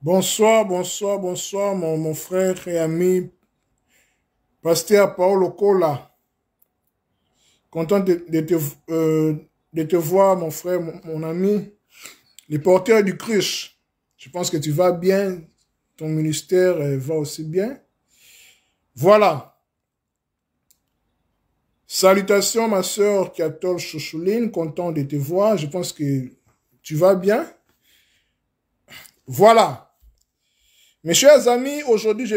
Bonsoir, bonsoir, bonsoir, mon frère et ami, pasteur Paolo Cola. Content de te voir, mon frère, mon ami, les porteurs du Christ. Je pense que tu vas bien, ton ministère va aussi bien. Voilà. Salutations, ma sœur Katol Chouchouline, content de te voir. Je pense que tu vas bien. Voilà. Mes chers amis, aujourd'hui, je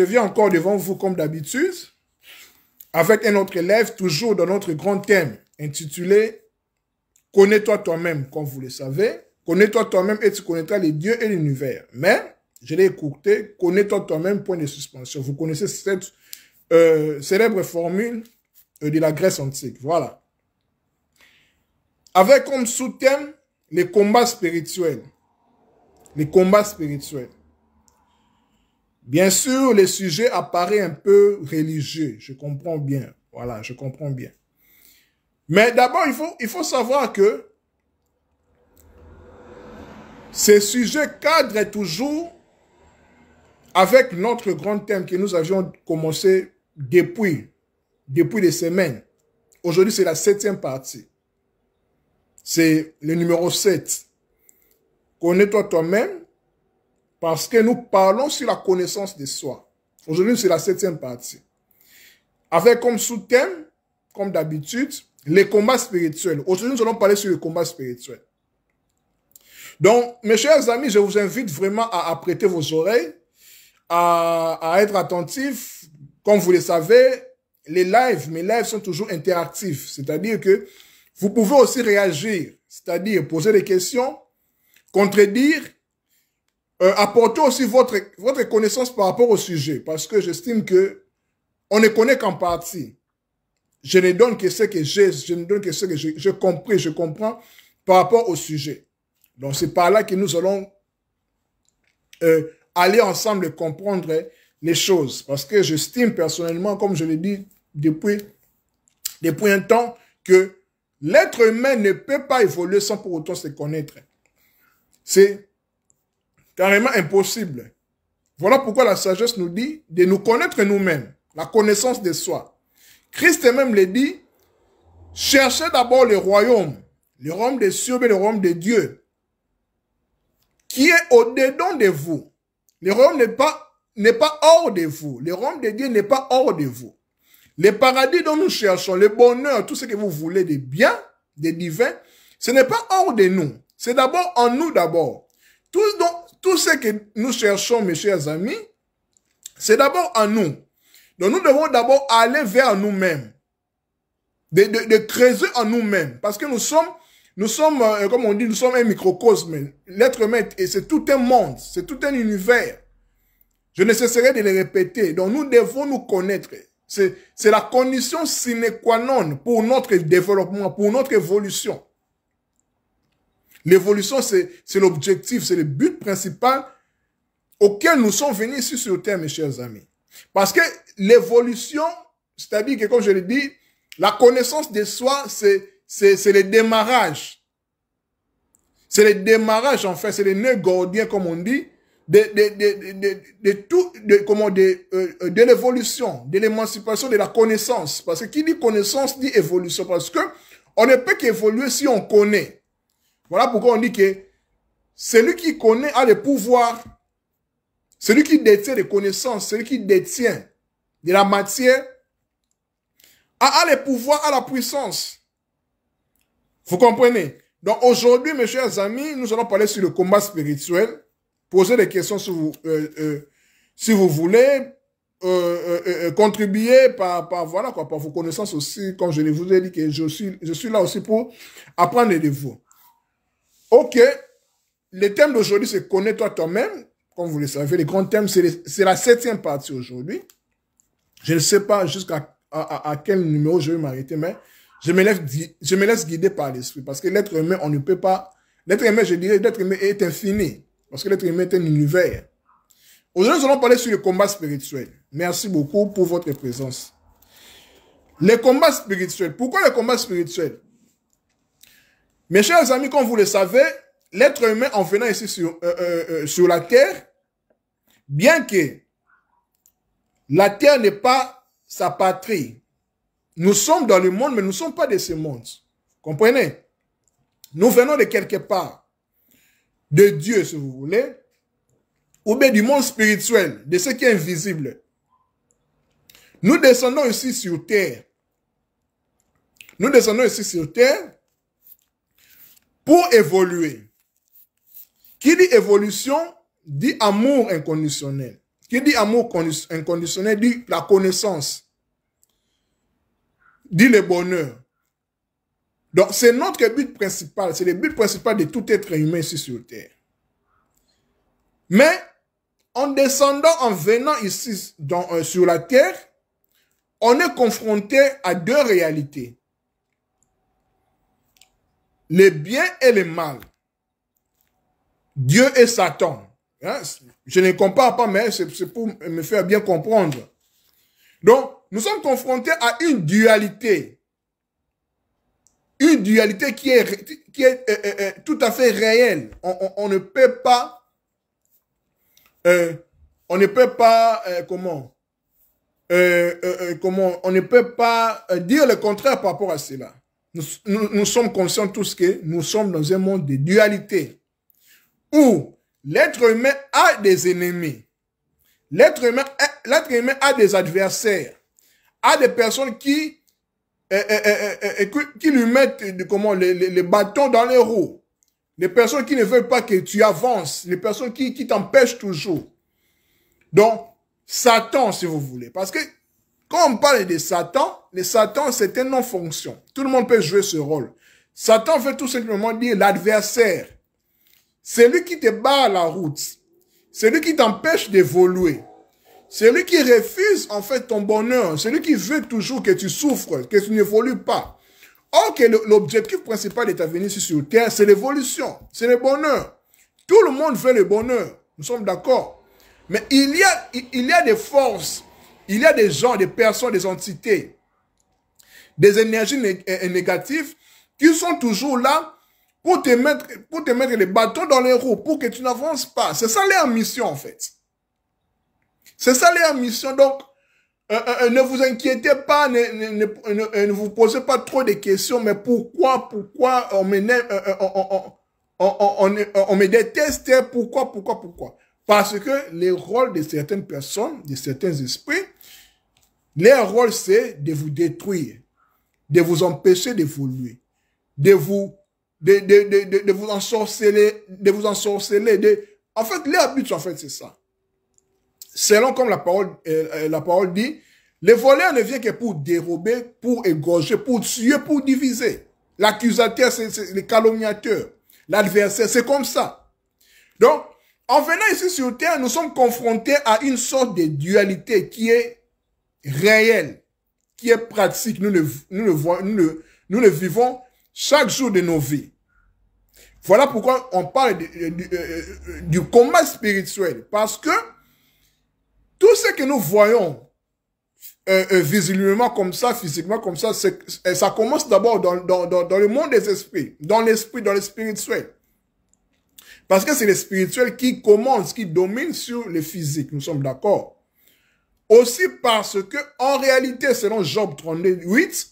viens encore devant vous comme d'habitude, avec un autre élève, toujours dans notre grand thème, intitulé « Connais-toi toi-même », comme vous le savez. Connais-toi toi-même et tu connaîtras les dieux et l'univers. Mais, je l'ai écourté, connais-toi toi-même, point de suspension. Vous connaissez cette célèbre formule de la Grèce antique. Voilà. Avec comme sous-thème, les combats spirituels. Les combats spirituels. Bien sûr, le sujet apparaît un peu religieux. Je comprends bien. Voilà, je comprends bien. Mais d'abord, il faut savoir que ces sujets cadrent toujours avec notre grand thème que nous avions commencé depuis des semaines. Aujourd'hui, c'est la 7e partie. C'est le numéro 7. Connais-toi toi-même, parce que nous parlons sur la connaissance de soi. Aujourd'hui, c'est la 7e partie. Avec comme sous-thème, comme d'habitude, les combats spirituels. Aujourd'hui, nous allons parler sur les combats spirituels. Donc, mes chers amis, je vous invite vraiment à prêter vos oreilles, à être attentifs. Comme vous le savez, mes lives sont toujours interactifs. C'est-à-dire que vous pouvez aussi réagir, c'est-à-dire poser des questions, contredire, apporter aussi votre connaissance par rapport au sujet, parce que j'estime que on ne connaît qu'en partie. Je ne donne que ce que j'ai, je ne donne que ce que je comprends par rapport au sujet. Donc c'est par là que nous allons aller ensemble comprendre les choses, parce que j'estime personnellement, comme je l'ai dit depuis un temps, que l'être humain ne peut pas évoluer sans pour autant se connaître. C'est carrément impossible. Voilà pourquoi la sagesse nous dit de nous connaître nous-mêmes, la connaissance de soi. Christ même le dit, cherchez d'abord le royaume des cieux et le royaume de Dieu, qui est au-dedans de vous. Le royaume n'est pas hors de vous. Le royaume de Dieu n'est pas hors de vous. Le paradis dont nous cherchons, le bonheur, tout ce que vous voulez de bien, de divin, ce n'est pas hors de nous. C'est d'abord en nous d'abord. Tout ce que nous cherchons, mes chers amis, c'est d'abord en nous. Donc nous devons d'abord aller vers nous-mêmes. De creuser en nous-mêmes. Parce que nous sommes, comme on dit, nous sommes un microcosme. L'être humain, c'est tout un monde, c'est tout un univers. Je ne cesserai de le répéter. Donc nous devons nous connaître. C'est la condition sine qua non pour notre développement, pour notre évolution. L'évolution, c'est l'objectif, c'est le but principal auquel nous sommes venus ici sur Terre, mes chers amis. Parce que l'évolution, c'est-à-dire que, comme je l'ai dit, la connaissance de soi, c'est le démarrage. C'est le démarrage, en fait, c'est le nœud gordien, comme on dit, de l'évolution, de l'émancipation de la connaissance. Parce que qui dit connaissance dit évolution. Parce que on ne peut qu'évoluer si on connaît. Voilà pourquoi on dit que celui qui connaît a le pouvoir. Celui qui détient des connaissances, celui qui détient de la matière, a le pouvoir, a la puissance. Vous comprenez? Donc aujourd'hui, mes chers amis, nous allons parler sur le combat spirituel. Posez des questions si vous voulez. Contribuer par vos connaissances aussi. Comme je vous ai dit que je suis là aussi pour apprendre de vous. Ok. Le thème d'aujourd'hui, c'est connais-toi toi-même. Comme vous le savez, le grand thème, c'est la 7e partie aujourd'hui. Je ne sais pas jusqu'à quel numéro je vais m'arrêter, mais je me laisse guider par l'esprit. Parce que l'être humain, on ne peut pas... L'être humain, je dirais, l'être humain est infini. Parce que l'être humain est un univers. Aujourd'hui, nous allons parler sur le combat spirituel. Merci beaucoup pour votre présence. Les combats spirituels. Pourquoi les combats spirituels? Mes chers amis, comme vous le savez, l'être humain en venant ici sur la terre, bien que la terre n'est pas sa patrie, nous sommes dans le monde, mais nous ne sommes pas de ce monde. Comprenez? Nous venons de quelque part, de Dieu, si vous voulez, ou bien du monde spirituel, de ce qui est invisible. Nous descendons ici sur terre. Nous descendons ici sur terre pour évoluer. Qui dit évolution, dit amour inconditionnel. Qui dit amour inconditionnel, dit la connaissance, dit le bonheur. Donc, c'est notre but principal, c'est le but principal de tout être humain ici sur terre. Mais, en descendant, en venant ici sur la terre, on est confronté à deux réalités. Le bien et le mal. Dieu et Satan. Hein? Je ne compare pas, mais c'est pour me faire bien comprendre. Donc, nous sommes confrontés à une dualité. Une dualité qui est tout à fait réelle. On ne peut pas... on ne peut pas... comment on ne peut pas dire le contraire par rapport à cela. Nous sommes conscients tous que nous sommes dans un monde de dualité où l'être humain a des ennemis. L'être humain a des adversaires, a des personnes qui lui mettent les bâtons dans les roues. Les personnes qui ne veulent pas que tu avances, les personnes qui t'empêchent toujours. Donc, Satan, si vous voulez. Parce que quand on parle de Satan, le Satan, c'est une non-fonction. Tout le monde peut jouer ce rôle. Satan veut tout simplement dire l'adversaire. C'est lui qui te barre la route. C'est lui qui t'empêche d'évoluer. C'est lui qui refuse en fait ton bonheur. C'est lui qui veut toujours que tu souffres, que tu n'évolues pas. Or que l'objectif principal de ta venue sur Terre, c'est l'évolution, c'est le bonheur. Tout le monde veut le bonheur. Nous sommes d'accord. Mais il y a des forces, il y a des gens, des personnes, des entités, des énergies négatives qui sont toujours là pour te mettre les bâtons dans les roues, pour que tu n'avances pas. C'est ça leur mission, en fait. C'est ça leur mission. Donc, ne vous inquiétez pas, ne vous posez pas trop de questions, mais pourquoi on me déteste, pourquoi? Parce que les rôles de certaines personnes, de certains esprits, leur rôle c'est de vous détruire, de vous empêcher d'évoluer, de vous ensorceler, en fait, leur but, en fait, c'est ça. Selon comme la parole dit, le voleur ne vient que pour dérober, pour égorger, pour tuer, pour diviser. L'accusateur, c'est le calomniateur. L'adversaire, c'est comme ça. Donc, en venant ici sur Terre, nous sommes confrontés à une sorte de dualité qui est réelle, qui est pratique. Nous le vivons chaque jour de nos vies. Voilà pourquoi on parle du combat spirituel. Parce que tout ce que nous voyons visiblement comme ça, physiquement comme ça, ça commence d'abord dans le monde des esprits, dans l'esprit, dans le spirituel. Parce que c'est le spirituel qui commence, qui domine sur le physique, nous sommes d'accord. Aussi parce que, en réalité, selon Job 38,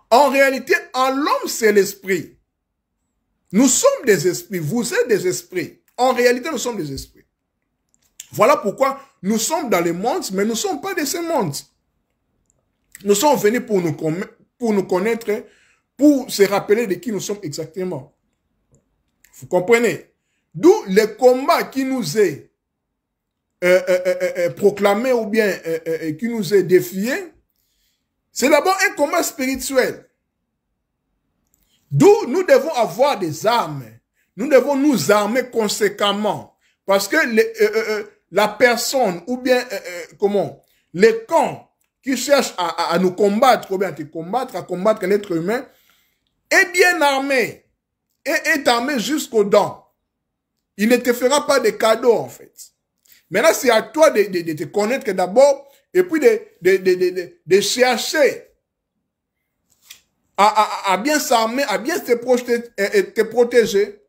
en réalité, en l'homme, c'est l'esprit. Nous sommes des esprits, vous êtes des esprits. En réalité, nous sommes des esprits. Voilà pourquoi nous sommes dans le monde, mais nous ne sommes pas de ce monde. Nous sommes venus pour nous connaître, pour se rappeler de qui nous sommes exactement. Vous comprenez? D'où le combat qui nous est proclamé ou bien qui nous est défié, c'est d'abord un combat spirituel. D'où nous devons avoir des armes. Nous devons nous armer conséquemment. Parce que la personne ou bien les camps qui cherchent à nous combattre ou bien à combattre l'être humain est bien armé. Et est armé jusqu'aux dents. Il ne te fera pas de cadeaux, en fait. Maintenant, c'est à toi de te connaître d'abord et puis de chercher à bien s'armer, à bien te protéger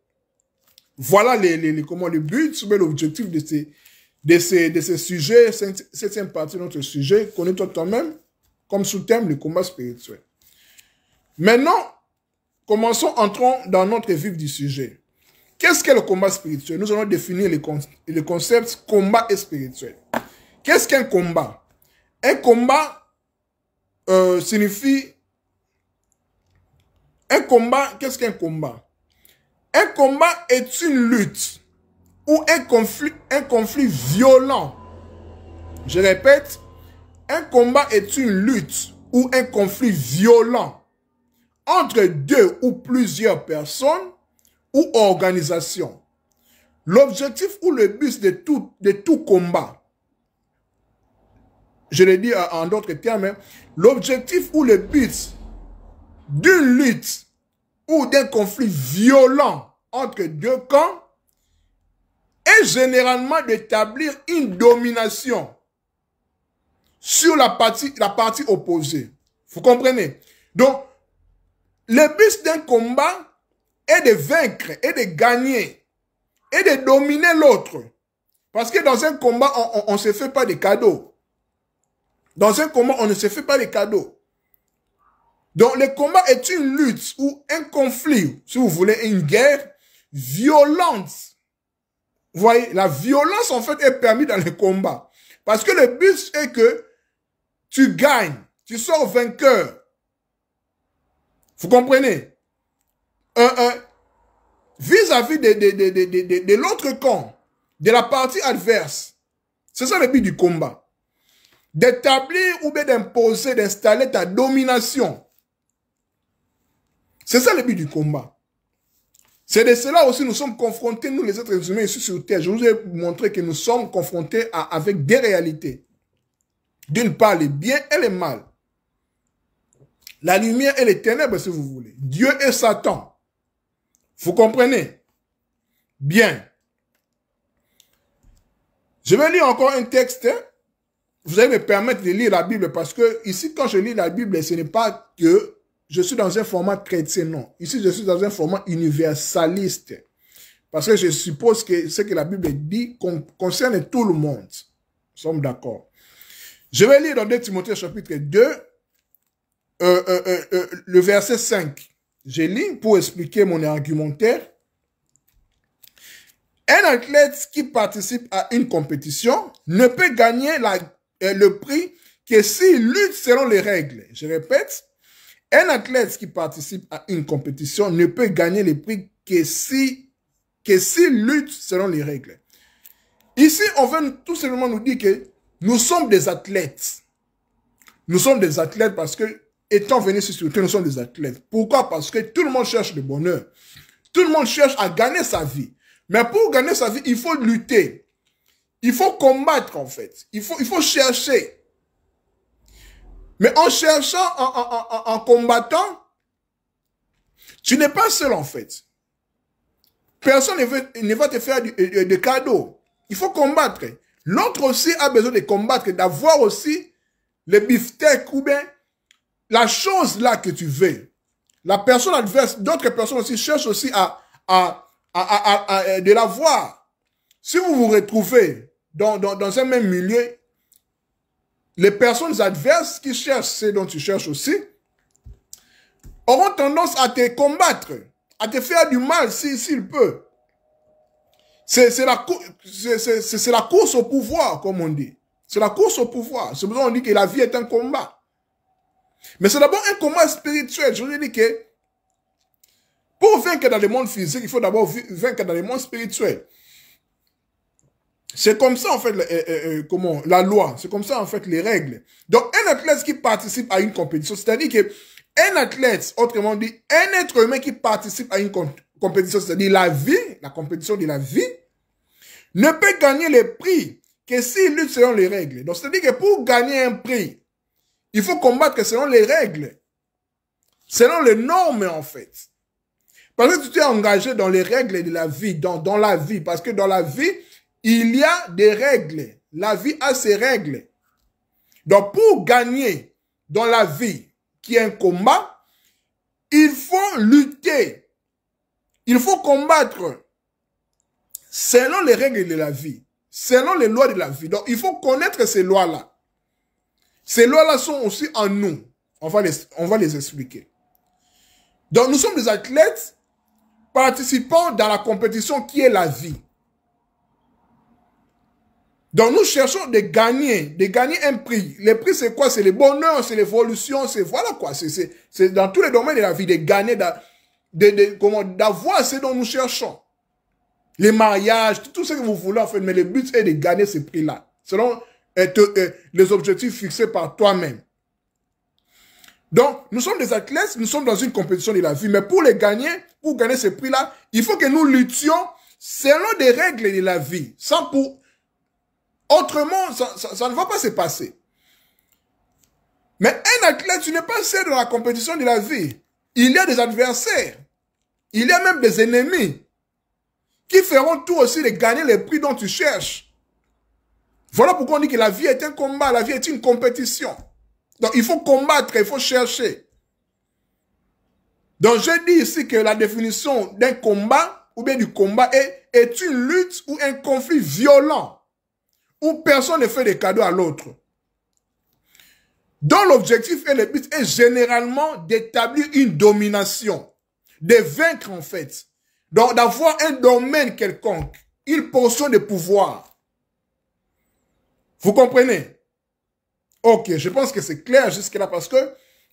Voilà le but, l'objectif de ces sujets, septième partie de notre sujet, connais-toi toi-même, comme sous-thème, le combat spirituel. Maintenant, entrons dans notre vif du sujet. Qu'est-ce qu'est le combat spirituel? Nous allons définir le concept combat et spirituel. Qu'est-ce qu'un combat? Un combat signifie... Un combat, qu'est-ce qu'un combat? Un combat est une lutte ou un conflit violent. Je répète, un combat est une lutte ou un conflit violent entre deux ou plusieurs personnes ou organisations. L'objectif ou le but de tout combat, je l'ai dit en d'autres termes, l'objectif ou le but d'une lutte ou d'un conflit violent entre deux camps est généralement d'établir une domination sur la partie opposée. Vous comprenez? Donc, le but d'un combat est de vaincre, et de gagner, et de dominer l'autre. Parce que dans un combat, on ne se fait pas de cadeaux. Dans un combat, on ne se fait pas de cadeaux. Donc, le combat est une lutte ou un conflit, si vous voulez, une guerre violente. Vous voyez, la violence, en fait, est permise dans le combat. Parce que le but est que tu gagnes, tu sors vainqueur. Vous comprenez? Vis-à-vis de l'autre camp, de la partie adverse. C'est ça le but du combat. D'établir ou bien d'imposer, d'installer ta domination. C'est ça le but du combat. C'est de cela aussi nous sommes confrontés, nous les êtres humains ici sur Terre. Je vous ai montré que nous sommes confrontés avec des réalités. D'une part, le bien et le mal. La lumière et les ténèbres, si vous voulez. Dieu et Satan. Vous comprenez? Bien. Je vais lire encore un texte. Vous allez me permettre de lire la Bible parce que ici, quand je lis la Bible, ce n'est pas que je suis dans un format chrétien, non. Ici, je suis dans un format universaliste. Parce que je suppose que ce que la Bible dit concerne tout le monde. Nous sommes d'accord. Je vais lire dans 2 Timothée chapitre 2, le verset 5. Je lis pour expliquer mon argumentaire. Un athlète qui participe à une compétition ne peut gagner le prix que s'il lutte selon les règles. Je répète. Un athlète qui participe à une compétition ne peut gagner le prix que s'il lutte selon les règles. Ici, on veut tout simplement nous dire que nous sommes des athlètes. Nous sommes des athlètes parce que, étant venus sur Terre, nous sommes des athlètes. Pourquoi? Parce que tout le monde cherche le bonheur. Tout le monde cherche à gagner sa vie. Mais pour gagner sa vie, il faut lutter. Il faut combattre, en fait. Il faut chercher. Mais en cherchant, en combattant, tu n'es pas seul en fait. Personne ne va te faire de cadeaux. Il faut combattre. L'autre aussi a besoin de combattre, d'avoir aussi le beefsteak ou bien la chose là que tu veux. La personne adverse, d'autres personnes aussi cherchent aussi de l'avoir. Si vous vous retrouvez dans un même milieu, les personnes adverses qui cherchent ce dont tu cherches aussi auront tendance à te combattre, à te faire du mal s'il peut. C'est la course au pouvoir, comme on dit. C'est la course au pouvoir. C'est pour ça qu'on dit que la vie est un combat. Mais c'est d'abord un combat spirituel. Je vous ai dit que pour vaincre dans le monde physique, il faut d'abord vaincre dans le monde spirituel. C'est comme ça, en fait, la loi. C'est comme ça, en fait, les règles. Donc, un athlète qui participe à une compétition, c'est-à-dire que un athlète, autrement dit, un être humain qui participe à une compétition, c'est-à-dire la vie, la compétition de la vie, ne peut gagner le prix que s'il lutte selon les règles. Donc, c'est-à-dire que pour gagner un prix, il faut combattre selon les règles, selon les normes, en fait. Parce que tu t'es engagé dans les règles de la vie, dans la vie, parce que dans la vie, il y a des règles. La vie a ses règles. Donc, pour gagner dans la vie, qui est un combat, il faut lutter. Il faut combattre. selon les règles de la vie, selon les lois de la vie. Donc, il faut connaître ces lois-là. Ces lois-là sont aussi en nous. On va les expliquer. Donc, nous sommes des athlètes participant dans la compétition qui est la vie. Donc, nous cherchons de gagner un prix. Le prix, c'est quoi? C'est le bonheur, c'est l'évolution, c'est voilà quoi. C'est dans tous les domaines de la vie, de gagner, d'avoir ce dont nous cherchons. Les mariages, tout ce que vous voulez en fait, mais le but est de gagner ce prix-là, selon les objectifs fixés par toi-même. Donc, nous sommes des athlètes, nous sommes dans une compétition de la vie, mais pour gagner ce prix-là, il faut que nous luttions selon des règles de la vie, autrement, ça ne va pas se passer. Mais un athlète, tu n'es pas seul dans la compétition de la vie. Il y a des adversaires. Il y a même des ennemis qui feront tout aussi de gagner les prix dont tu cherches. Voilà pourquoi on dit que la vie est un combat, la vie est une compétition. Donc, il faut combattre, il faut chercher. Donc, je dis ici que la définition d'un combat, ou bien du combat, est une lutte ou un conflit violent, où personne ne fait des cadeaux à l'autre. Dont l'objectif et le but est généralement d'établir une domination, de vaincre en fait. Donc, d'avoir un domaine quelconque, une portion de pouvoir. Vous comprenez? Ok, je pense que c'est clair jusque-là parce que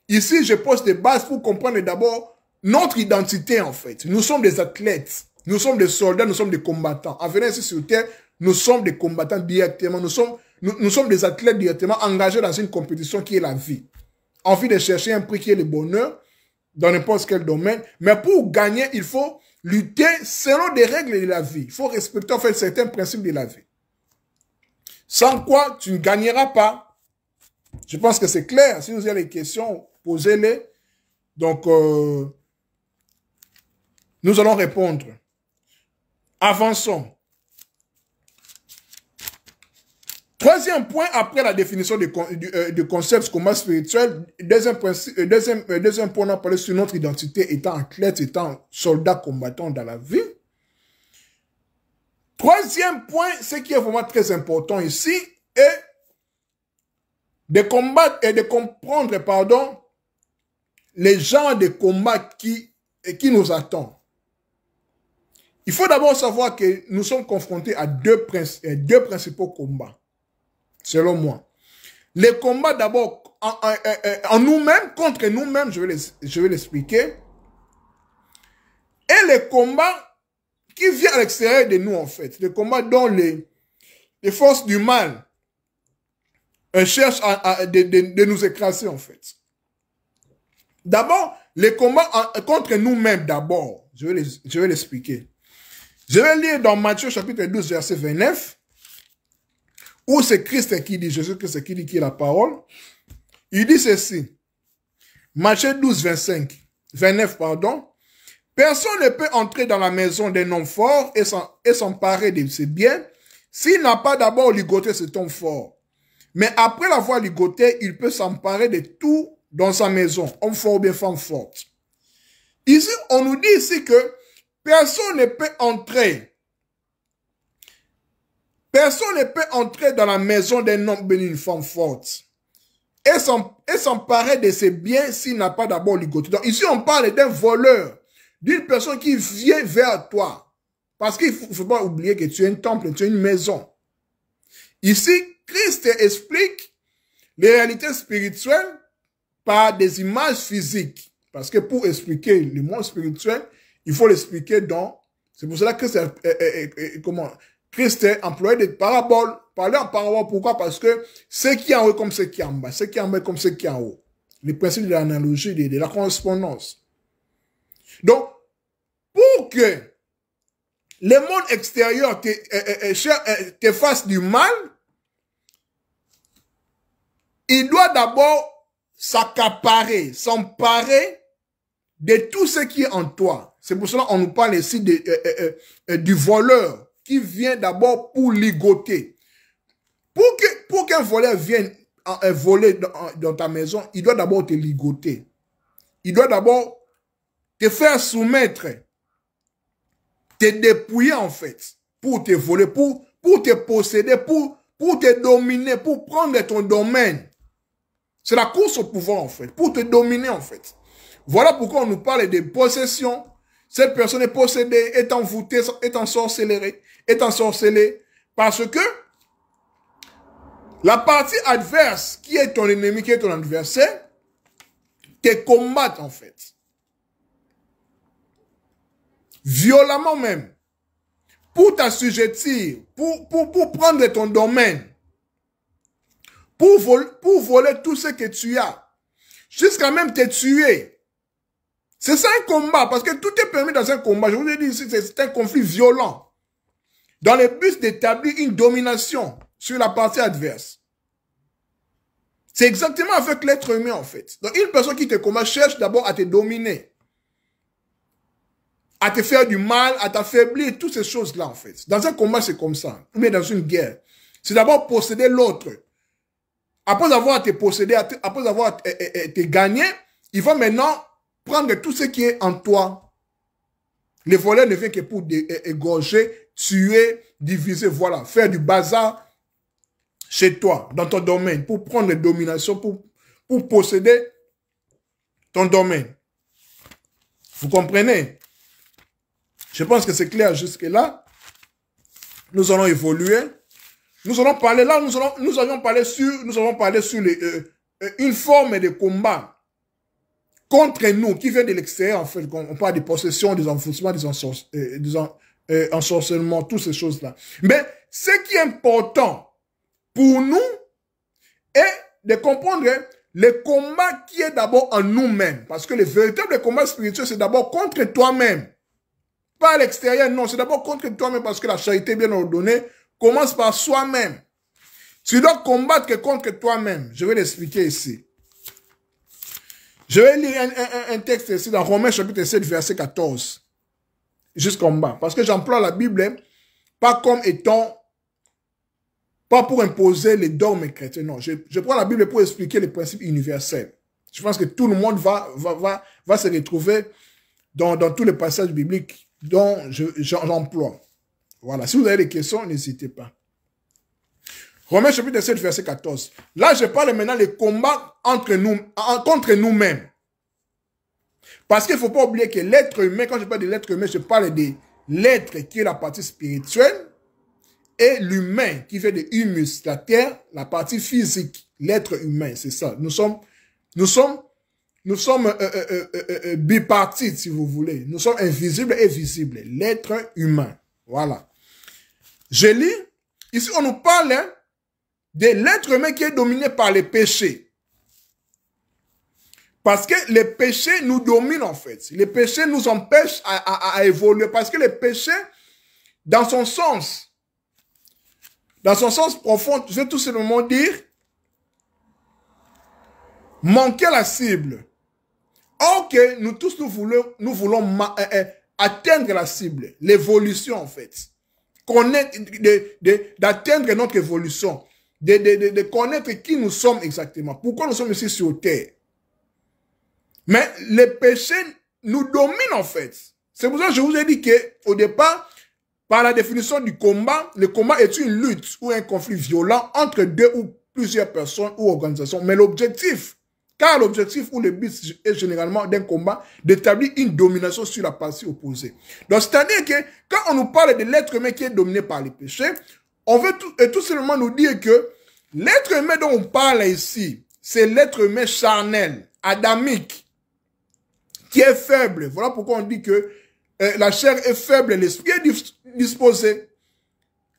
ici, je pose des bases pour comprendre d'abord notre identité en fait. Nous sommes des athlètes, nous sommes des soldats, nous sommes des combattants. En venant ici sur Terre, nous sommes des combattants directement, nous sommes des athlètes directement engagés dans une compétition qui est la vie. Envie de chercher un prix qui est le bonheur dans n'importe quel domaine. Mais pour gagner, il faut lutter selon des règles de la vie. Il faut respecter en fait certains principes de la vie. Sans quoi, tu ne gagneras pas. Je pense que c'est clair. Si vous avez des questions, posez-les. Donc, nous allons répondre. Avançons. Troisième point, après la définition du concept combat spirituel, deuxième point, on a parlé sur notre identité étant athlète, étant soldat combattant dans la vie. Troisième point, ce qui est vraiment très important ici, est de combattre et de comprendre, pardon, les genres de combats qui nous attendent. Il faut d'abord savoir que nous sommes confrontés à deux principaux combats. Selon moi. Les combats d'abord en nous-mêmes, contre nous-mêmes, je vais l'expliquer. Et les combats qui viennent à l'extérieur de nous en fait. Les combats dont les forces du mal cherchent de nous écraser en fait. D'abord, les combats contre nous-mêmes d'abord. Je vais l'expliquer. Je vais lire dans Matthieu chapitre 12 verset 29. Où c'est Christ qui dit, Jésus-Christ qui dit qui est la parole. Il dit ceci. Matthieu 12, 29, pardon. Personne ne peut entrer dans la maison d'un homme fort et s'emparer de ses biens s'il n'a pas d'abord ligoté cet homme fort. Mais après l'avoir ligoté, il peut s'emparer de tout dans sa maison, homme fort ou bien femme forte. Ici, on nous dit ici que personne ne peut entrer. Personne ne peut entrer dans la maison d'un homme ou d'une femme forte et s'emparer de ses biens s'il n'a pas d'abord ligoté. Donc ici, on parle d'un voleur, d'une personne qui vient vers toi. Parce qu'il ne faut pas oublier que tu es un temple, tu es une maison. Ici, Christ explique les réalités spirituelles par des images physiques. Parce que pour expliquer le monde spirituel, il faut l'expliquer dans... C'est pour cela que Christ est employé des paraboles, parler en parabole. Pourquoi? Parce que ce qui est en haut comme ce qui est en bas, ce qui est en bas comme ce qui est en haut. Le principe de l'analogie, de la correspondance. Donc, pour que le monde extérieur te fasse du mal, il doit d'abord s'accaparer, s'emparer de tout ce qui est en toi. C'est pour cela qu'on nous parle ici du voleur qui vient d'abord pour ligoter. Pour qu'un voleur vienne voler dans ta maison, il doit d'abord te ligoter. Il doit d'abord te faire soumettre, te dépouiller en fait. pour te voler, pour te posséder, pour te dominer, pour prendre ton domaine. C'est la course au pouvoir, en fait, pour te dominer, en fait. Voilà pourquoi on nous parle de possession. Cette personne est possédée, est envoûtée, est ensorcelée, parce que la partie adverse, qui est ton ennemi, qui est ton adversaire, te combattent, en fait. Violemment même. Pour t'assujettir, pour prendre ton domaine. Pour voler tout ce que tu as. Jusqu'à même te tuer. C'est ça un combat, parce que tout est permis dans un combat. Je vous ai dit ici, c'est un conflit violent. Dans le but d'établir une domination sur la partie adverse. C'est exactement avec l'être humain, en fait. Donc, une personne qui te combat cherche d'abord à te dominer. À te faire du mal, à t'affaiblir, toutes ces choses-là, en fait. Dans un combat, c'est comme ça. Mais dans une guerre. C'est d'abord posséder l'autre. Après avoir te possédé, après avoir te gagné, il va maintenant prendre tout ce qui est en toi. Les voleurs ne viennent que pour égorger, tuer, diviser, voilà. Faire du bazar chez toi, dans ton domaine, pour prendre la domination, pour posséder ton domaine. Vous comprenez? Je pense que c'est clair jusque-là. Nous allons évoluer. Nous allons parler là, nous allons parler sur une forme de combat contre nous, qui vient de l'extérieur, en fait. On parle des possessions, des enfoncements, des ensorcellements, toutes ces choses-là. Mais ce qui est important pour nous est de comprendre le combat qui est d'abord en nous-mêmes. Parce que le véritable combat spirituel, c'est d'abord contre toi-même. Pas à l'extérieur, non, c'est d'abord contre toi-même, parce que la charité bien ordonnée commence par soi-même. Tu dois combattre que contre toi-même. Je vais l'expliquer ici. Je vais lire un texte ici dans Romains chapitre 7, verset 14. Jusqu'en bas. Parce que j'emploie la Bible pas comme étant, pas pour imposer les dogmes chrétiens. Non, je prends la Bible pour expliquer les principes universels. Je pense que tout le monde va se retrouver dans tous les passages bibliques dont j'emploie. Voilà. Si vous avez des questions, n'hésitez pas. Romains chapitre 7, verset 14. Là, je parle maintenant des combats entre nous, contre nous-mêmes. Parce qu'il ne faut pas oublier que l'être humain, quand je parle de l'être humain, je parle de l'être qui est la partie spirituelle et l'humain qui fait de humus, la terre, la partie physique, l'être humain, c'est ça. Nous sommes bipartites, si vous voulez. Nous sommes invisibles et visibles. L'être humain. Voilà. Je lis. Ici, on nous parle de l'être humain qui est dominé par les péchés. Parce que les péchés nous dominent, en fait. Les péchés nous empêchent à évoluer. Parce que les péchés, dans son sens profond, je vais tout simplement dire, manquer la cible. Or que nous tous, nous voulons atteindre la cible, l'évolution, en fait. D'atteindre notre évolution, de connaître qui nous sommes exactement, pourquoi nous sommes ici sur terre. Mais les péchés nous dominent, en fait. C'est pour ça que je vous ai dit qu'au départ, par la définition du combat, le combat est une lutte ou un conflit violent entre deux ou plusieurs personnes ou organisations. Mais l'objectif, car l'objectif ou le but est généralement d'un combat, d'établir une domination sur la partie opposée. Donc, c'est-à-dire que quand on nous parle de l'être humain qui est dominé par les péchés, on veut tout simplement nous dire que l'être humain dont on parle ici, c'est l'être humain charnel, adamique, qui est faible. Voilà pourquoi on dit que la chair est faible, l'esprit est disposé.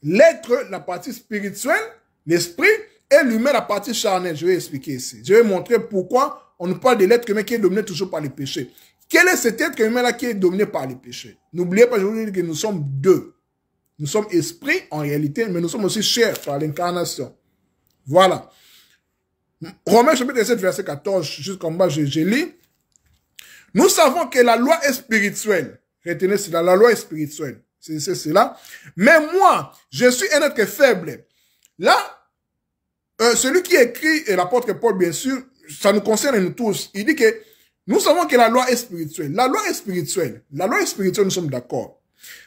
L'être, la partie spirituelle, l'esprit, et l'humain, la partie charnelle. Je vais expliquer ici. Je vais montrer pourquoi on nous parle de l'être humain qui est dominé toujours par les péchés. Quel est cet être humain-là qui est dominé par les péchés? N'oubliez pas, je vous dis que nous sommes deux. Nous sommes esprits en réalité, mais nous sommes aussi chair par l'incarnation. Voilà. Romains chapitre 7, verset 14, jusqu'en bas, je lis. Nous savons que la loi est spirituelle. Retenez cela, la loi est spirituelle. C'est cela. Mais moi, je suis un être faible. Là, celui qui écrit, et l'apôtre Paul, bien sûr, ça nous concerne nous tous. Il dit que nous savons que la loi est spirituelle. La loi est spirituelle. La loi est spirituelle, nous sommes d'accord.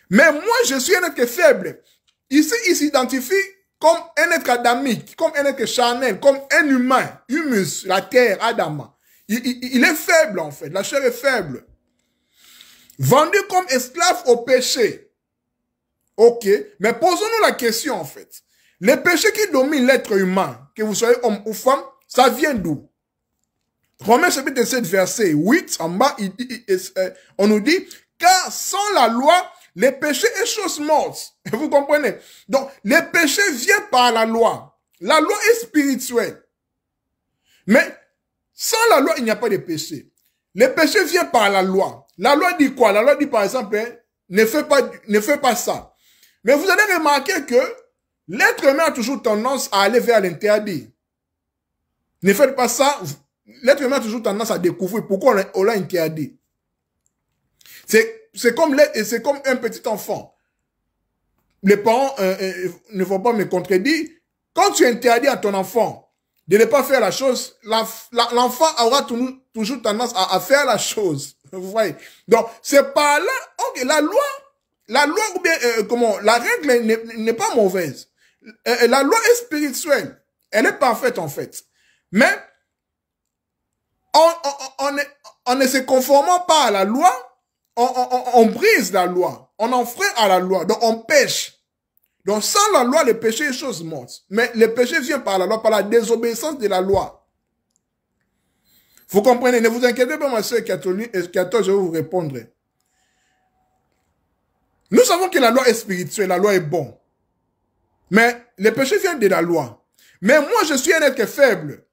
Mais moi, je suis un être faible. Ici, il s'identifie comme un être adamique, comme un être charnel, comme un humain, humus, la terre, Adam. Il est faible, en fait. La chair est faible. Vendu comme esclave au péché. Ok. Mais posons-nous la question, en fait. Les péchés qui dominent l'être humain, que vous soyez homme ou femme, ça vient d'où? Romains chapitre 7, verset 8, en bas, on nous dit, car sans la loi, les péchés est chose morte. Vous comprenez? Donc, les péchés viennent par la loi. La loi est spirituelle. Mais, sans la loi, il n'y a pas de péché. Les péchés viennent par la loi. La loi dit quoi? La loi dit, par exemple, hein, ne fais pas ça. Mais vous allez remarquer que l'être humain a toujours tendance à aller vers l'interdit. Ne faites pas ça. L'être humain a toujours tendance à découvrir pourquoi on l'a interdit. C'est comme un petit enfant. Les parents ne vont pas me contredire. Quand tu interdis à ton enfant de ne pas faire la chose, l'enfant aura toujours tendance à faire la chose. Vous voyez? Donc, c'est par là, ok, la loi ou bien, la règle n'est pas mauvaise. La loi est spirituelle. Elle est parfaite, en fait. Mais, en ne se conformant pas à la loi, on brise la loi. On enfreint à la loi. Donc, on pêche. Donc, sans la loi, le péché est chose morte. Mais le péché vient par la loi, par la désobéissance de la loi. Vous comprenez? Ne vous inquiétez pas, ma soeur catholique, je vais vous répondre. Nous savons que la loi est spirituelle, la loi est bonne. Mais le péché vient de la loi. Mais moi, je suis un être faible.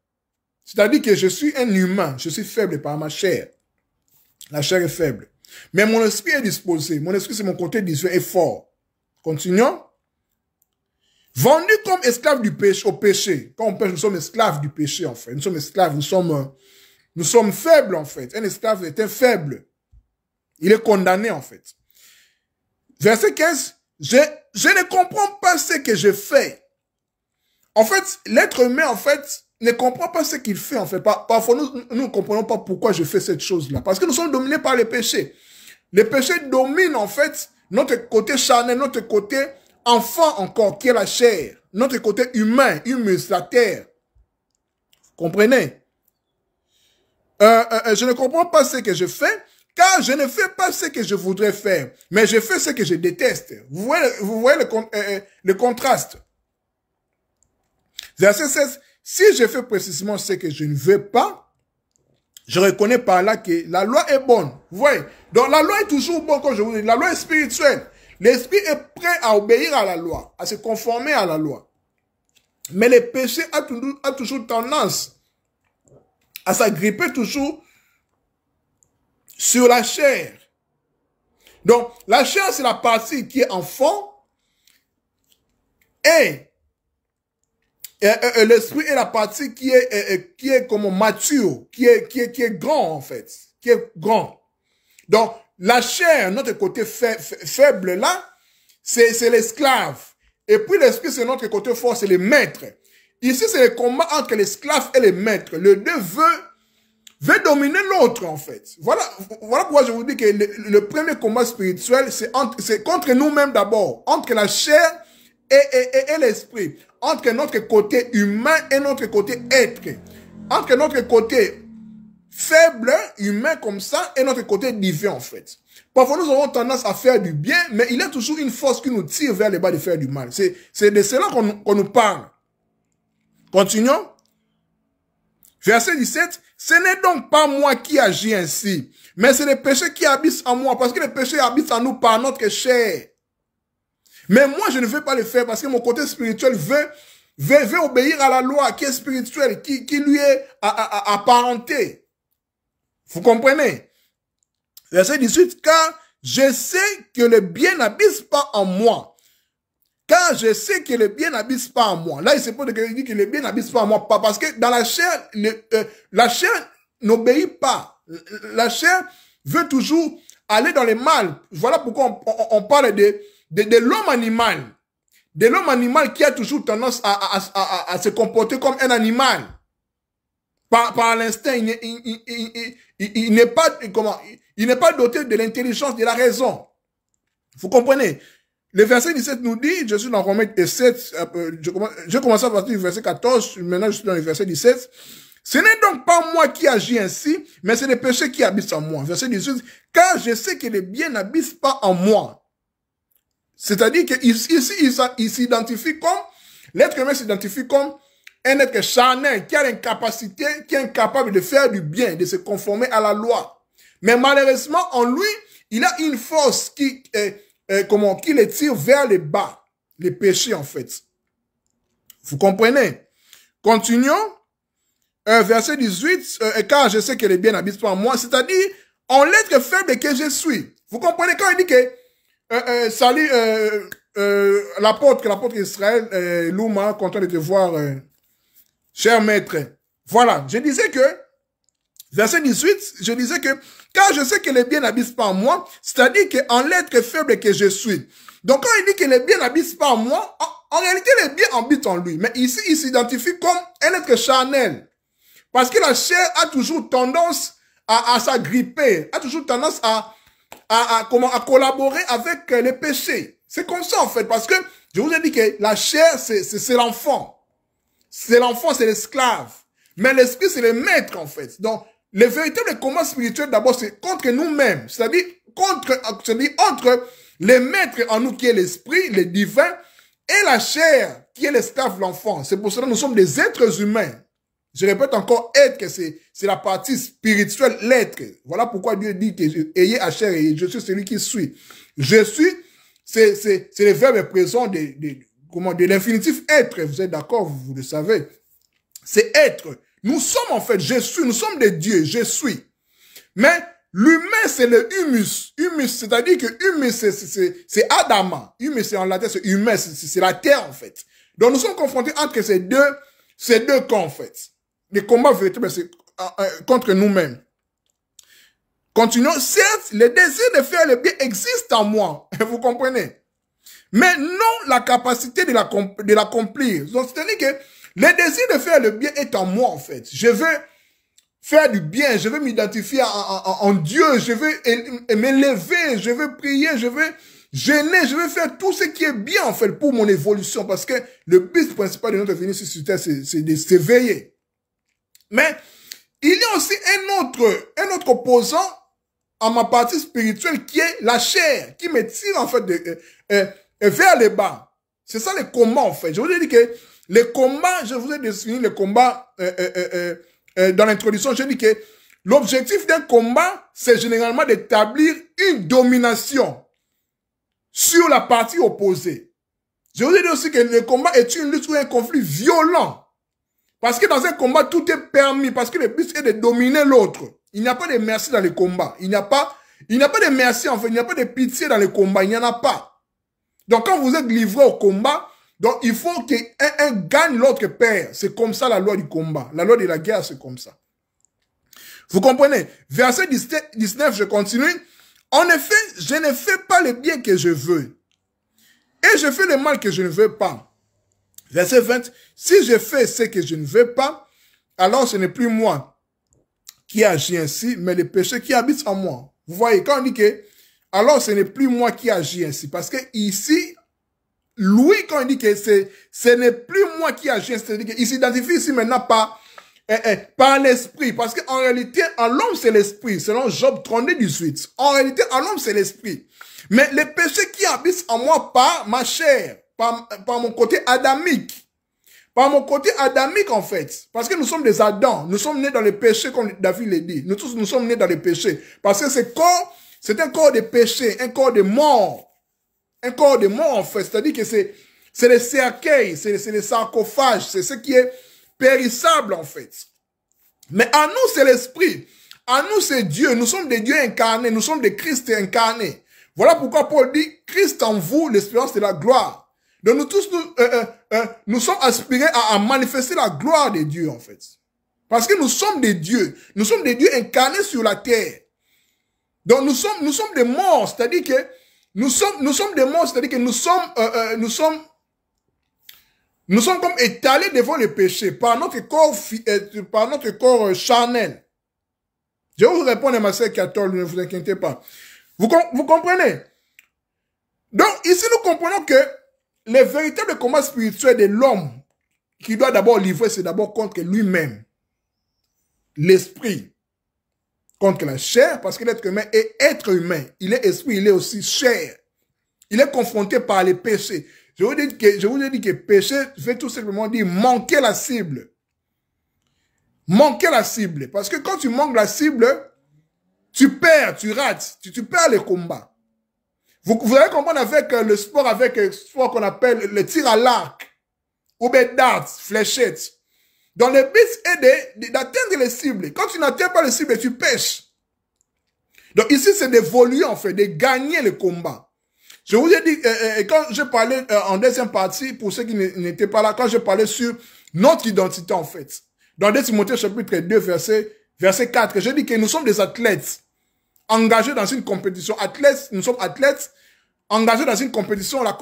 C'est-à-dire que je suis un humain. Je suis faible par ma chair. La chair est faible. Mais mon esprit est disposé. Mon esprit, c'est mon côté divin est fort. Continuons. Vendu comme esclave du péché, au péché. Quand on pêche, nous sommes esclaves du péché, en fait. Nous sommes esclaves, nous sommes faibles, en fait. Un esclave est un faible. Il est condamné, en fait. Verset 15. Je ne comprends pas ce que je fais. En fait, l'être humain, en fait, ne comprend pas ce qu'il fait, en fait. Parfois, nous ne comprenons pas pourquoi je fais cette chose-là. Parce que nous sommes dominés par les péchés. Les péchés dominent, en fait, notre côté charnel, notre côté enfant encore, qui est la chair. Notre côté humain, humus, la terre. Vous comprenez? Je ne comprends pas ce que je fais, car je ne fais pas ce que je voudrais faire, mais je fais ce que je déteste. Vous voyez le contraste. Verset 16. Si je fais précisément ce que je ne veux pas, je reconnais par là que la loi est bonne. Vous voyez? Donc la loi est toujours bonne, comme je vous dis. La loi est spirituelle. L'esprit est prêt à obéir à la loi, à se conformer à la loi. Mais le péché a toujours tendance à s'agripper toujours sur la chair. Donc, la chair, c'est la partie qui est enfant et l'esprit est la partie qui est comme mature, qui est grand, en fait, qui est grand. Donc, la chair, notre côté faible là, c'est l'esclave. Et puis l'esprit, c'est notre côté fort, c'est le maître. Ici, c'est le combat entre l'esclave et le maître. Le deux veut dominer l'autre, en fait. Voilà pourquoi je vous dis que le premier combat spirituel, c'est contre nous-mêmes d'abord, entre la chair et l'esprit, entre notre côté humain et notre côté être, entre notre côté faible, humain comme ça, et notre côté divin, en fait. Parfois, nous avons tendance à faire du bien, mais il y a toujours une force qui nous tire vers le bas de faire du mal. C'est de cela qu'on nous parle. Continuons. Verset 17. Ce n'est donc pas moi qui agis ainsi, mais c'est le péché qui habite en moi, parce que le péché habite en nous par notre chair. Mais moi, je ne veux pas le faire parce que mon côté spirituel veut obéir à la loi qui est spirituelle, qui lui est apparentée. Vous comprenez? Verset 18, car je sais que le bien n'habite pas en moi. Car je sais que le bien n'habite pas en moi. Là, il se peut dire que le bien n'habite pas en moi. Parce que dans la chair, la chair n'obéit pas. La chair veut toujours aller dans le mal. Voilà pourquoi on parle de l'homme animal. De l'homme animal qui a toujours tendance à se comporter comme un animal. Par l'instinct, il n'est pas doté de l'intelligence, de la raison. Vous comprenez? Le verset 17 nous dit, je suis dans Romains 7, je commence à partir du verset 14, maintenant je suis dans le verset 17. Ce n'est donc pas moi qui agis ainsi, mais c'est le péché qui habite en moi. Verset 18, car je sais que le bien n'habite pas en moi. C'est-à-dire qu'ici, il s'identifie comme, l'être humain s'identifie comme un être charnel qui a l'incapacité, qui est incapable de faire du bien, de se conformer à la loi. Mais malheureusement, en lui, il a une force qui le tire vers le bas, les péchés en fait. Vous comprenez? Continuons. Verset 18, car je sais que le bien n'habite pas en moi, c'est-à-dire en l'être faible que je suis. Vous comprenez quand il dit que salut l'apôtre Israël, Louma, content de te voir, cher maître. Voilà, je disais que, verset 18, je disais que, car je sais que le bien n'habite pas en moi, c'est-à-dire qu'en l'être faible que je suis. Donc quand il dit que le bien n'habite pas en moi, en réalité le bien habite en lui. Mais ici, il s'identifie comme un être charnel. Parce que la chair a toujours tendance à s'agripper, a toujours tendance à collaborer avec les péchés. C'est comme ça en fait, parce que je vous ai dit que la chair, c'est l'enfant. C'est l'enfant, c'est l'esclave. Mais l'esprit, c'est le maître en fait. Donc, le véritable combat spirituel, d'abord, c'est contre nous-mêmes. C'est-à-dire entre le maître en nous qui est l'esprit, le divin, et la chair qui est l'esclave, l'enfant. C'est pour cela que nous sommes des êtres humains. Je répète encore, être, que c'est la partie spirituelle, l'être. Voilà pourquoi Dieu dit que ayez à chair et je suis celui qui suis. Je suis, c'est le verbe présent de l'infinitif être. Vous êtes d'accord, vous le savez. C'est être. Nous sommes en fait, je suis, nous sommes des dieux, je suis. Mais l'humain, c'est le humus. Humus, c'est-à-dire que humus, c'est Adama. Humus, c'est en latin, c'est humain, c'est la terre en fait. Donc nous sommes confrontés entre ces deux camps en fait. Les combats véritables, c'est contre nous-mêmes. Continuons. Certes, le désir de faire le bien existe en moi. Vous comprenez? Mais non la capacité de l'accomplir. Donc, c'est-à-dire que le désir de faire le bien est en moi, en fait. Je veux faire du bien. Je veux m'identifier en Dieu. Je veux m'élever. Je veux prier. Je veux gêner. Je veux faire tout ce qui est bien, en fait, pour mon évolution. Parce que le but principal de notre venue sur cette terre, c'est de s'éveiller. Mais il y a aussi un autre opposant à ma partie spirituelle qui est la chair, qui me tire en fait vers le bas. C'est ça le combat en fait. Je vous ai dit que les combats, je vous ai défini le combat dans l'introduction. Je dis que l'objectif d'un combat, c'est généralement d'établir une domination sur la partie opposée. Je vous ai dit aussi que le combat est une lutte ou un conflit violent. Parce que dans un combat, tout est permis. Parce que le but est de dominer l'autre. Il n'y a pas de merci dans le combat. Il n'y a pas de merci, en fait. Il n'y a pas de pitié dans le combat. Il n'y en a pas. Donc, quand vous êtes livré au combat, donc il faut qu'un gagne, l'autre perd. C'est comme ça la loi du combat. La loi de la guerre, c'est comme ça. Vous comprenez? Verset 19, je continue. En effet, je ne fais pas le bien que je veux. Et je fais le mal que je ne veux pas. Verset 20, si je fais ce que je ne veux pas, alors ce n'est plus moi qui agis ainsi, mais le péché qui habite en moi. Vous voyez, quand on dit que, alors ce n'est plus moi qui agis ainsi, parce que ici, lui, quand il dit que ce n'est plus moi qui agis ainsi, c'est-à-dire qu'il s'identifie ici maintenant par l'esprit, parce qu'en réalité, en l'homme c'est l'esprit, selon Job 32, 18. En réalité, en l'homme c'est l'esprit. Mais le péché qui habite en moi par ma chair, par mon côté adamique. Par mon côté adamique, en fait. Parce que nous sommes des Adams. Nous sommes nés dans le péché, comme David l'a dit. Nous tous, nous sommes nés dans le péché. Parce que c'est un corps de péché, un corps de mort. Un corps de mort, en fait. C'est-à-dire que c'est les cercueils, c'est les sarcophages, c'est ce qui est périssable, en fait. Mais à nous, c'est l'esprit. À nous, c'est Dieu. Nous sommes des dieux incarnés. Nous sommes des Christ incarnés. Voilà pourquoi Paul dit, Christ en vous, l'espérance de la gloire. Donc nous tous, nous sommes aspirés à manifester la gloire de Dieu, en fait. Parce que nous sommes des dieux. Nous sommes des dieux incarnés sur la terre. Donc nous sommes des morts, c'est-à-dire que nous sommes des morts, c'est-à-dire que nous sommes comme étalés devant le péché par notre corps charnel. Je vais vous répondre à ma sœur 14, ne vous inquiétez pas. Vous comprenez? Donc, ici, nous comprenons que les véritables combats spirituels de l'homme qui doit d'abord livrer, c'est d'abord contre lui-même. L'esprit. Contre la chair, parce que l'être humain est être humain. Il est esprit, il est aussi chair. Il est confronté par les péchés. Je vous ai dit que péché veut tout simplement dire manquer la cible. Manquer la cible. Parce que quand tu manques la cible, tu perds, tu rates, tu perds les combats. Vous allez comprendre avec le sport, avec le sport qu'on appelle le tir à l'arc, ou bien darts, fléchettes. Donc le but est d'atteindre les cibles. Quand tu n'atteins pas les cibles, tu pêches. Donc ici, c'est d'évoluer en fait, de gagner le combat. Je vous ai dit, quand je parlais en deuxième partie, pour ceux qui n'étaient pas là, quand je parlais sur notre identité en fait. Dans 2 Timothée chapitre 2, verset 4, je dis que nous sommes des athlètes engagés dans une compétition. Athlètes, nous sommes athlètes engagés dans une compétition, la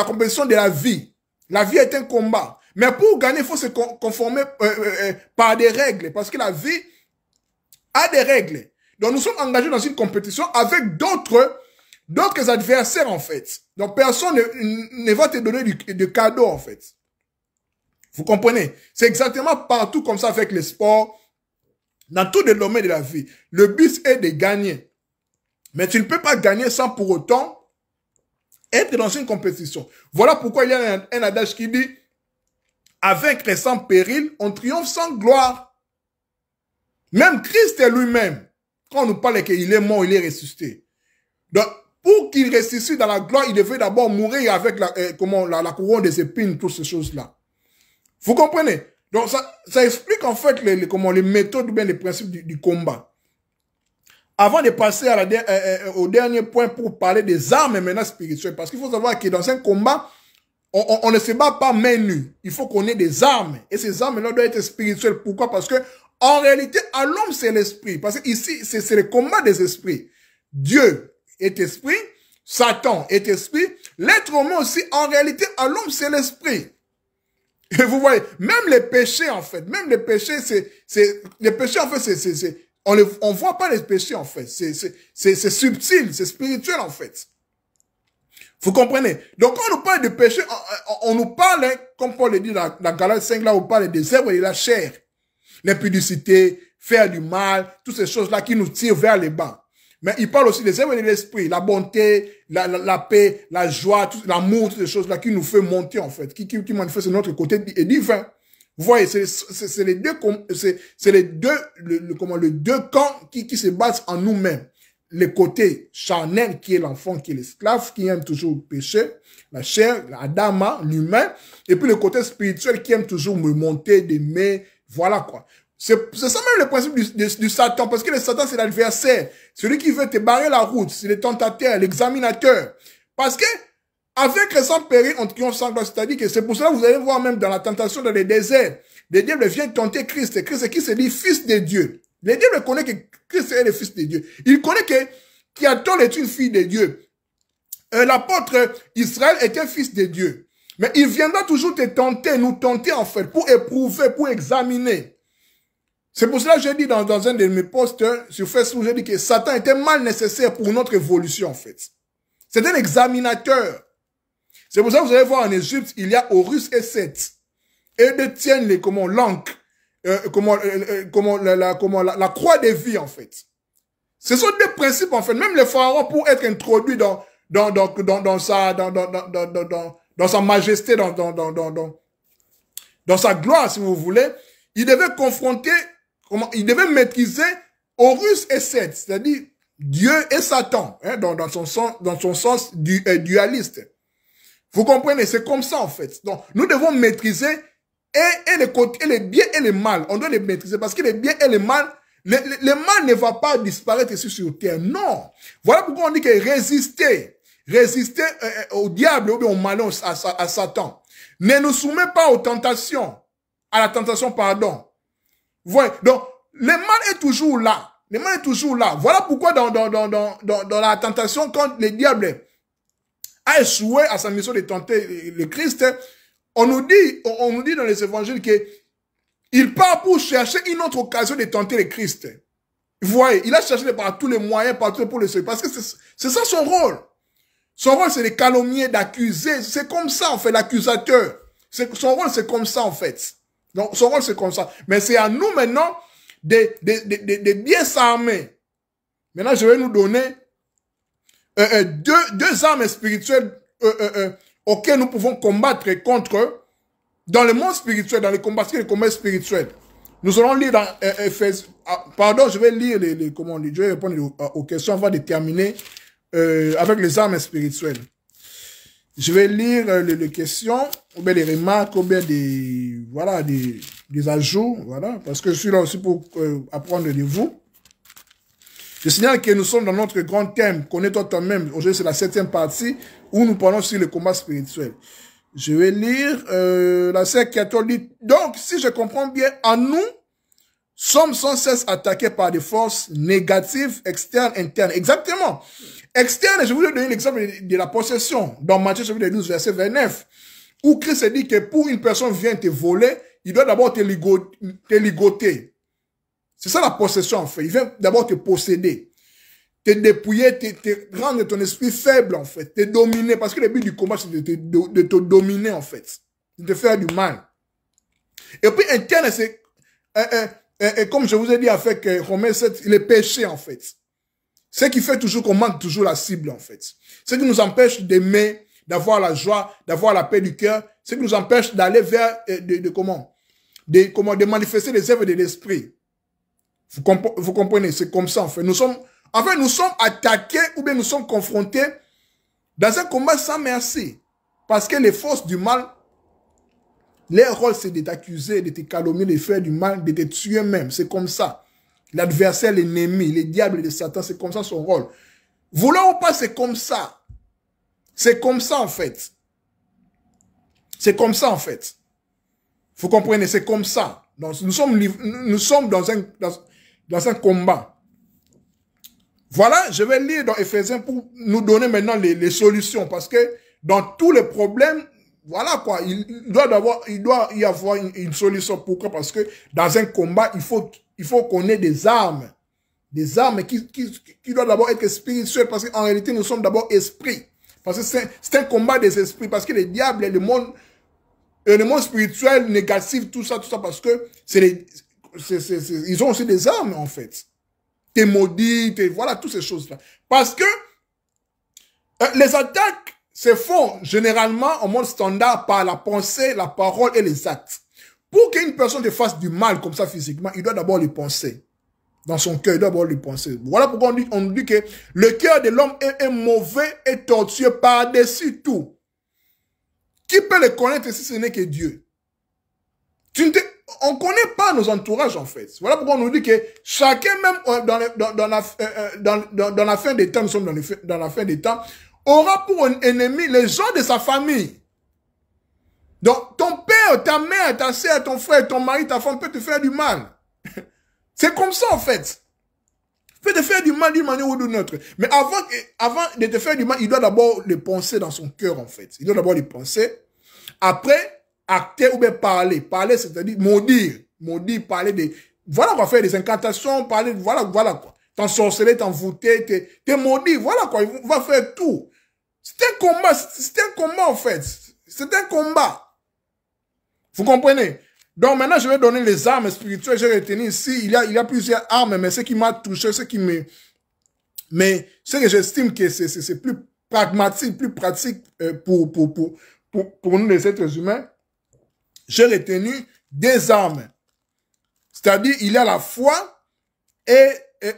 compétition de la vie. La vie est un combat. Mais pour gagner, il faut se conformer par des règles. Parce que la vie a des règles. Donc nous sommes engagés dans une compétition avec d'autres adversaires en fait. Donc personne ne va te donner de cadeau en fait. Vous comprenez? C'est exactement partout comme ça avec les sports, dans tous les domaines de la vie. Le but est de gagner. Mais tu ne peux pas gagner sans pour autant être dans une compétition. Voilà pourquoi il y a un adage qui dit « Avec les sans péril, on triomphe sans gloire. » Même Christ est lui-même. Quand on nous parle qu'il est mort, il est ressuscité. Donc, pour qu'il ressuscite dans la gloire, il devait d'abord mourir avec la couronne des épines, toutes ces choses-là. Vous comprenez? Donc, ça explique en fait les méthodes ou bien les principes du combat. Avant de passer au dernier point pour parler des armes maintenant spirituelles, parce qu'il faut savoir que dans un combat, on ne se bat pas main nue. Il faut qu'on ait des armes. Et ces armes-là doivent être spirituelles. Pourquoi? Parce que, en réalité, à l'homme, c'est l'esprit. Parce que ici, c'est le combat des esprits. Dieu est esprit, Satan est esprit, l'être humain aussi, en réalité, à l'homme, c'est l'esprit. Et vous voyez, même les péchés, en fait, les péchés, en fait, on voit pas les péchés, en fait. C'est subtil, c'est spirituel, en fait. Vous comprenez? Donc, quand on nous parle de péché, on nous parle, comme Paul le dit dans Galates 5, là, on parle des œuvres de la chair. L'impudicité, faire du mal, toutes ces choses-là qui nous tirent vers les bas. Mais il parle aussi des œuvres de l'esprit, la bonté, la paix, la joie, l'amour, toutes ces choses-là qui nous fait monter, en fait, qui manifestent notre côté divin. Vous voyez, c'est les deux camps qui se battent en nous-mêmes. Le côté charnel qui est l'enfant, qui est l'esclave, qui aime toujours pécher, la chair, l'adama, l'humain, et puis le côté spirituel qui aime toujours me monter, d'aimer, voilà quoi. C'est ça même le principe du Satan, parce que le Satan c'est l'adversaire, celui qui veut te barrer la route, c'est le tentateur, l'examinateur. Parce que, avec le sang péri, on triomphe sans gloire, c'est-à-dire que c'est pour cela que vous allez voir même dans la tentation dans les déserts, le diable vient tenter Christ, Christ qui se dit fils de Dieu. Le diable connaît que Christ est le fils de Dieu. Il connaît qu'Aton est une fille de Dieu. L'apôtre Israël est un fils de Dieu. Mais il viendra toujours te tenter, nous tenter en fait, pour éprouver, pour examiner. C'est pour cela que j'ai dit dans un de mes posts sur Facebook, j'ai dit que Satan était mal nécessaire pour notre évolution en fait. C'est un examinateur. C'est pour ça que vous allez voir en Égypte, il y a Horus et Seth. Et eux tiennent l'encre. La croix des vies, en fait. Ce sont des principes, en fait. Même le pharaon, pour être introduit dans sa majesté, dans sa gloire, si vous voulez, il devait il devait maîtriser Horus et Seth, c'est-à-dire Dieu et Satan, hein, dans son sens dualiste. Vous comprenez? C'est comme ça, en fait. Donc, nous devons maîtriser et les biens et les mal, on doit les maîtriser parce que les biens et les mal, le mal ne va pas disparaître ici sur terre. Non. Voilà pourquoi on dit que résister au diable ou au malin, à Satan. Ne nous soumet pas aux tentations, à la tentation, pardon. Vous voyez? Donc, le mal est toujours là. Le mal est toujours là. Voilà pourquoi dans la tentation, quand le diable a échoué à sa mission de tenter le Christ, on nous dit dans les évangiles qu'il part pour chercher une autre occasion de tenter le Christ. Vous voyez, il a cherché par tous les moyens, partout pour le sauver. Parce que c'est ça son rôle. Son rôle, c'est de calomnier, d'accuser. C'est comme ça, en fait, l'accusateur. Son rôle, c'est comme ça, en fait. Donc, son rôle, c'est comme ça. Mais c'est à nous, maintenant, de bien s'armer. Maintenant, je vais nous donner deux armes spirituelles auxquelles nous pouvons combattre contre, dans le monde spirituel, dans les combats spirituels. Nous allons lire dans Ephésiens. Pardon, je vais lire je vais répondre aux questions avant de terminer avec les armes spirituelles. Je vais lire les questions, ou bien les remarques, ou bien des ajouts, voilà, parce que je suis là aussi pour apprendre de vous. Je signale que nous sommes dans notre grand thème, connais-toi toi-même. Aujourd'hui, c'est la 7e partie où nous parlons sur le combat spirituel. Je vais lire la sœur catholique. Donc, si je comprends bien, en nous, sommes sans cesse attaqués par des forces négatives, externes, internes. Exactement. Externes, je vous ai donné l'exemple de la possession. Dans Matthieu chapitre 12, verset 29, où Christ dit que pour une personne vient te voler, il doit d'abord te ligoter. C'est ça la possession, en fait. Il vient d'abord te posséder, te dépouiller, te rendre ton esprit faible, en fait, te dominer. Parce que le but du combat, c'est de te dominer, en fait. De te faire du mal. Et puis, interne, c'est, comme je vous ai dit avec Romains 7, le péché, en fait. Ce qui fait toujours qu'on manque toujours la cible, en fait. Ce qui nous empêche d'aimer, d'avoir la joie, d'avoir la paix du cœur. Ce qui nous empêche d'aller vers, de manifester les œuvres de l'esprit. Vous comprenez, c'est comme ça, en fait. Nous sommes attaqués ou bien nous sommes confrontés dans un combat sans merci. Parce que les forces du mal, leur rôle, c'est de t'accuser, de te calomnier, de faire du mal, de te tuer même. C'est comme ça. L'adversaire, l'ennemi, les diables et Satan, c'est comme ça son rôle. Voulant ou pas, c'est comme ça. C'est comme ça, en fait. C'est comme ça, en fait. Vous comprenez, c'est comme ça. Donc, nous sommes dans un combat. Voilà, je vais lire dans Ephésiens pour nous donner maintenant les solutions. Parce que dans tous les problèmes, voilà quoi, il doit y avoir une solution. Pourquoi? Parce que dans un combat, il faut qu'on ait des armes. Des armes qui doivent d'abord être spirituelles. Parce qu'en réalité, nous sommes d'abord esprits. Parce que c'est un combat des esprits. Parce que les diables et le monde spirituel, négatif, tout ça, parce que ils ont aussi des armes, en fait. T'es maudit, voilà, toutes ces choses-là. Parce que les attaques se font généralement en mode standard par la pensée, la parole et les actes. Pour qu'une personne te fasse du mal comme ça physiquement, il doit d'abord les penser. Dans son cœur, il doit d'abord les penser. Voilà pourquoi on dit que le cœur de l'homme est mauvais et tortueux par-dessus tout. Qui peut le connaître si ce n'est que Dieu? On ne connaît pas nos entourages, en fait. Voilà pourquoi on nous dit que chacun, même dans la fin des temps, nous sommes dans la fin des temps, aura pour un ennemi les gens de sa famille. Donc, ton père, ta mère, ta soeur, ton frère, ton mari, ta femme peut te faire du mal. C'est comme ça, en fait. Il peut te faire du mal d'une manière ou d'une autre. Mais avant de te faire du mal, il doit d'abord le penser dans son cœur, en fait. Il doit d'abord le penser. Après, acter ou bien parler. Parler, c'est-à-dire maudire. Maudire, parler de... Voilà quoi, faire des incantations, parler, voilà quoi. T'ensorceler, t'envoûter, t'es maudire, voilà quoi. Il va faire tout. C'est un combat, en fait. C'est un combat. Vous comprenez? Donc maintenant, je vais donner les armes spirituelles. J'ai retenu ici, il y a plusieurs armes, mais ce qui m'a touché, ce que j'estime que c'est plus pragmatique, plus pratique pour nous les êtres humains, j'ai retenu des armes. C'est-à-dire, il y a la foi et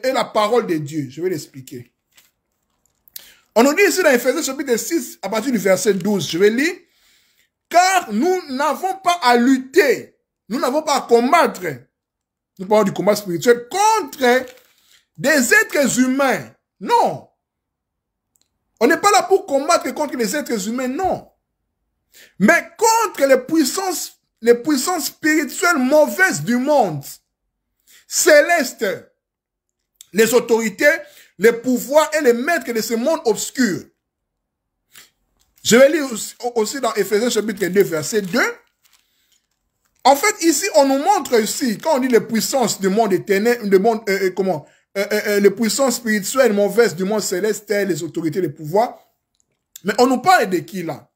la parole de Dieu. Je vais l'expliquer. On nous dit ici dans Ephésiens chapitre 6, à partir du verset 12, je vais lire. Car nous n'avons pas à lutter, nous n'avons pas à combattre, nous parlons du combat spirituel, contre des êtres humains. Non. On n'est pas là pour combattre contre les êtres humains, non. Mais contre les puissances spirituelles mauvaises du monde, célestes, les autorités, les pouvoirs et les maîtres de ce monde obscur. Je vais lire aussi dans Ephésiens chapitre 2, verset 2. En fait, ici, on nous montre ici, quand on dit les puissances du monde éternel, les puissances spirituelles mauvaises du monde céleste, les autorités, les pouvoirs, Mais on nous parle de qui là?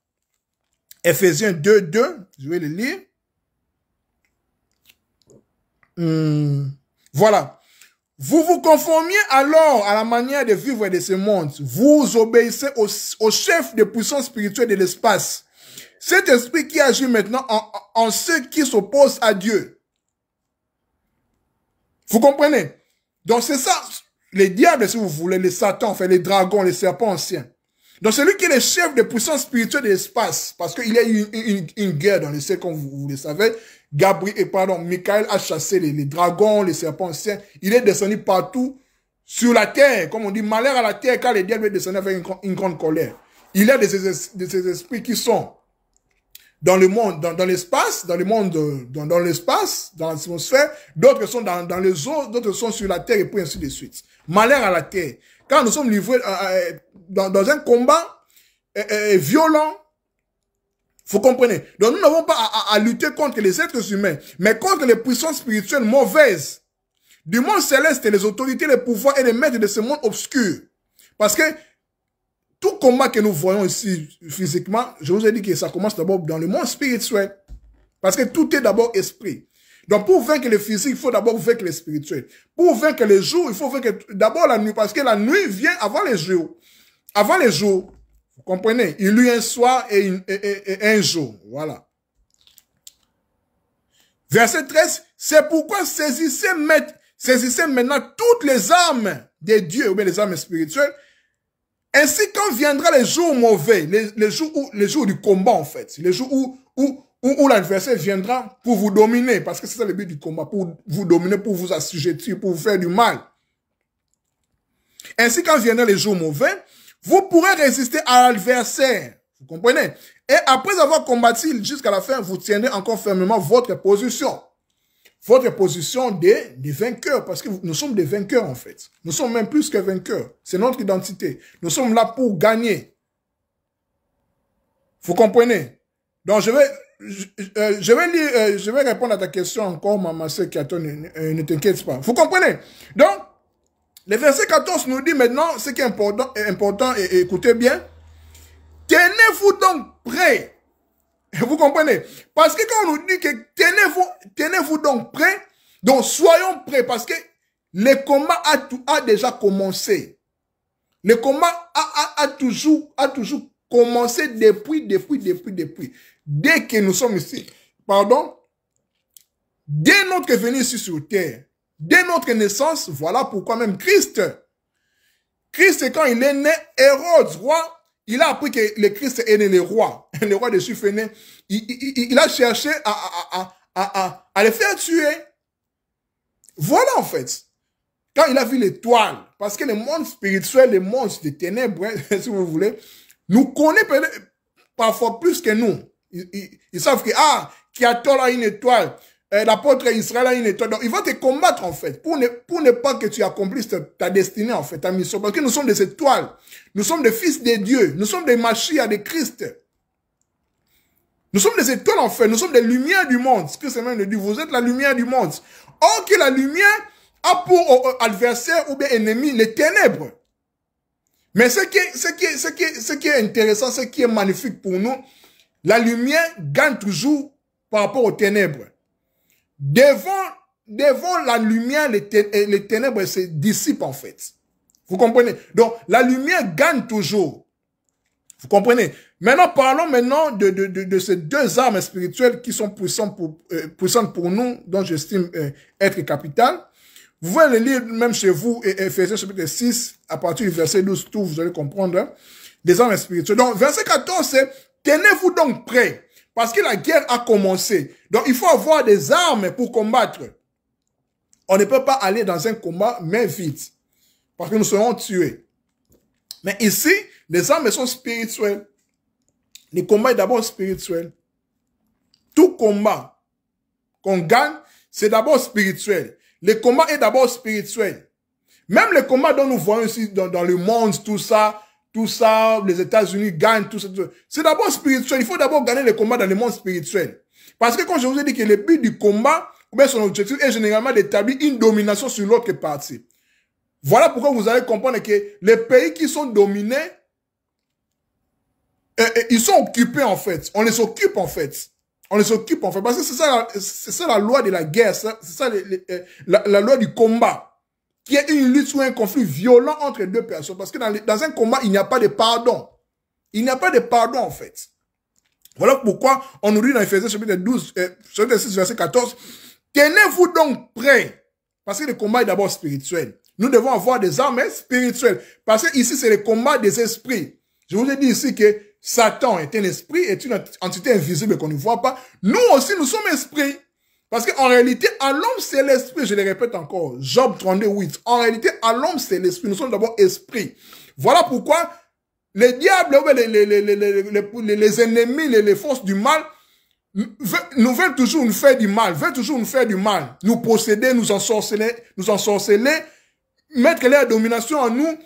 Ephésiens 2, 2, je vais le lire. Voilà. Vous vous conformiez alors à la manière de vivre de ce monde. Vous obéissez au chef de puissance spirituelle de l'espace. Cet esprit qui agit maintenant en ceux qui s'opposent à Dieu. Vous comprenez? Donc c'est ça, les diables, si vous voulez, les satans, enfin les dragons, les serpents anciens. Donc celui qui est le chef de puissance spirituelle de l'espace, parce qu'il y a eu une guerre dans le ciel, comme vous le savez, Michael a chassé les dragons, les serpents anciens, il est descendu partout sur la terre, comme on dit, malheur à la terre, car les diables est descendu avec une grande colère. Il y a de ces esprits qui sont dans le monde, dans l'espace, dans le monde, dans l'espace, dans l'atmosphère, d'autres sont dans les eaux, d'autres sont sur la terre et puis ainsi de suite. Malheur à la terre. Quand nous sommes livrés dans un combat violent, vous comprenez? Donc nous n'avons pas à lutter contre les êtres humains, mais contre les puissances spirituelles mauvaises du monde céleste, les autorités, les pouvoirs et les maîtres de ce monde obscur. Parce que tout combat que nous voyons ici physiquement, je vous ai dit que ça commence d'abord dans le monde spirituel. Parce que tout est d'abord esprit. Donc pour vaincre le physique, il faut d'abord vaincre le spirituel. Pour vaincre les jours, il faut vaincre d'abord la nuit. Parce que la nuit vient avant les jours. Avant les jours, vous comprenez? Il y a eu un soir et un jour. Voilà. Verset 13, c'est pourquoi saisissez maintenant toutes les armes de Dieu, ou bien les armes spirituelles. Ainsi, quand viendra les jours mauvais, les jours du combat, en fait, les jours où l'adversaire viendra pour vous dominer, parce que c'est ça le but du combat, pour vous dominer, pour vous assujettir, pour vous faire du mal. Ainsi, quand viendra les jours mauvais, vous pourrez résister à l'adversaire. Vous comprenez? Et après avoir combattu jusqu'à la fin, vous tiendrez encore fermement votre position. Votre position des vainqueurs, parce que nous sommes des vainqueurs en fait. Nous sommes même plus que vainqueurs. C'est notre identité. Nous sommes là pour gagner. Vous comprenez? Donc je vais répondre à ta question encore, ma sœur Kato, ne t'inquiète pas. Vous comprenez? Donc, le verset 14 nous dit maintenant, ce qui est important et écoutez bien, tenez-vous donc prêts. Vous comprenez? Parce que quand on nous dit que tenez-vous donc prêts, donc soyons prêts parce que le combat a déjà commencé. Le combat a toujours commencé depuis. Dès que nous sommes ici, dès notre venue ici sur terre, dès notre naissance, voilà pourquoi même Christ, quand il est né, Hérode, roi, il a appris que le Christ est né le roi des Juifs est né. Il a cherché à le faire tuer. Voilà en fait. Quand il a vu l'étoile, parce que le monde spirituel, le monde des ténèbres, si vous voulez, nous connaît parfois plus que nous. Ils savent que, Kiatol a une étoile, l'apôtre Israël a une étoile. Donc, ils vont te combattre, en fait, pour ne pas que tu accomplisses ta destinée, en fait, ta mission. Parce que nous sommes des étoiles. Nous sommes des fils de Dieu. Nous sommes des Mashiach, des Christ. Nous sommes des étoiles, en fait. Nous sommes des lumières du monde. Ce que c'est même de dire, vous êtes la lumière du monde. Or que la lumière a pour adversaire ou bien ennemi les ténèbres. Mais ce qui est intéressant, ce qui est magnifique pour nous, la lumière gagne toujours par rapport aux ténèbres. Devant la lumière, les ténèbres se dissipent en fait. Vous comprenez? Donc, la lumière gagne toujours. Vous comprenez? Maintenant, parlons maintenant de ces deux armes spirituelles qui sont puissantes pour nous, dont j'estime être capitales. Vous pouvez le lire même chez vous, Ephésiens chapitre 6, à partir du verset 12, tout, vous allez comprendre, hein, des armes spirituelles. Donc, verset 14, c'est « Tenez-vous donc prêts, parce que la guerre a commencé. » Donc, il faut avoir des armes pour combattre. On ne peut pas aller dans un combat main vide, parce que nous serons tués. Mais ici, les armes sont spirituelles. Le combat est d'abord spirituel. Tout combat qu'on gagne, c'est d'abord spirituel. Le combat est d'abord spirituel. Même le combat dont nous voyons ici dans le monde, tout ça, les États-Unis gagnent, tout ça. C'est d'abord spirituel. Il faut d'abord gagner le combat dans le monde spirituel. Parce que quand je vous ai dit que le but du combat, ou bien son objectif est généralement d'établir une domination sur l'autre partie. Voilà pourquoi vous allez comprendre que les pays qui sont dominés, ils sont occupés en fait. On les occupe en fait. On les occupe en fait. Parce que c'est ça la loi de la guerre. C'est ça la loi du combat. Qui est une lutte ou un conflit violent entre deux personnes. Parce que dans un combat, il n'y a pas de pardon. Il n'y a pas de pardon en fait. Voilà pourquoi on nous dit dans Ephésiens chapitre 12, chapitre 6, verset 14, tenez-vous donc prêts. Parce que le combat est d'abord spirituel. Nous devons avoir des armes spirituelles. Parce que ici, c'est le combat des esprits. Je vous ai dit ici que Satan est un esprit, est une entité invisible qu'on ne voit pas. Nous aussi, nous sommes esprits. Parce qu'en réalité, à l'homme, c'est l'esprit. Je le répète encore. Job 32, 8. En réalité, à l'homme, c'est l'esprit. Nous sommes d'abord esprits. Voilà pourquoi les diables, les ennemis, les forces du mal, nous veulent toujours nous faire du mal, nous posséder, nous ensorceler, mettre leur domination en nous.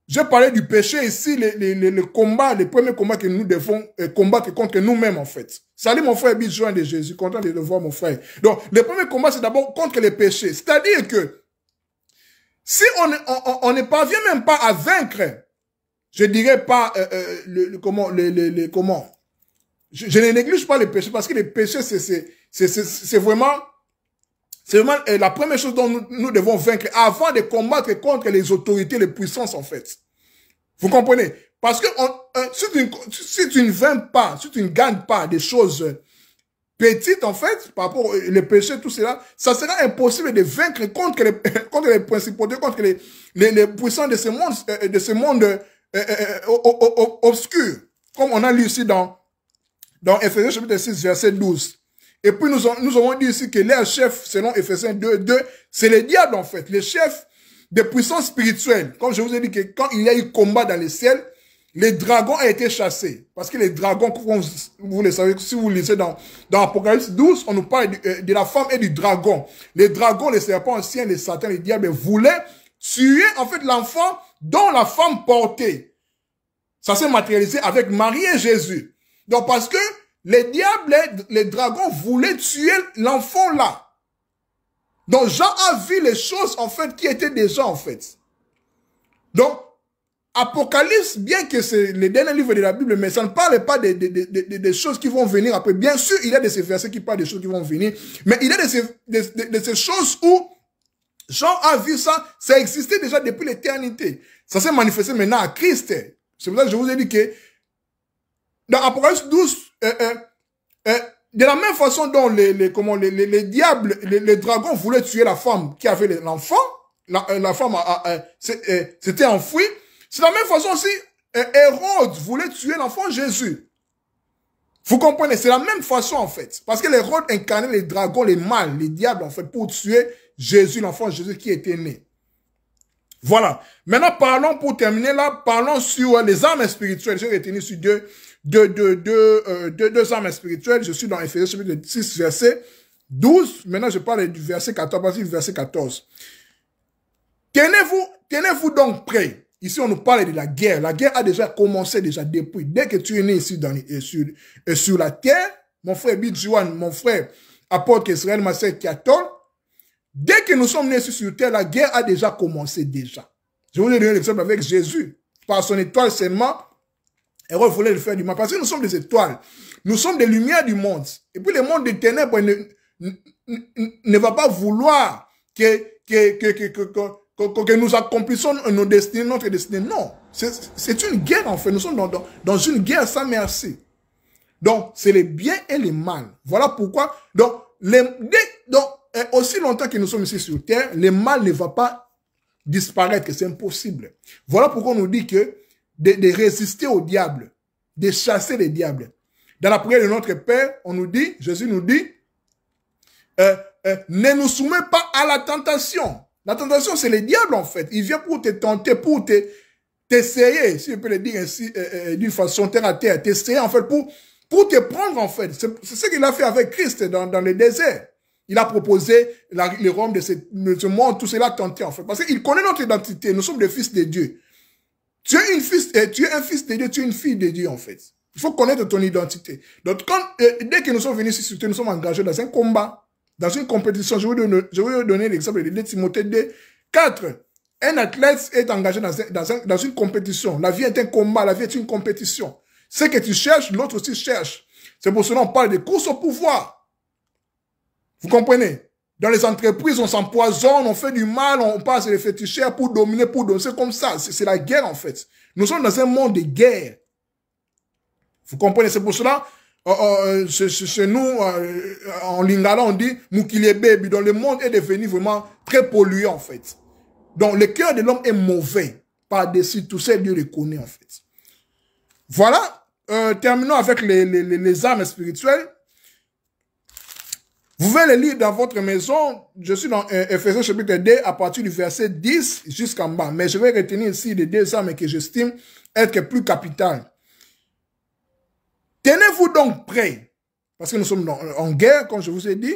J'ai parlé du péché ici, le combat, les premiers combats que nous devons combattre contre nous-mêmes en fait. Salut mon frère Bidjouan de Jésus, content de le voir mon frère. Donc, le premier combat c'est d'abord contre les péchés. C'est-à-dire que si on ne parvient même pas à vaincre, je dirais pas comment, je ne néglige pas les péchés parce que les péchés c'est vraiment la première chose dont nous devons vaincre avant de combattre contre les autorités, les puissances, en fait. Vous comprenez? Parce que si tu ne vaincres pas, si tu ne gagnes pas des choses petites, en fait, par rapport aux péchés, tout cela, ça sera impossible de vaincre contre les principautés, contre les puissants de ce monde obscur. Comme on a lu ici dans Ephésiens chapitre 6, verset 12. Et puis nous avons dit ici que les chefs, selon Ephésiens 2, c'est les diables en fait, les chefs des puissances spirituelles. Comme je vous ai dit que quand il y a eu combat dans les ciels, les dragons ont été chassés. Parce que les dragons, vous le savez, si vous lisez dans Apocalypse 12, on nous parle de la femme et du dragon. Les dragons, les serpents anciens, les satans, les diables voulaient tuer en fait l'enfant dont la femme portait. Ça s'est matérialisé avec Marie et Jésus. Donc parce que les diables, les dragons voulaient tuer l'enfant là. Donc Jean a vu les choses en fait qui étaient déjà en fait. Donc Apocalypse, bien que c'est le dernier livre de la Bible, mais ça ne parle pas des choses qui vont venir après. Bien sûr, il y a de ces versets qui parlent des choses qui vont venir, mais il y a de ces choses où Jean a vu ça, ça existait déjà depuis l'éternité. Ça s'est manifesté maintenant à Christ. C'est pour ça que je vous ai dit que dans Apocalypse 12, de la même façon dont les diables, les dragons voulaient tuer la femme qui avait l'enfant, la femme s'était enfouie. C'est de la même façon aussi, Hérode voulait tuer l'enfant Jésus. Vous comprenez? C'est la même façon en fait. Parce que l'Hérode incarnait les dragons, les mâles, les diables en fait, pour tuer Jésus, l'enfant Jésus qui était né. Voilà. Maintenant, parlons, pour terminer là, parlons sur les armes spirituelles. J'ai retenu sur deux armes spirituelles. Je suis dans Ephésiens chapitre 6, verset 12. Maintenant, je parle du verset 14, parce que du verset 14. Tenez-vous donc prêts. Ici, on nous parle de la guerre. La guerre a déjà commencé depuis. Dès que tu es né ici sur la terre, mon frère Bidjouan, mon frère apôtre Israël, ma sœur Kiatol, dès que nous sommes nés ici sur terre, la guerre a déjà commencé déjà. Je vous ai donné l'exemple avec Jésus. Par son étoile seulement, Hérode voulait le faire du mal. Parce que nous sommes des étoiles. Nous sommes des lumières du monde. Et puis le monde des ténèbres ne va pas vouloir que nous accomplissons nos destinées, notre destinée. Non. C'est une guerre en fait. Nous sommes dans une guerre sans merci. Donc, c'est le bien et le mal. Voilà pourquoi. Donc, aussi longtemps que nous sommes ici sur terre, le mal ne va pas disparaître. C'est impossible. Voilà pourquoi on nous dit que de résister au diable, de chasser les diables. Dans la prière de notre Père, on nous dit, Jésus nous dit, ne nous soumets pas à la tentation. La tentation, c'est le diable en fait. Il vient pour te tenter, pour t'essayer, si je peux le dire ainsi, d'une façon terre à terre, t'essayer en fait, pour te prendre en fait. C'est ce qu'il a fait avec Christ dans le désert. Il a proposé les royaumes de ce monde, tout cela tenté en fait. Parce qu'il connaît notre identité, nous sommes des fils de Dieu. Tu es un fils de Dieu, tu es une fille de Dieu en fait. Il faut connaître ton identité. Donc dès que nous sommes venus ici, nous sommes engagés dans un combat, dans une compétition. Je vais vous donner l'exemple de 2 Timothée 2, 4. Un athlète est engagé dans une compétition. La vie est un combat, la vie est une compétition. Ce que tu cherches, l'autre aussi cherche. C'est pour cela qu'on parle de course au pouvoir. Vous comprenez? Dans les entreprises, on s'empoisonne, on fait du mal, on passe les féticheurs pour dominer, pour donner. C'est comme ça. C'est la guerre, en fait. Nous sommes dans un monde de guerre. Vous comprenez? C'est pour cela, chez nous, en lingala, on dit « Mukile baby ». Donc, le monde est devenu vraiment très pollué, en fait. Donc, le cœur de l'homme est mauvais. Par-dessus tout ça, Dieu le connaît, en fait. Voilà. Terminons avec les armes spirituelles. Vous pouvez les lire dans votre maison. Je suis dans Ephésiens chapitre 2 à partir du verset 10 jusqu'en bas. Mais je vais retenir ici les deux armes que j'estime être plus capitales. Tenez-vous donc prêts. Parce que nous sommes en guerre, comme je vous ai dit.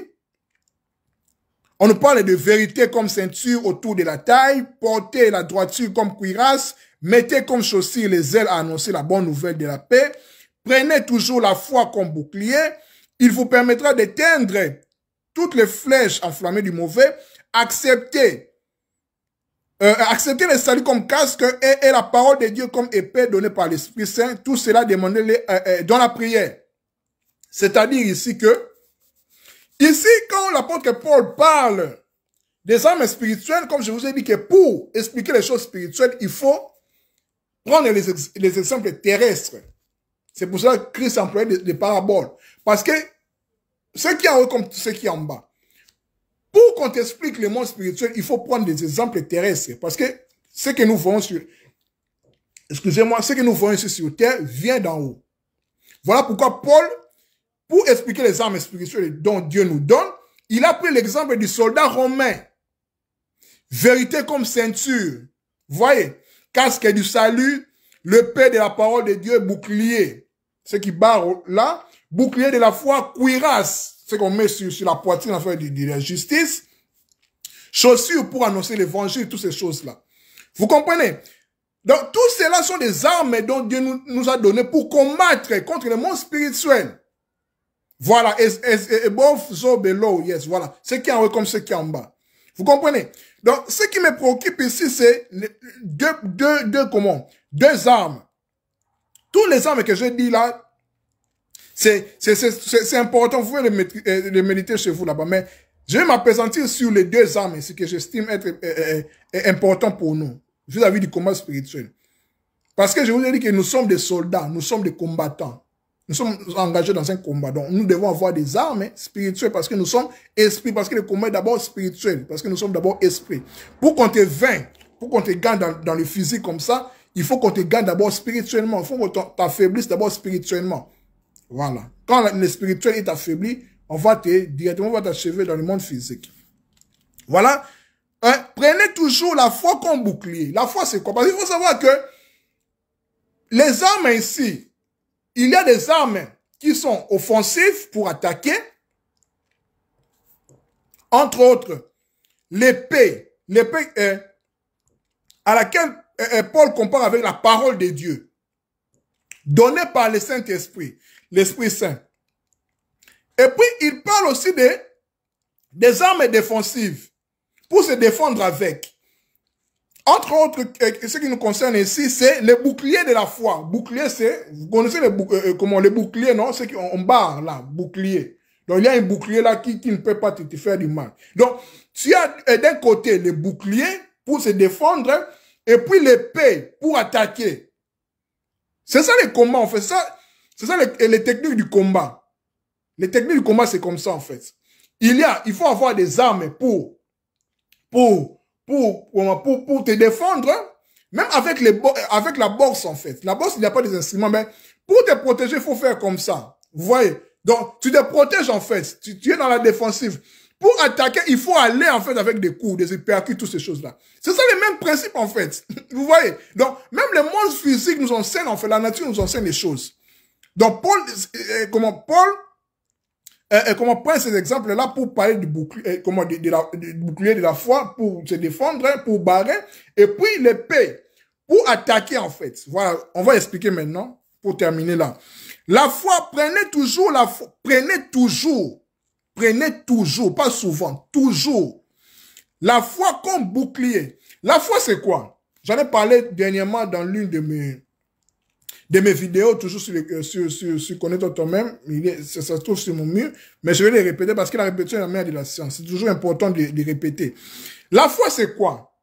On nous parle de vérité comme ceinture autour de la taille. Portez la droiture comme cuirasse. Mettez comme chaussures les ailes à annoncer la bonne nouvelle de la paix. Prenez toujours la foi comme bouclier. Il vous permettra d'éteindre toutes les flèches enflammées du mauvais. Acceptez le salut comme casque et la parole de Dieu comme épée donnée par l'Esprit Saint. Tout cela demandez-le dans la prière. C'est-à-dire ici que, ici, quand l'apôtre Paul parle des armes spirituelles, comme je vous ai dit que pour expliquer les choses spirituelles, il faut prendre les exemples terrestres. C'est pour ça que Christ a employé des paraboles. Parce que ce qui est en haut comme ce qui est en bas. Pour qu'on t'explique le monde spirituel, il faut prendre des exemples terrestres. Parce que ce que nous voyons sur, excusez-moi, ce que nous voyons ici sur terre vient d'en haut. Voilà pourquoi Paul, pour expliquer les armes spirituelles dont Dieu nous donne, il a pris l'exemple du soldat romain. Vérité comme ceinture. Vous voyez, casque du salut, l'épée de la parole de Dieu, bouclier. Ce qui barre là, bouclier de la foi, cuirasse. Ce qu'on met sur la poitrine en fait de la justice. Chaussures pour annoncer l'évangile, toutes ces choses-là. Vous comprenez? Donc, tout cela sont des armes dont Dieu nous a donné pour combattre contre le monde spirituel. Voilà. Above, so below, yes, voilà. Ce qui est en haut comme ce qui est en bas. Vous comprenez? Donc, ce qui me préoccupe ici, c'est deux armes. Tous les armes que je dis là, c'est important. Vous pouvez les méditer chez vous là-bas. Mais je vais m'appesantir sur les deux armes ici que j'estime être important pour nous, vis-à-vis du combat spirituel. Parce que je vous ai dit que nous sommes des soldats, nous sommes des combattants. Nous sommes engagés dans un combat. Donc, nous devons avoir des armes spirituelles parce que nous sommes esprits. Parce que le combat est d'abord spirituel. Parce que nous sommes d'abord esprits. Pour qu'on te vainque, pour qu'on te gagne dans le physique comme ça, il faut qu'on te gagne d'abord spirituellement. Il faut qu'on t'affaiblisse d'abord spirituellement. Voilà. Quand le spirituel est affaibli, directement on va t'achever dans le monde physique. Voilà. Prenez toujours la foi comme bouclier. La foi, c'est quoi? Parce qu'il faut savoir que les armes ici, il y a des armes qui sont offensives pour attaquer. Entre autres, l'épée. L'épée à laquelle Paul compare avec la parole de Dieu. Donnée par le Saint-Esprit. L'Esprit Saint. Et puis, il parle aussi des armes défensives. Pour se défendre avec. Entre autres, ce qui nous concerne ici, c'est le bouclier de la foi. Bouclier, c'est, vous connaissez les boucliers, non? C'est qu'on barre là, bouclier. Donc, il y a un bouclier là qui ne peut pas te faire du mal. Donc, tu as d'un côté le bouclier pour se défendre et puis l'épée pour attaquer. C'est ça le combat, en fait. C'est ça les techniques du combat. Les techniques du combat, c'est comme ça, en fait. Il faut avoir des armes pour te défendre, même avec la boxe, en fait. La boxe, il n'y a pas des instruments, mais pour te protéger, il faut faire comme ça. Vous voyez? Donc, tu te protèges, en fait. Tu es dans la défensive. Pour attaquer, il faut aller, en fait, avec des coups, des uppercuts, toutes ces choses-là. C'est ça le même principe, en fait. Vous voyez? Donc, même le monde physique nous enseigne, en fait, la nature nous enseigne les choses. Donc, comment prend ces exemples-là pour parler du bouclier, du bouclier de la foi, pour se défendre, pour barrer, et puis l'épée, pour attaquer, en fait. Voilà, on va expliquer maintenant, pour terminer là. La foi, prenez toujours, pas souvent, toujours. La foi comme bouclier. La foi, c'est quoi? J'en ai parlé dernièrement dans l'une de de mes vidéos, toujours sur Connaître toi-même. Ça se trouve sur mon mur. Mais je vais les répéter parce que la répétition est la mère de la science. C'est toujours important de répéter. La foi, c'est quoi?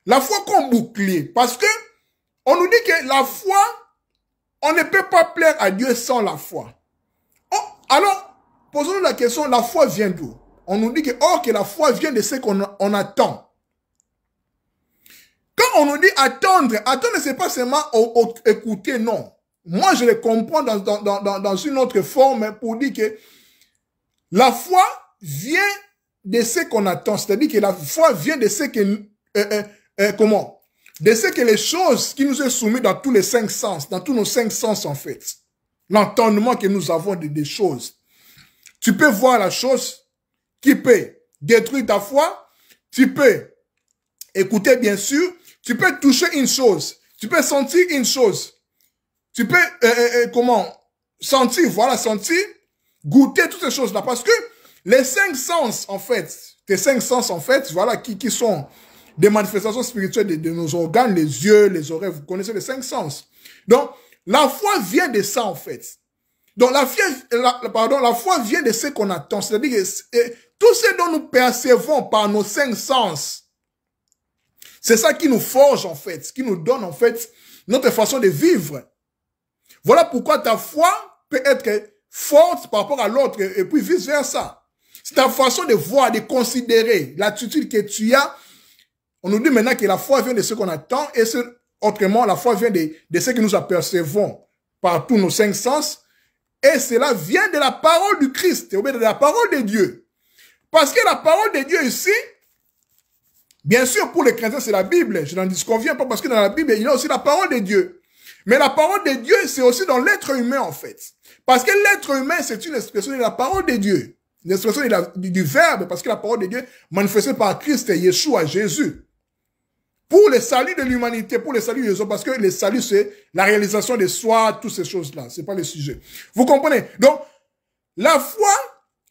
La foi comme bouclier. Parce que on nous dit que la foi, on ne peut pas plaire à Dieu sans la foi. Oh, alors, posons-nous la question, la foi vient d'où? On nous dit que la foi vient de ce qu'on attend. Quand on nous dit attendre, c'est pas seulement écouter, non. Moi, je le comprends dans une autre forme pour dire que la foi vient de ce qu'on attend. C'est-à-dire que la foi vient de ce que... De ce que les choses qui nous sont soumises dans tous les 5 sens, dans tous nos 5 sens en fait. L'entendement que nous avons des choses. Tu peux voir la chose qui peut détruire ta foi. Tu peux écouter bien sûr. Tu peux toucher une chose. Tu peux sentir une chose. Tu peux, sentir, voilà, sentir, goûter toutes ces choses-là. Parce que les 5 sens, en fait, tes 5 sens, en fait, voilà, qui sont des manifestations spirituelles de nos organes, les yeux, les oreilles, vous connaissez les 5 sens. Donc, la foi vient de ça, en fait. Donc, la foi vient de ce qu'on attend. C'est-à-dire que tout ce dont nous percevons par nos 5 sens, c'est ça qui nous forge, en fait, qui nous donne, en fait, notre façon de vivre. Voilà pourquoi ta foi peut être forte par rapport à l'autre et puis vice-versa. C'est ta façon de voir, de considérer l'attitude que tu as. On nous dit maintenant que la foi vient de ce qu'on attend et autrement, la foi vient de ce que nous apercevons par tous nos 5 sens. Et cela vient de la parole du Christ, ou bien de la parole de Dieu. Parce que la parole de Dieu ici, bien sûr, pour les chrétiens, c'est la Bible. Je n'en disconviens pas parce que dans la Bible, il y a aussi la parole de Dieu. Mais la parole de Dieu, c'est aussi dans l'être humain, en fait. Parce que l'être humain, c'est une expression de la parole de Dieu. Une expression du Verbe, parce que la parole de Dieu, manifestée par Christ et Yeshua, Jésus. Pour le salut de l'humanité, pour le salut des hommes, parce que le salut, c'est la réalisation de soi, toutes ces choses-là. C'est pas le sujet. Vous comprenez? Donc, la foi,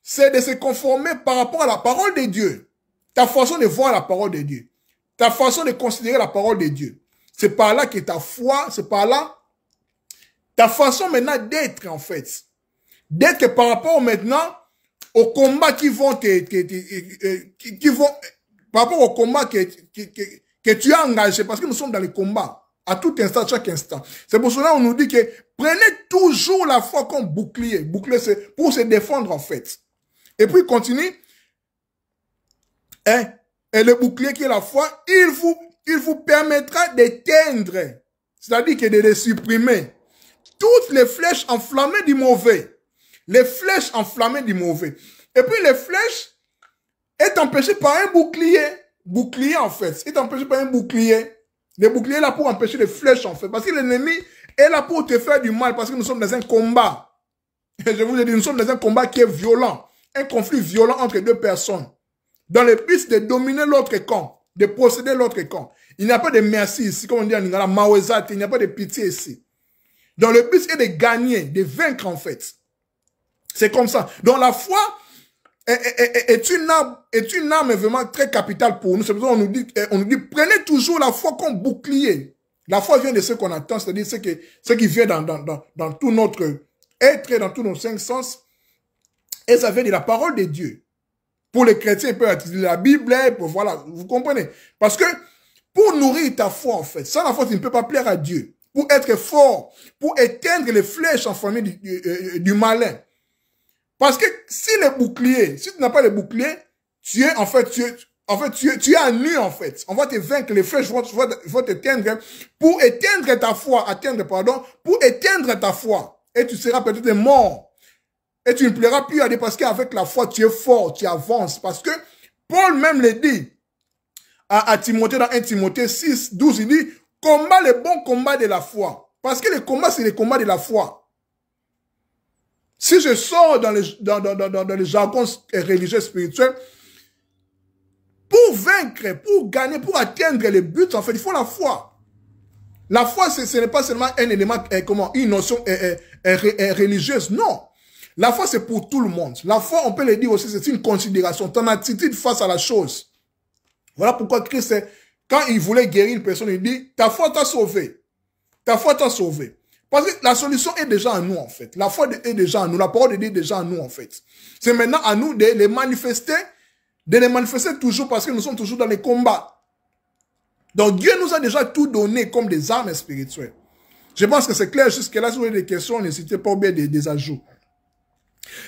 c'est de se conformer par rapport à la parole de Dieu. Ta façon de voir la parole de Dieu. Ta façon de considérer la parole de Dieu. C'est par là que ta foi, c'est par là, ta façon maintenant d'être, en fait. D'être par rapport maintenant aux combats qui vont par rapport aux combats que tu as engagés, parce que nous sommes dans les combats, à tout instant, chaque instant. C'est pour cela qu'on nous dit que prenez toujours la foi comme bouclier. Bouclier, c'est pour se défendre, en fait. Et puis, continue. Et le bouclier qui est la foi, il vous permettra d'éteindre, c'est-à-dire que de les supprimer, toutes les flèches enflammées du mauvais. Les flèches enflammées du mauvais. Et puis les flèches est empêchées par un bouclier. Bouclier en fait. Est empêché par un bouclier. Le bouclier est là pour empêcher les flèches en fait. Parce que l'ennemi est là pour te faire du mal. Parce que nous sommes dans un combat. Et je vous ai dit, nous sommes dans un combat qui est violent. Un conflit violent entre deux personnes. Dans le but de dominer l'autre camp. De posséder l'autre camp. Il n'y a pas de merci ici. Comme on dit en Lingala, Mawezat. Il n'y a pas de pitié ici. Donc le but est de gagner, de vaincre en fait. C'est comme ça. Donc la foi est une arme vraiment très capitale pour nous. C'est pour ça qu'on nous dit, prenez toujours la foi comme bouclier. La foi vient de ce qu'on attend, c'est-à-dire ce qui vient dans tout notre être, dans tous nos 5 sens. Et ça vient de la parole de Dieu. Pour les chrétiens, ils peuvent utiliser la Bible, voilà, vous comprenez. Parce que pour nourrir ta foi, en fait, sans la foi, tu ne peux pas plaire à Dieu. Pour être fort, pour éteindre les flèches enflammées du malin. Parce que si le bouclier, si tu n'as pas le bouclier, tu es à nu en fait. On va te vaincre, les flèches vont t'éteindre pour éteindre ta foi, pour éteindre ta foi. Et tu seras peut-être mort. Et tu ne plairas plus à Dieu parce qu'avec la foi, tu es fort, tu avances. Parce que Paul même le dit à Timothée dans 1 Timothée 6, 12, il dit, combat le bon combat de la foi. Parce que le combat, c'est le combat de la foi. Si je sors dans le jargon religieux spirituel, pour vaincre, pour gagner, pour atteindre les buts, en fait, il faut la foi. La foi, ce n'est pas seulement un élément, une notion religieuse, non. La foi, c'est pour tout le monde. La foi, on peut le dire aussi, c'est une considération, ton attitude face à la chose. Voilà pourquoi Christ, quand il voulait guérir une personne, il dit, ta foi t'a sauvé. Ta foi t'a sauvé. Parce que la solution est déjà en nous, en fait. La foi est déjà en nous. La parole de Dieu est déjà en nous, en fait. C'est maintenant à nous de les manifester toujours parce que nous sommes toujours dans les combats. Donc Dieu nous a déjà tout donné comme des armes spirituelles. Je pense que c'est clair jusque-là. Si vous avez des questions, n'hésitez pas à bien des ajouts.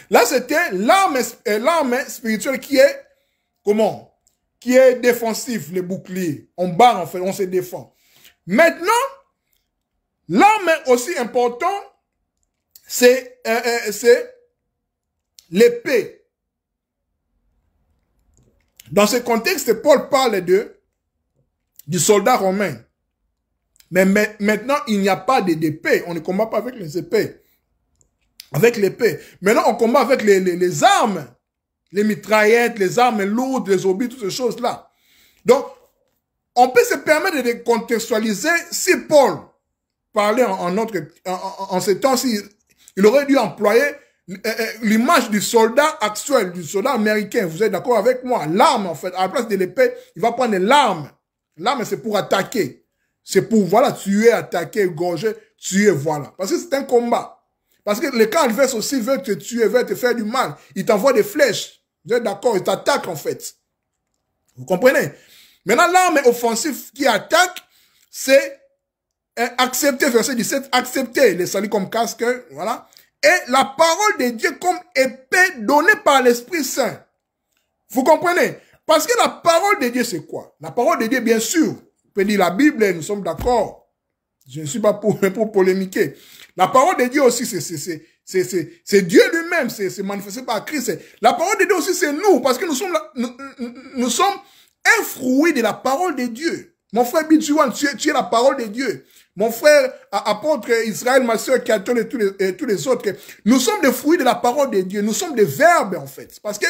Là, c'était l'arme spirituelle qui est, comment? Qui est défensif, les boucliers. On barre, en fait, on se défend. Maintenant, l'arme aussi importante, c'est l'épée. Dans ce contexte, Paul parle du soldat romain. Mais maintenant, il n'y a pas d'épée. On ne combat pas avec les épées. Avec l'épée. Maintenant, on combat avec les armes. Les mitraillettes, les armes lourdes, les obus, toutes ces choses-là. Donc, on peut se permettre de contextualiser si Paul parlait en ces temps-ci, il aurait dû employer l'image du soldat actuel, du soldat américain. Vous êtes d'accord avec moi? L'arme, en fait, à la place de l'épée, il va prendre l'arme. L'arme, c'est pour attaquer. C'est pour, voilà, tuer, attaquer, gorger, tuer, voilà. Parce que c'est un combat. Parce que le camp adverse aussi veut te tuer, veut te faire du mal. Il t'envoie des flèches. Vous êtes d'accord? Il t'attaque, en fait. Vous comprenez? Maintenant, l'arme offensive qui attaque, c'est accepter, verset 17, accepter les saluts comme casque, voilà. Et la parole de Dieu comme épée donnée par l'Esprit Saint. Vous comprenez? Parce que la parole de Dieu, c'est quoi? La parole de Dieu, bien sûr, on peut dire la Bible, nous sommes d'accord. Je ne suis pas pour polémiquer. La parole de Dieu aussi, c'est Dieu lui-même, c'est manifesté par Christ. La parole de Dieu aussi, c'est nous, parce que nous sommes un fruit de la parole de Dieu. Mon frère Bidjouan, tu es la parole de Dieu. Mon frère apôtre Israël, ma soeur Katon et tous les autres, nous sommes des fruits de la parole de Dieu. Nous sommes des verbes, en fait. Parce que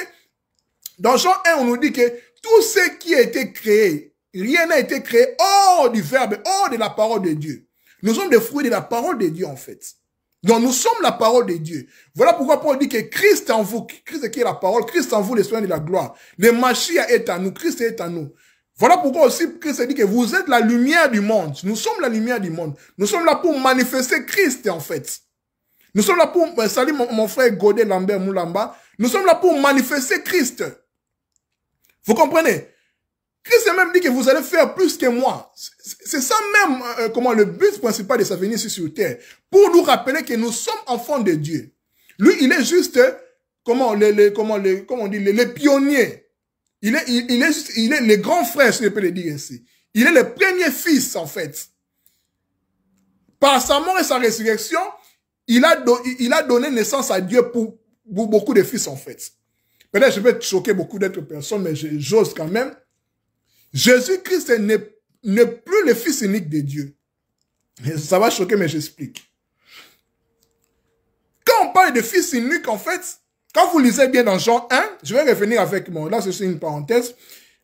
dans Jean 1, on nous dit que tout ce qui a été créé, rien n'a été créé hors du verbe, hors de la parole de Dieu. Nous sommes des fruits de la parole de Dieu, en fait. Donc, nous sommes la parole de Dieu. Voilà pourquoi Paul dit que Christ en vous, Christ qui est la parole, Christ en vous, l'esprit de la gloire. Le Machia est en nous, Christ est en nous. Voilà pourquoi aussi Christ dit que vous êtes la lumière du monde. Nous sommes la lumière du monde. Nous sommes là pour manifester Christ, en fait. Nous sommes là pour, salut mon frère Godet Lambert Moulamba, nous sommes là pour manifester Christ. Vous comprenez? Christ a même dit que vous allez faire plus que moi. C'est ça même, comment le but principal de sa venue ici sur terre. Pour nous rappeler que nous sommes enfants de Dieu. Lui, il est juste, comment on dit, les pionniers. Il est le grand frère, si je peux le dire ainsi. Il est le premier fils, en fait. Par sa mort et sa résurrection, il a donné naissance à Dieu pour beaucoup de fils, en fait. Peut-être je vais choquer beaucoup d'autres personnes, mais j'ose quand même. Jésus-Christ n'est plus le fils unique de Dieu. Ça va choquer, mais j'explique. Quand on parle de fils unique, en fait, quand vous lisez bien dans Jean 1, je vais revenir avec moi, là c'est une parenthèse.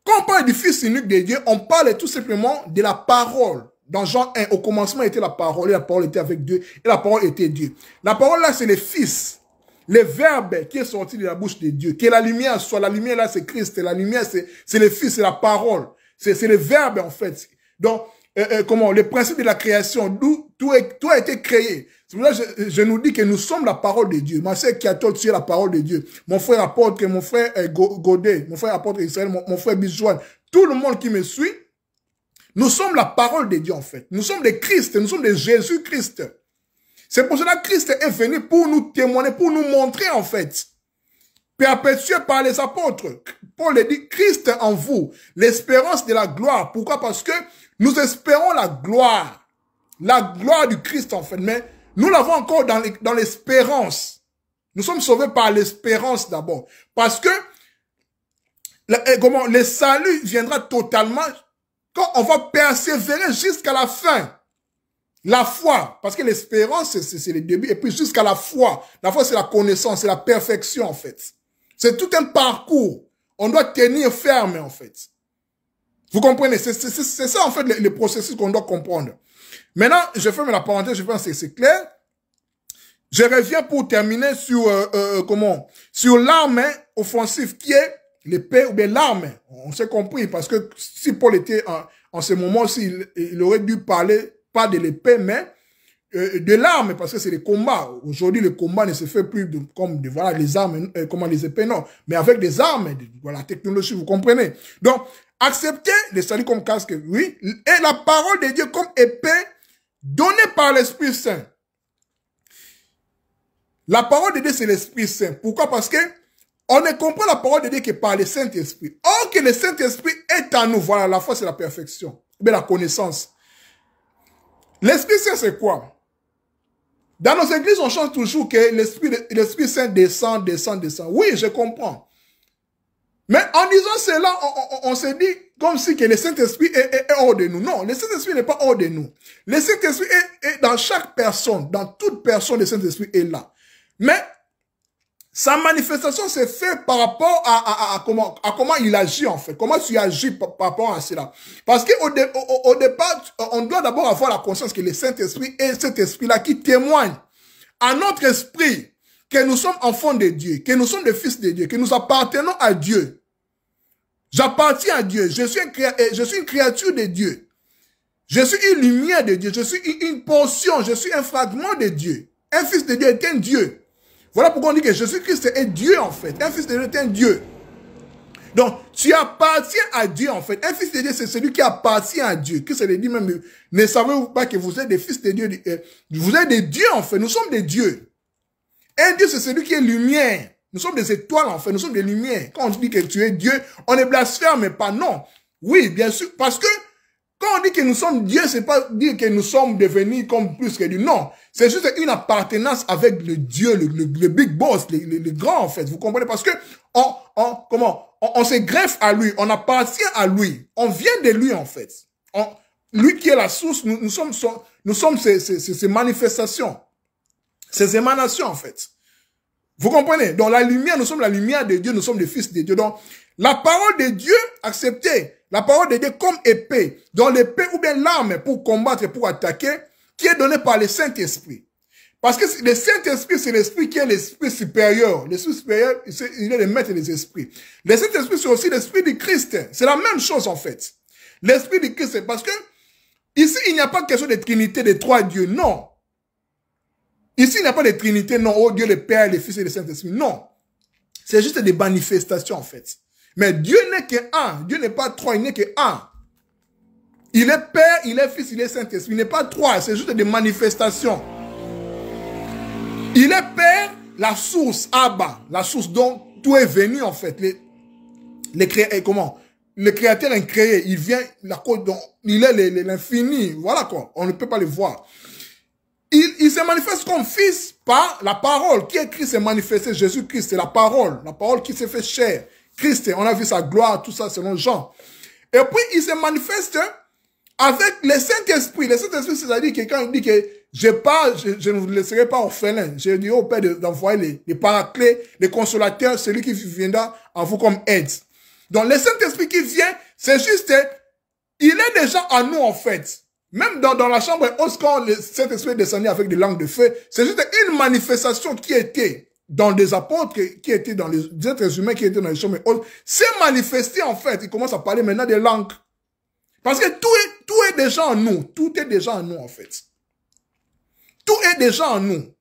Quand on parle du fils unique de Dieu, on parle tout simplement de la parole. Dans Jean 1, au commencement était la parole, et la parole était avec Dieu, et la parole était Dieu. La parole là, c'est le fils. Le verbe qui est sorti de la bouche de Dieu. Que la lumière soit, la lumière là, c'est Christ, la lumière, c'est le fils, c'est la parole. C'est le verbe, en fait. Donc, le principe de la création, d'où tout a été créé. C'est pour ça que je nous dis que nous sommes la parole de Dieu. Ma sœur Kiatol, tu es la parole de Dieu. Mon frère apôtre, mon frère Godet, mon frère apôtre Israël, mon frère Bijouane, tout le monde qui me suit, nous sommes la parole de Dieu, en fait. Nous sommes des Christ, nous sommes des Jésus-Christ. C'est pour cela que Christ est venu pour nous témoigner, pour nous montrer, en fait. Perpétué par les apôtres. Paul le dit, Christ en vous, l'espérance de la gloire. Pourquoi? Parce que nous espérons la gloire du Christ en fait, mais nous l'avons encore dans l'espérance. Nous sommes sauvés par l'espérance d'abord. Parce que le salut viendra totalement quand on va persévérer jusqu'à la fin. La foi, parce que l'espérance, c'est le début, et puis jusqu'à la foi. La foi, c'est la connaissance, c'est la perfection en fait. C'est tout un parcours. On doit tenir ferme, en fait. Vous comprenez? C'est ça, en fait, le processus qu'on doit comprendre. Maintenant, je ferme la parenthèse, je pense que c'est clair. Je reviens pour terminer sur l'arme offensive qui est l'épée ou bien l'arme. On s'est compris, parce que si Paul était en ce moment-ci, il aurait dû parler, pas de l'épée, mais de l'arme, parce que c'est les combats. Aujourd'hui, le combat ne se fait plus comme voilà, les armes, comment les épées, non, mais avec des armes, voilà, technologie, vous comprenez. Donc, accepter le salut comme casque, oui, et la parole de Dieu comme épée donnée par l'Esprit Saint. La parole de Dieu, c'est l'Esprit Saint. Pourquoi? Parce que on ne comprend la parole de Dieu que par le Saint-Esprit. Or que le Saint-Esprit est en nous. Voilà, la foi, c'est la perfection. Mais la connaissance. L'Esprit Saint, c'est quoi? Dans nos églises, on chante toujours que l'Esprit Saint descend, descend, descend. Oui, je comprends. Mais en disant cela, on se dit comme si que le Saint-Esprit est hors de nous. Non, le Saint-Esprit n'est pas hors de nous. Le Saint-Esprit est dans chaque personne, dans toute personne, le Saint-Esprit est là. Mais sa manifestation se fait par rapport à comment il agit en fait. Comment tu agis par rapport à cela. Parce qu'au départ, on doit d'abord avoir la conscience que le Saint-Esprit est cet esprit-là qui témoigne à notre esprit que nous sommes enfants de Dieu, que nous sommes des fils de Dieu, que nous appartenons à Dieu. J'appartiens à Dieu. Je suis une créature de Dieu. Je suis une lumière de Dieu. Je suis une portion. Je suis un fragment de Dieu. Un fils de Dieu est un Dieu. Voilà pourquoi on dit que Jésus-Christ est Dieu en fait. Un fils de Dieu est un Dieu. Donc, tu appartiens à Dieu en fait. Un fils de Dieu, c'est celui qui appartient à Dieu. Christ le dit même, ne savez-vous pas que vous êtes des fils de Dieu, vous êtes des dieux en fait. Nous sommes des dieux. Un Dieu, c'est celui qui est lumière. Nous sommes des étoiles en fait. Nous sommes des lumières. Quand on dit que tu es Dieu, on ne blasphème pas. Non. Oui, bien sûr. Parce que quand on dit que nous sommes Dieu, c'est pas dire que nous sommes devenus comme plus que Dieu. Non. C'est juste une appartenance avec le Dieu, le big boss, le grand en fait. Vous comprenez? Parce que on se greffe à lui, on appartient à lui. On vient de lui en fait. Lui qui est la source, nous sommes ces manifestations. Ces émanations en fait. Vous comprenez? Donc la lumière, nous sommes la lumière de Dieu, nous sommes les fils de Dieu. Donc la parole de Dieu acceptée, la parole de Dieu comme épée, dans l'épée ou bien l'arme pour combattre et pour attaquer, qui est donnée par le Saint-Esprit. Parce que le Saint-Esprit, c'est l'esprit qui est l'esprit supérieur. L'esprit supérieur, il est le maître des esprits. Le Saint-Esprit, c'est aussi l'esprit du Christ. C'est la même chose en fait. L'esprit du Christ, parce que ici, il n'y a pas question de trinité de trois dieux, non. Ici, il n'y a pas de trinité, non. Oh Dieu, le Père, le Fils et le Saint-Esprit. Non. C'est juste des manifestations, en fait. Mais Dieu n'est qu'un. Dieu n'est pas trois, il n'est qu'un. Il est Père, il est Fils, il est Saint-Esprit. Il n'est pas trois, c'est juste des manifestations. Il est Père, la source, Abba, la source dont tout est venu, en fait. Le Créateur est créé. Il vient, il est l'infini. Voilà quoi. On ne peut pas le voir. Il se manifeste comme fils par la parole. Qui est Christ s'est manifesté? Jésus-Christ, c'est la parole qui s'est fait chair. Christ, on a vu sa gloire, tout ça selon Jean. Et puis, il se manifeste avec le Saint-Esprit. Le Saint-Esprit, c'est-à-dire que quand il dit que je ne vous laisserai pas orphelin. Je dis au Père d'envoyer les paraclés, les consolateurs, celui qui viendra en vous comme aide. Donc, le Saint-Esprit qui vient, c'est juste, il est déjà en nous en fait. Même dans la chambre haute, quand le Saint-Esprit est descendu avec des langues de feu, c'est juste une manifestation qui était dans des apôtres, qui étaient dans les êtres humains qui étaient dans les chambres hautes, s'est manifesté en fait. Il commence à parler maintenant des langues. Parce que tout est déjà en nous. Tout est déjà en nous en fait. Tout est déjà en nous.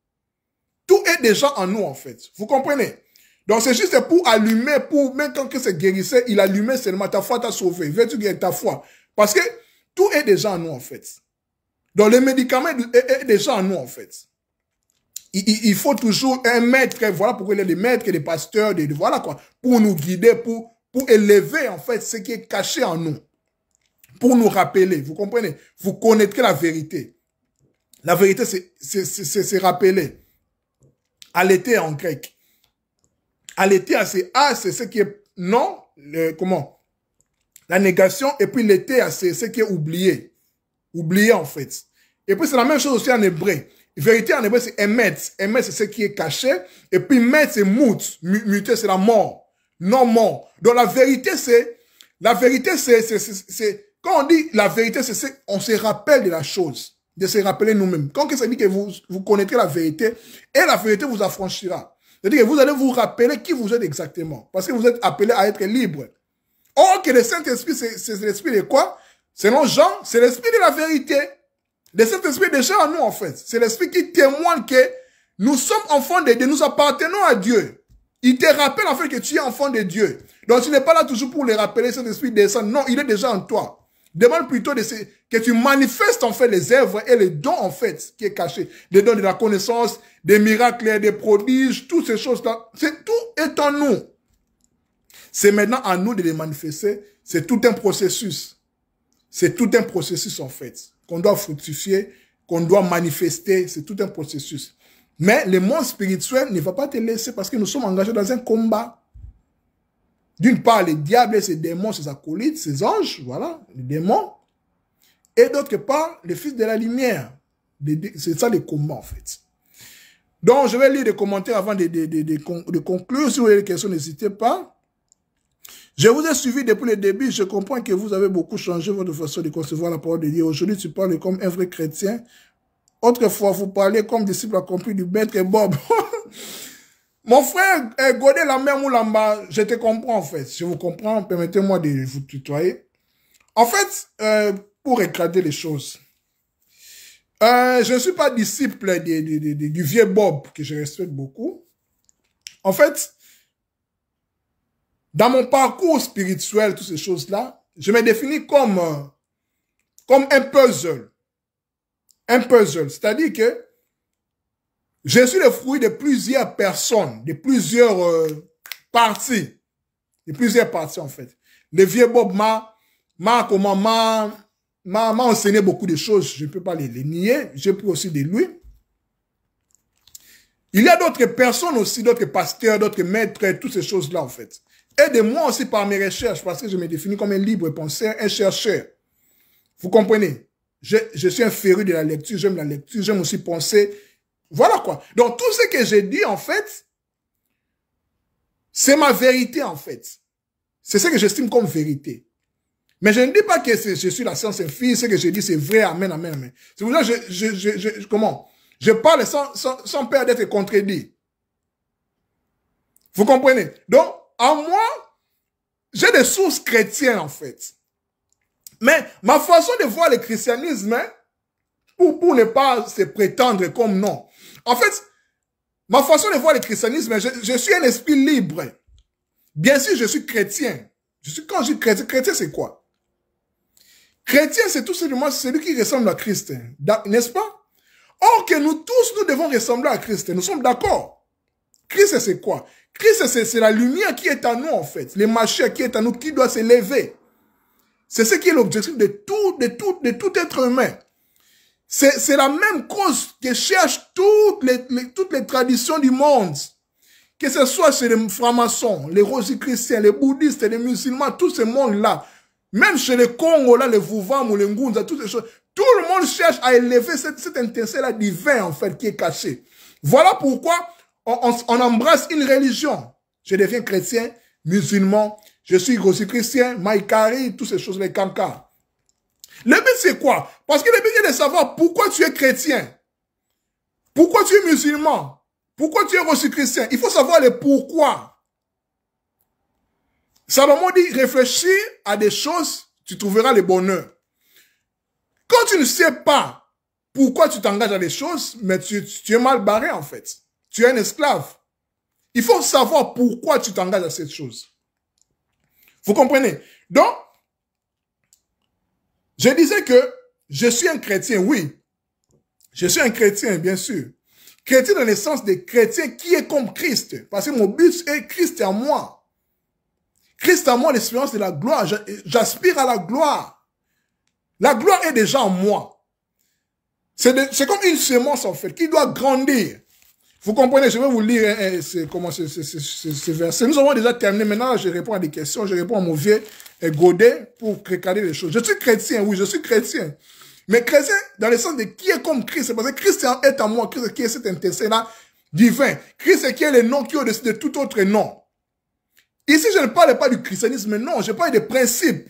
Tout est déjà en nous en fait. Vous comprenez? Donc c'est juste pour allumer, même quand Christ guérissait, il allumait seulement ta foi t'a sauvé. Veux-tu guérir ta foi? Parce que tout est déjà en nous, en fait. Donc, le médicament est déjà en nous, en fait. Il faut toujours un maître, voilà pourquoi il y a des maîtres, des pasteurs, voilà quoi, pour nous guider, pour élever, en fait, ce qui est caché en nous. Pour nous rappeler, vous comprenez? Vous connaîtrez la vérité. La vérité, c'est rappeler. Allaiter en grec. Allaiter, c'est ce qui est, non, comment? La négation, et puis l'été, c'est ce qui est oublié. Oublié, en fait. Et puis, c'est la même chose aussi en hébreu. Vérité, en hébreu, c'est emetz. Emetz, c'est ce qui est caché. Et puis, met, c'est mout. Muté, c'est la mort. Non mort. Donc, la vérité, c'est, quand on dit la vérité, c'est, on se rappelle de la chose. De se rappeler nous-mêmes. Quand ça dit que vous connaîtrez la vérité, et la vérité vous affranchira. C'est-à-dire que vous allez vous rappeler qui vous êtes exactement. Parce que vous êtes appelé à être libre. Or que le Saint-Esprit, c'est l'esprit de quoi? Selon Jean, c'est l'esprit de la vérité. Le Saint-Esprit est déjà en nous, en fait. C'est l'Esprit qui témoigne que nous sommes enfants de Dieu, nous appartenons à Dieu. Il te rappelle, en fait, que tu es enfant de Dieu. Donc, tu n'es pas là toujours pour le rappeler, Saint-Esprit descend. Non, il est déjà en toi. Demande plutôt que tu manifestes, en fait, les œuvres et les dons, en fait, qui est caché. Les dons de la connaissance, des miracles, des prodiges, toutes ces choses-là. Tout est en nous. C'est maintenant à nous de les manifester. C'est tout un processus. C'est tout un processus, en fait, qu'on doit fructifier, qu'on doit manifester. C'est tout un processus. Mais le monde spirituel ne va pas te laisser parce que nous sommes engagés dans un combat. D'une part, les diables et ses démons, ses acolytes, ses anges, voilà, les démons. Et d'autre part, les fils de la lumière. C'est ça les combats, en fait. Donc, je vais lire des commentaires avant de conclure. Si vous avez des questions, n'hésitez pas. Je vous ai suivi depuis le début. Je comprends que vous avez beaucoup changé votre façon de concevoir la parole de Dieu. Aujourd'hui, tu parles comme un vrai chrétien. Autrefois, vous parlez comme disciple accompli du maître Bob. Mon frère Godé Lambert Moulamba, je te comprends en fait. Je vous comprends, permettez-moi de vous tutoyer. En fait, pour éclater les choses, je ne suis pas disciple du vieux Bob, que je respecte beaucoup. En fait, dans mon parcours spirituel, toutes ces choses-là, je me définis comme un puzzle. Un puzzle, c'est-à-dire que je suis le fruit de plusieurs personnes, de plusieurs parties. De plusieurs parties, en fait. Le vieux Bob m'a enseigné beaucoup de choses. Je ne peux pas les nier. J'ai pris aussi de lui. Il y a d'autres personnes aussi, d'autres pasteurs, d'autres maîtres, toutes ces choses-là, en fait. Aidez-moi aussi par mes recherches, parce que je me définis comme un libre penseur, un chercheur. Vous comprenez? Je suis un féru de la lecture, j'aime la lecture, j'aime aussi penser. Voilà quoi. Donc, tout ce que j'ai dit, en fait, c'est ma vérité, en fait. C'est ce que j'estime comme vérité. Mais je ne dis pas que je suis la science infime, ce que je dis, c'est vrai, amen, amen, amen. C'est pour ça que comment? Je parle sans peur d'être contredit. Vous comprenez? Donc, en moi, j'ai des sources chrétiennes, en fait. Mais ma façon de voir le christianisme, hein, pour ne pas se prétendre comme non. En fait, ma façon de voir le christianisme, je suis un esprit libre. Bien sûr, je suis chrétien. Quand je dis chrétien, chrétien c'est quoi? Chrétien, c'est tout simplement celui qui ressemble à Christ. N'est-ce pas? Or que nous tous, nous devons ressembler à Christ. Nous sommes d'accord. Christ, c'est quoi? Christ, c'est la lumière qui est en nous, en fait. Le Mashiach qui est en nous, qui doit se lever. C'est ce qui est l'objectif de tout être humain. C'est la même cause que cherchent toutes les traditions du monde. Que ce soit chez les francs-maçons, les rosicruciens, les bouddhistes, les musulmans, tout ce monde-là. Même chez les Congo, là, les Vouvams ou les Ngunza, toutes ces choses. Tout le monde cherche à élever cette intensité-là divin, en fait, qui est cachée. Voilà pourquoi on embrasse une religion. Je deviens chrétien, musulman, je suis rosicrucien, maïkari, toutes ces choses, les cancars. Le but, c'est quoi? Parce que le but, c'est de savoir pourquoi tu es chrétien. Pourquoi tu es musulman. Pourquoi tu es rosicrucien. Il faut savoir le pourquoi. Salomon dit, réfléchis à des choses, tu trouveras le bonheur. Quand tu ne sais pas pourquoi tu t'engages à des choses, mais tu es mal barré, en fait. Tu es un esclave. Il faut savoir pourquoi tu t'engages à cette chose. Vous comprenez? Donc, je disais que je suis un chrétien, oui. Je suis un chrétien, bien sûr. Chrétien dans le sens de chrétien qui est comme Christ. Parce que mon but est Christ en moi. Christ en moi, l'espérance de la gloire. J'aspire à la gloire. La gloire est déjà en moi. C'est comme une semence, en fait, qui doit grandir. Vous comprenez? Je vais vous lire ce verset. Nous avons déjà terminé. Maintenant, je réponds à des questions. Je réponds à mon vieux Godet pour recadrer les choses. Je suis chrétien, oui, je suis chrétien. Mais chrétien, dans le sens de qui est comme Christ. Parce que Christ est en moi. Christ qui est cet intérêt-là divin. Christ qui est le nom qui est au-dessus de tout autre nom. Ici, je ne parle pas du christianisme, non. Je parle des principes.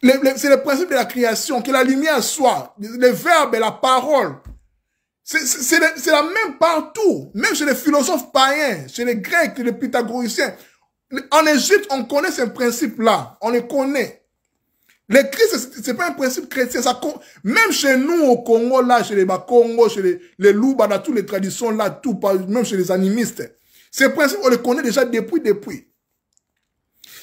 C'est le principe de la création, que la lumière soit, le verbe et la parole. C'est la même partout, même chez les philosophes païens, chez les Grecs, les Pythagoriciens. En Égypte, on connaît ces principes-là, on les connaît. Le Christ, c'est pas un principe chrétien. Ça, même chez nous au Congo, là, chez les Bakongo, chez les Louba, dans toutes les traditions, là, tout, même chez les animistes, ces principes, on les connaît déjà depuis.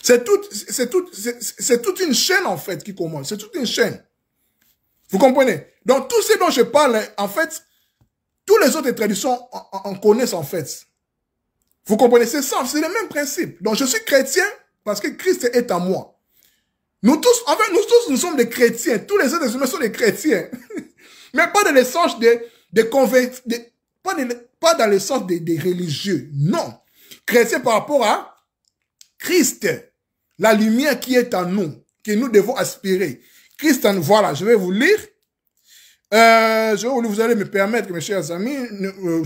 C'est toute une chaîne, en fait, qui commence. C'est toute une chaîne. Vous comprenez? Donc, tout ce dont je parle, en fait, tous les autres traditions en connaissent, en fait. Vous comprenez? C'est ça, c'est le même principe. Donc, je suis chrétien parce que Christ est en moi. Nous tous, en fait, nous sommes des chrétiens. Tous les êtres humains sont des chrétiens. Mais pas dans le sens pas dans le sens des religieux. Non. Chrétien par rapport à Christ. La lumière qui est en nous, que nous devons aspirer. Christ, voilà, je vais vous lire. Vous allez me permettre, mes chers amis,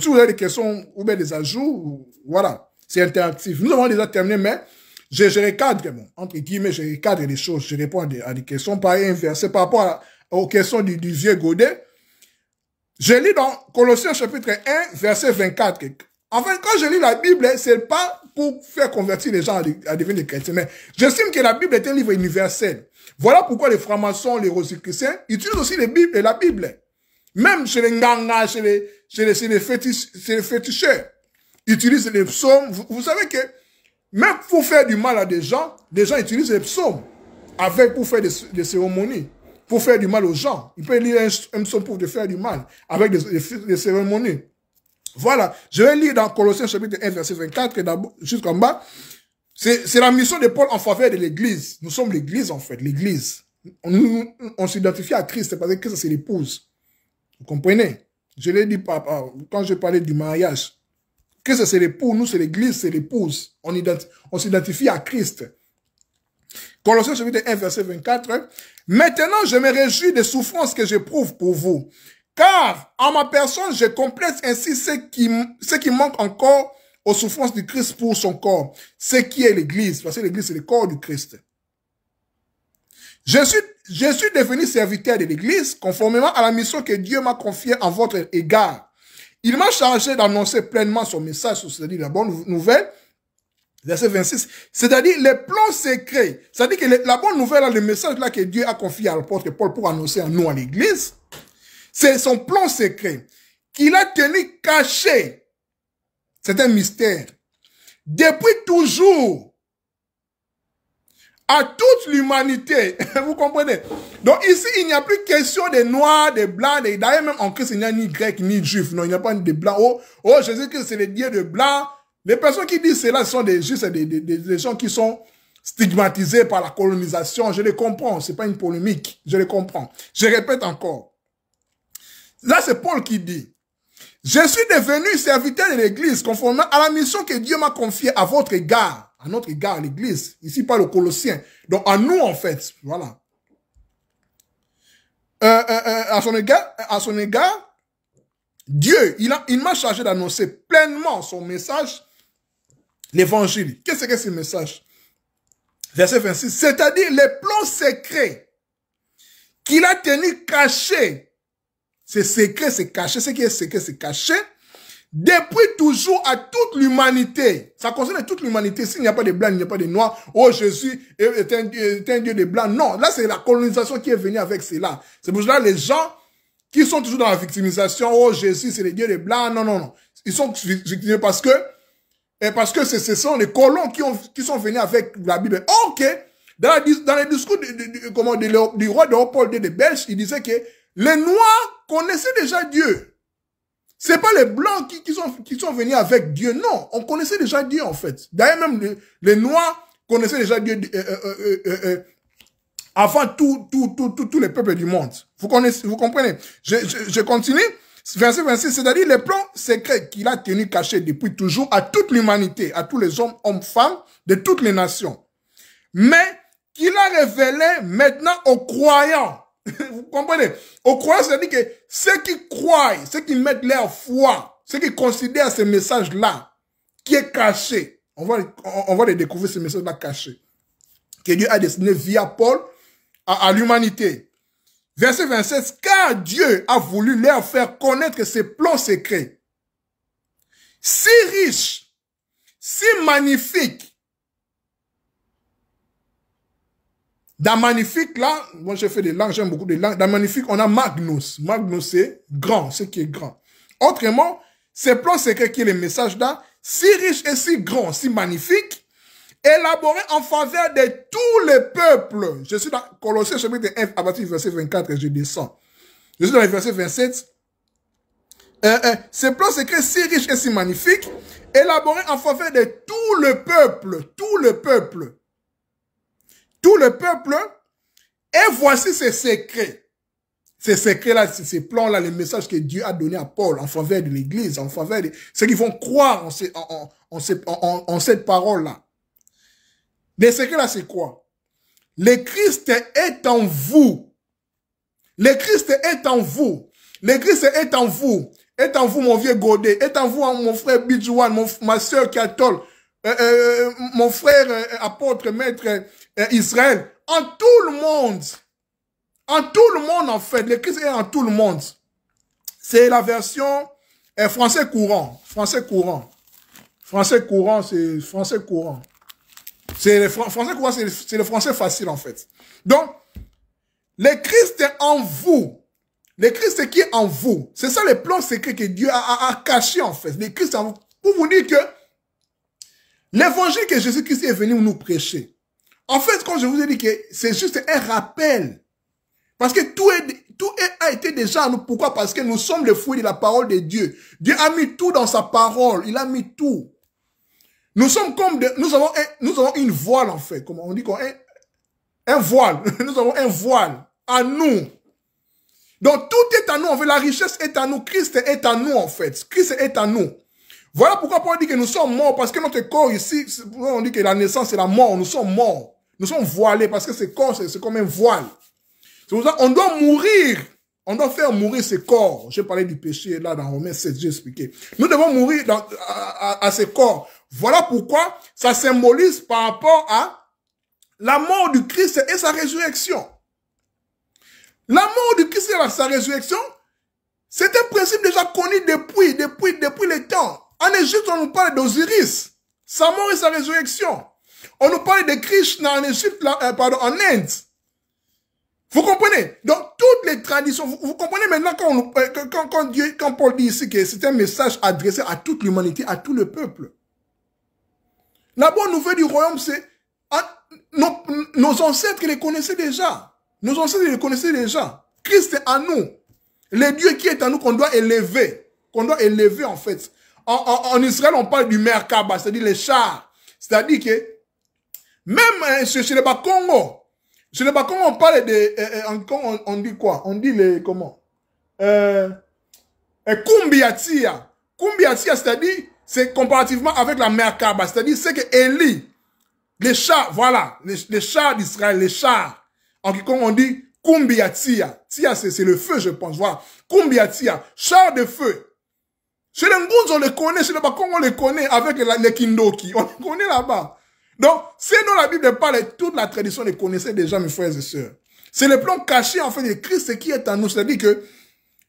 si vous avez des questions ou bien des ajouts, voilà, c'est interactif. Nous avons déjà terminé, mais je recadre, bon, entre guillemets, je recadre les choses, je réponds à des questions, par un verset, par rapport aux questions du vieux Godet. Je lis dans Colossiens chapitre 1, verset 24. Enfin, quand je lis la Bible, c'est pas pour faire convertir les gens à devenir des chrétiens, mais j'estime que la Bible est un livre universel. Voilà pourquoi les francs-maçons, les rosicruciens utilisent aussi la Bible. Même chez les Nganga, chez les féticheurs, utilisent les psaumes. Vous savez que même pour faire du mal à des gens utilisent les psaumes pour faire des cérémonies, pour faire du mal aux gens. Ils peuvent lire un psaume pour faire du mal avec des cérémonies. Voilà, je vais lire dans Colossiens chapitre 1, verset 24, jusqu'en bas. C'est la mission de Paul en faveur de l'Église. Nous sommes l'Église, en fait, l'Église. On s'identifie à Christ parce que Christ, c'est l'épouse. Vous comprenez? Je l'ai dit quand je parlais du mariage. Christ, c'est l'époux, nous, c'est l'Église, c'est l'épouse. On s'identifie à Christ. Colossiens chapitre 1, verset 24. Maintenant, je me réjouis des souffrances que j'éprouve pour vous. Car, en ma personne, je complète ainsi ce qui manque encore aux souffrances du Christ pour son corps. Ce qui est l'Église. Parce que l'Église, c'est le corps du Christ. Je suis devenu serviteur de l'Église, conformément à la mission que Dieu m'a confiée en votre égard. Il m'a chargé d'annoncer pleinement son message, c'est-à-dire la bonne nouvelle, verset 26, c'est-à-dire les plans secrets. C'est-à-dire que la bonne nouvelle, le message là que Dieu a confié à l'apôtre Paul pour annoncer à nous, à l'Église, c'est son plan secret qu'il a tenu caché. C'est un mystère. Depuis toujours, à toute l'humanité. Vous comprenez? Donc ici, il n'y a plus question des noirs, des blancs, d'ailleurs même en Christ, il n'y a ni grec, ni juif. Non, il n'y a pas de blancs. Oh, Jésus-Christ, c'est le Dieu de blanc. Les personnes qui disent cela sont juste des gens qui sont stigmatisés par la colonisation. Je les comprends. C'est pas une polémique. Je les comprends. Je répète encore. Là, c'est Paul qui dit, je suis devenu serviteur de l'Église, conformément à la mission que Dieu m'a confiée à votre égard. À notre égard, l'Église. Ici, pas le Colossien. Donc, à nous, en fait. Voilà. À son égard, Dieu, il m'a chargé d'annoncer pleinement son message, l'évangile. Qu'est-ce que ce message? Verset 26. C'est-à-dire les plans secrets qu'il a tenus cachés. C'est secret, c'est caché. Ce qui est secret, c'est caché. Depuis toujours à toute l'humanité. Ça concerne toute l'humanité. S'il n'y a pas de blancs, il n'y a pas de noirs. Oh, Jésus est un Dieu de blancs. Non, là, c'est la colonisation qui est venue avec cela. C'est pour cela les gens qui sont toujours dans la victimisation. Oh, Jésus, c'est le Dieu des blancs. Non, non, non. Ils sont victimisés parce que ce sont les colons qui sont venus avec la Bible. Oh, ok. Dans les discours du roi de Léopold II de Belge, il disait que les Noirs connaissaient déjà Dieu. C'est pas les Blancs qui sont venus avec Dieu. Non, on connaissait déjà Dieu, en fait. D'ailleurs, même les Noirs connaissaient déjà Dieu avant tous les peuples du monde. Vous comprenez? Je continue. Verset 26, c'est-à-dire les plans secrets qu'il a tenus cachés depuis toujours à toute l'humanité, à tous les hommes, femmes, de toutes les nations. Mais qu'il a révélé maintenant aux croyants. Vous comprenez? Aux croyants, c'est-à-dire que ceux qui croient, ceux qui mettent leur foi, ceux qui considèrent ce message-là, qui est caché, on va les découvrir, ce message-là caché, que Dieu a destiné via Paul à l'humanité. Verset 27, car Dieu a voulu leur faire connaître ses plans secrets, si riches, si magnifiques, Dans magnifique, là, moi j'ai fait des langues, j'aime beaucoup des langues. Dans magnifique, on a Magnus. Magnus, c'est grand, ce qui est grand. Autrement, ces plans secrets qui est le message là, si riche et si grand, si magnifique, élaboré en faveur de tous les peuples. Je suis dans Colossiens chapitre 1, à partir du verset 24, et je descends. Je suis dans le verset 27. Ces plans secrets si riches et si magnifiques, élaborés en faveur de tout le peuple, tout le peuple. Tout le peuple, et voici ces secrets. Ces secrets-là, ces plans-là, les messages que Dieu a donnés à Paul en faveur de l'Église, en faveur de ceux qui vont croire en cette parole-là. Les secrets-là, c'est quoi? Le Christ est en vous. Le Christ est en vous. Le Christ est en vous. Est en vous, mon vieux Godet. Est en vous, mon frère Bidjouan, ma soeur Katol, mon frère apôtre, maître Israël. En tout le monde. En tout le monde, en fait. Le Christ est en tout le monde. C'est la version français courant. Français courant. Français courant, c'est français courant. C'est le français courant, c'est le français facile, en fait. Donc, le Christ est en vous. Le Christ qui est en vous. C'est ça le plan secret que Dieu a caché, en fait. Le Christ est en vous. Pour vous dire que l'évangile que Jésus-Christ est venu nous prêcher, en fait, quand je vous ai dit que c'est juste un rappel. Parce que tout a été déjà en nous. Pourquoi? Parce que nous sommes les fruits de la parole de Dieu. Dieu a mis tout dans sa parole. Il a mis tout. Nous sommes comme nous avons une voile, en fait. Comment on dit quoi? Un voile. Nous avons un voile à nous. Donc tout est à nous. En fait, la richesse est à nous. Christ est à nous, en fait. Christ est à nous. Voilà pourquoi Paul dit que nous sommes morts. Parce que notre corps ici, on dit que la naissance c'est la mort. Nous sommes morts. Nous sommes voilés parce que ce corps, c'est comme un voile. C'est pour ça qu'on doit mourir. On doit faire mourir ce corps. J'ai parlé du péché là dans Romains 7, j'ai expliqué. Nous devons mourir à ce corps. Voilà pourquoi ça symbolise par rapport à la mort du Christ et sa résurrection. La mort du Christ et sa résurrection, c'est un principe déjà connu depuis le temps. En Égypte, on nous parle d'Osiris, sa mort et sa résurrection. On nous parle de Krishna en Égypte, en Inde. Vous comprenez? Donc, toutes les traditions, vous comprenez maintenant quand Paul dit ici que c'est un message adressé à toute l'humanité, à tout le peuple. La bonne nouvelle du royaume, c'est nos ancêtres les connaissaient déjà. Nos ancêtres les connaissaient déjà. Christ est en nous. Le Dieu qui est en nous qu'on doit élever. Qu'on doit élever en fait. En Israël, on parle du Merkaba, c'est-à-dire les chars. C'est-à-dire que même chez les Bakongo, chez les Bakongo, on parle de... on dit quoi? On dit les... Comment? Kumbiatia. Kumbiatia, c'est-à-dire, c'est comparativement avec la Merkaba. C'est-à-dire, c'est que Élie, les chars, voilà, les chars d'Israël, les chars. En quiconque, on dit Kumbiatia. Tia, c'est le feu, je pense. Voilà. Kumbiatia. Chars de feu. Chez les Ngunz, on les connaît. Chez les Bakongo, on les connaît avec les Kindoki. On les connaît là-bas. Donc, c'est dans la Bible parle, toute la tradition les connaissait déjà, mes frères et sœurs. C'est le plan caché, en fait, de Christ qui est en nous. C'est-à-dire que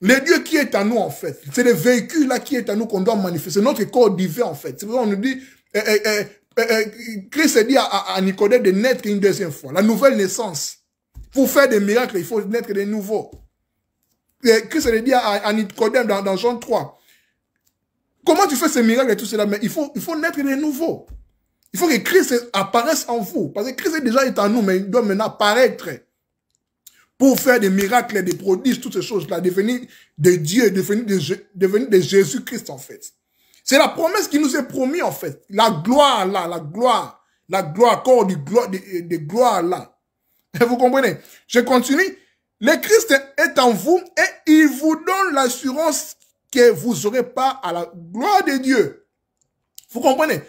le Dieu qui est en nous, en fait, c'est le véhicule là qui est en nous qu'on doit manifester. Notre corps divin, en fait. C'est pour ça qu'on nous dit, Christ dit à Nicodème de naître une deuxième fois. La nouvelle naissance. Pour faire des miracles, il faut naître de nouveau. Christ dit à Nicodème dans Jean 3. Comment tu fais ces miracles et tout cela? Mais il faut naître de nouveau. Il faut que Christ apparaisse en vous. Parce que Christ déjà est en nous, mais il doit maintenant apparaître. Pour faire des miracles, des prodiges, toutes ces choses-là. Devenir de Dieu, devenir de Jésus-Christ, en fait. C'est la promesse qui nous est promise, en fait. La gloire là, la gloire, corps de gloire là. Vous comprenez? Je continue. Le Christ est en vous et il vous donne l'assurance que vous n'aurez pas à la gloire de Dieu. Vous comprenez?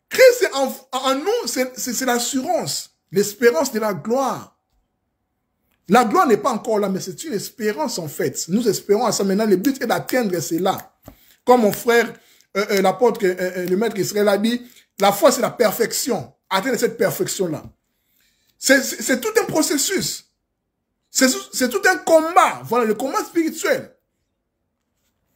Christ en nous, c'est l'assurance, l'espérance de la gloire. La gloire n'est pas encore là, mais c'est une espérance en fait. Nous espérons à ça maintenant. Le but est d'atteindre cela. Comme mon frère, l'apôtre, le maître Israël a dit, la foi c'est la perfection. Atteindre cette perfection-là. C'est tout un processus. C'est tout un combat. Voilà, le combat spirituel.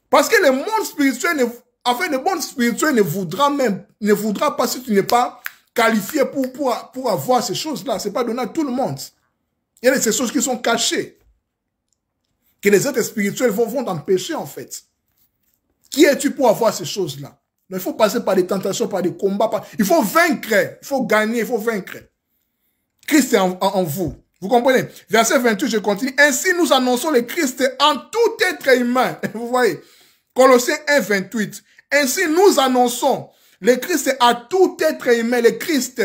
Parce que le monde spirituel, le monde spirituel ne voudra pas si tu n'es pas qualifié pour avoir ces choses-là. C'est pas donné à tout le monde. Il y a ces choses qui sont cachées. Que les êtres spirituels vont t'empêcher, en fait. Qui es-tu pour avoir ces choses-là? Il faut passer par des tentations, par des combats. Il faut vaincre. Il faut gagner, il faut vaincre. Christ est en vous. Vous comprenez? Verset 28, je continue. Ainsi, nous annonçons le Christ en tout être humain. Vous voyez? Colossiens 1, 28. Ainsi, nous annonçons le Christ à tout être humain, le Christ.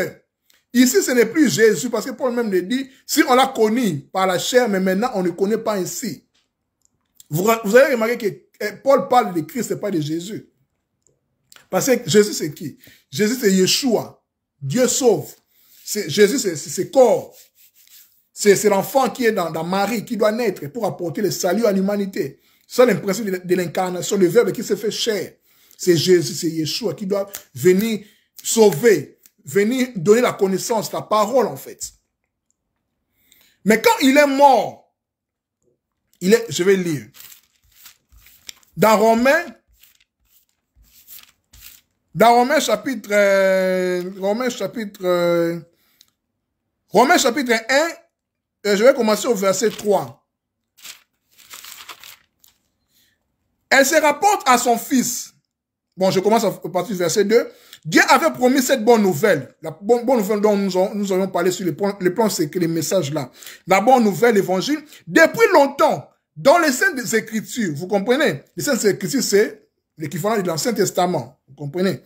Ici, ce n'est plus Jésus, parce que Paul même le dit, si on l'a connu par la chair, mais maintenant, on ne connaît pas ainsi. Vous avez remarqué que Paul parle de Christ et pas de Jésus. Parce que Jésus, c'est qui? Jésus, c'est Yeshua. Dieu sauve. Jésus, c'est corps. C'est l'enfant qui est dans Marie, qui doit naître pour apporter le salut à l'humanité. C'est l'impression de l'incarnation, le verbe qui se fait chair. C'est Jésus, c'est Yeshua qui doit venir sauver, venir donner la connaissance, la parole en fait. Mais quand il est mort, je vais lire. Dans Romains chapitre 1, je vais commencer au verset 3. Elle se rapporte à son fils. Bon, je commence à partir du verset 2. Dieu avait promis cette bonne nouvelle. La bonne nouvelle dont nous avons parlé sur les plans secrets, les messages là. La bonne nouvelle, l'évangile, depuis longtemps, dans les Saintes Écritures. Vous comprenez? Les Saintes Écritures, c'est l'équivalent de l'Ancien Testament. Vous comprenez?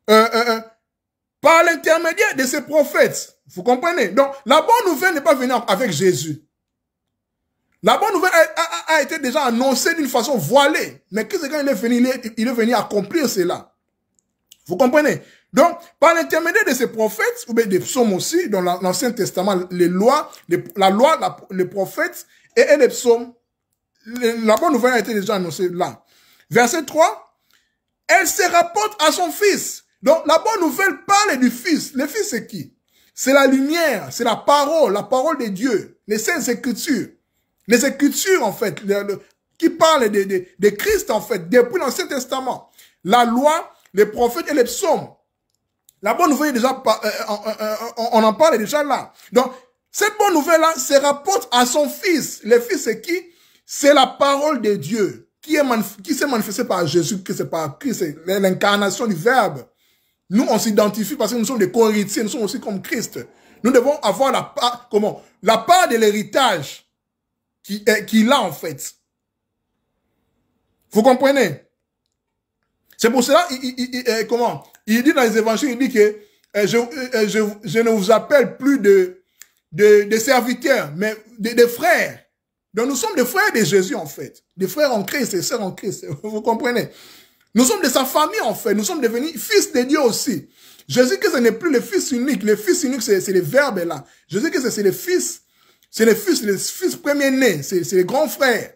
Par l'intermédiaire de ces prophètes. Vous comprenez? Donc, la bonne nouvelle n'est pas venue avec Jésus. La bonne nouvelle a été déjà annoncée d'une façon voilée. Mais quand il est venu accomplir cela. Vous comprenez? Donc, par l'intermédiaire de ces prophètes, ou bien des psaumes aussi, dans l'Ancien Testament, les prophètes et les psaumes, la bonne nouvelle a été déjà annoncée là. Verset 3, elle se rapporte à son fils. Donc, la bonne nouvelle parle du fils. Le fils, c'est qui? C'est la lumière, c'est la parole de Dieu, les Saintes Écritures. Les Écritures, en fait, qui parlent de Christ, en fait, depuis l'Ancien Testament. La loi, les prophètes et les psaumes. La bonne nouvelle, déjà, on en parle déjà là. Donc, cette bonne nouvelle-là se rapporte à son fils. Le fils, c'est qui? C'est la parole de Dieu qui s'est manifestée par Jésus, qui c'est par Christ, c'est l'incarnation du Verbe. Nous, on s'identifie parce que nous sommes des co-héritiers, nous sommes aussi comme Christ. Nous devons avoir la part de l'héritage qu'il a en fait. Vous comprenez? C'est pour cela, il dit dans les évangiles, il dit que je ne vous appelle plus de serviteurs, mais de frères. Donc nous sommes des frères de Jésus en fait. Des frères en Christ, des sœurs en Christ. Vous comprenez? Nous sommes de sa famille en fait. Nous sommes devenus fils de Dieu aussi. Jésus que ce n'est plus le fils unique. Le fils unique, c'est le verbe là. Jésus que c'est le fils. C'est le fils premier-né. C'est le grand frère.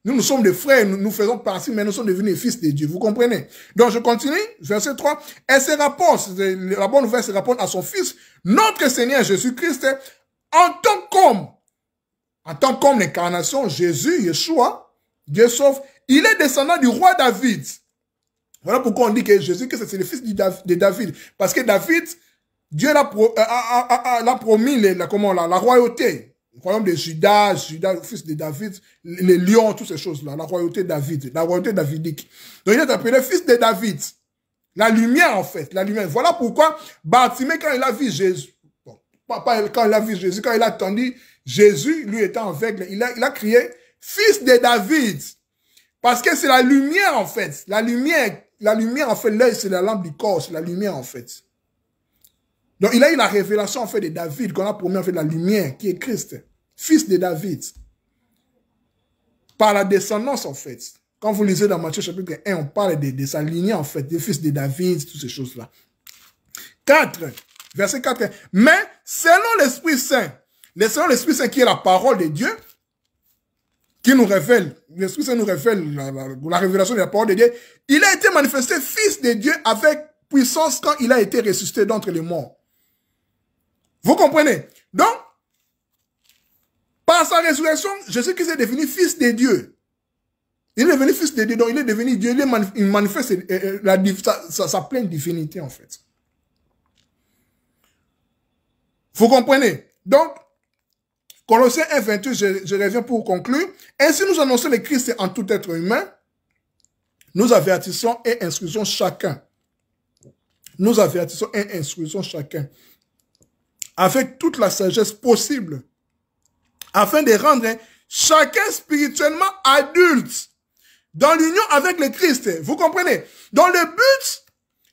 Nous sommes des frères. Nous faisons partie, mais nous sommes devenus les fils de Dieu. Vous comprenez? Donc je continue. Verset 3. Elle se rapporte. La bonne nouvelle se rapporte à son fils. Notre Seigneur Jésus-Christ, en tant qu'homme l'incarnation, Jésus, Yeshua, Dieu sauve. Il est descendant du roi David. Voilà pourquoi on dit que Jésus-Christ, c'est le fils de David. Parce que David, Dieu l'a promis la royauté. Le royaume de Juda, le fils de David, les lions, toutes ces choses-là. La royauté de David, la royauté davidique. Donc il est appelé fils de David. La lumière, en fait. La lumière. Voilà pourquoi Bartimée, quand il a vu Jésus, pas quand il a vu Jésus, quand il a attendu Jésus, lui étant aveugle, il a crié, fils de David. Parce que c'est la lumière, en fait. La lumière, en fait, l'œil, c'est la lampe du corps, c'est la lumière, en fait. Donc, il a eu la révélation, en fait, de David, qu'on a promis, en fait, la lumière, qui est Christ, fils de David. Par la descendance, en fait. Quand vous lisez dans Matthieu chapitre 1, on parle de sa lignée, en fait, des fils de David, toutes ces choses-là. 4, verset 4. Mais, selon l'Esprit Saint, qui est la parole de Dieu, qui nous révèle, l'Esprit Saint nous révèle la révélation de la parole de Dieu, il a été manifesté fils de Dieu avec puissance quand il a été ressuscité d'entre les morts. Vous comprenez? Donc, par sa résurrection, Jésus-Christ est devenu fils de Dieu. Il est devenu fils de Dieu, donc il est devenu Dieu, il manifeste sa pleine divinité en fait. Vous comprenez? Donc, Colossiens 1, 28, je reviens pour conclure. Ainsi nous annonçons le Christ en tout être humain. Nous avertissons et instruisons chacun. Nous avertissons et instruisons chacun. Avec toute la sagesse possible. Afin de rendre chacun spirituellement adulte. Dans l'union avec le Christ. Vous comprenez? Dans le but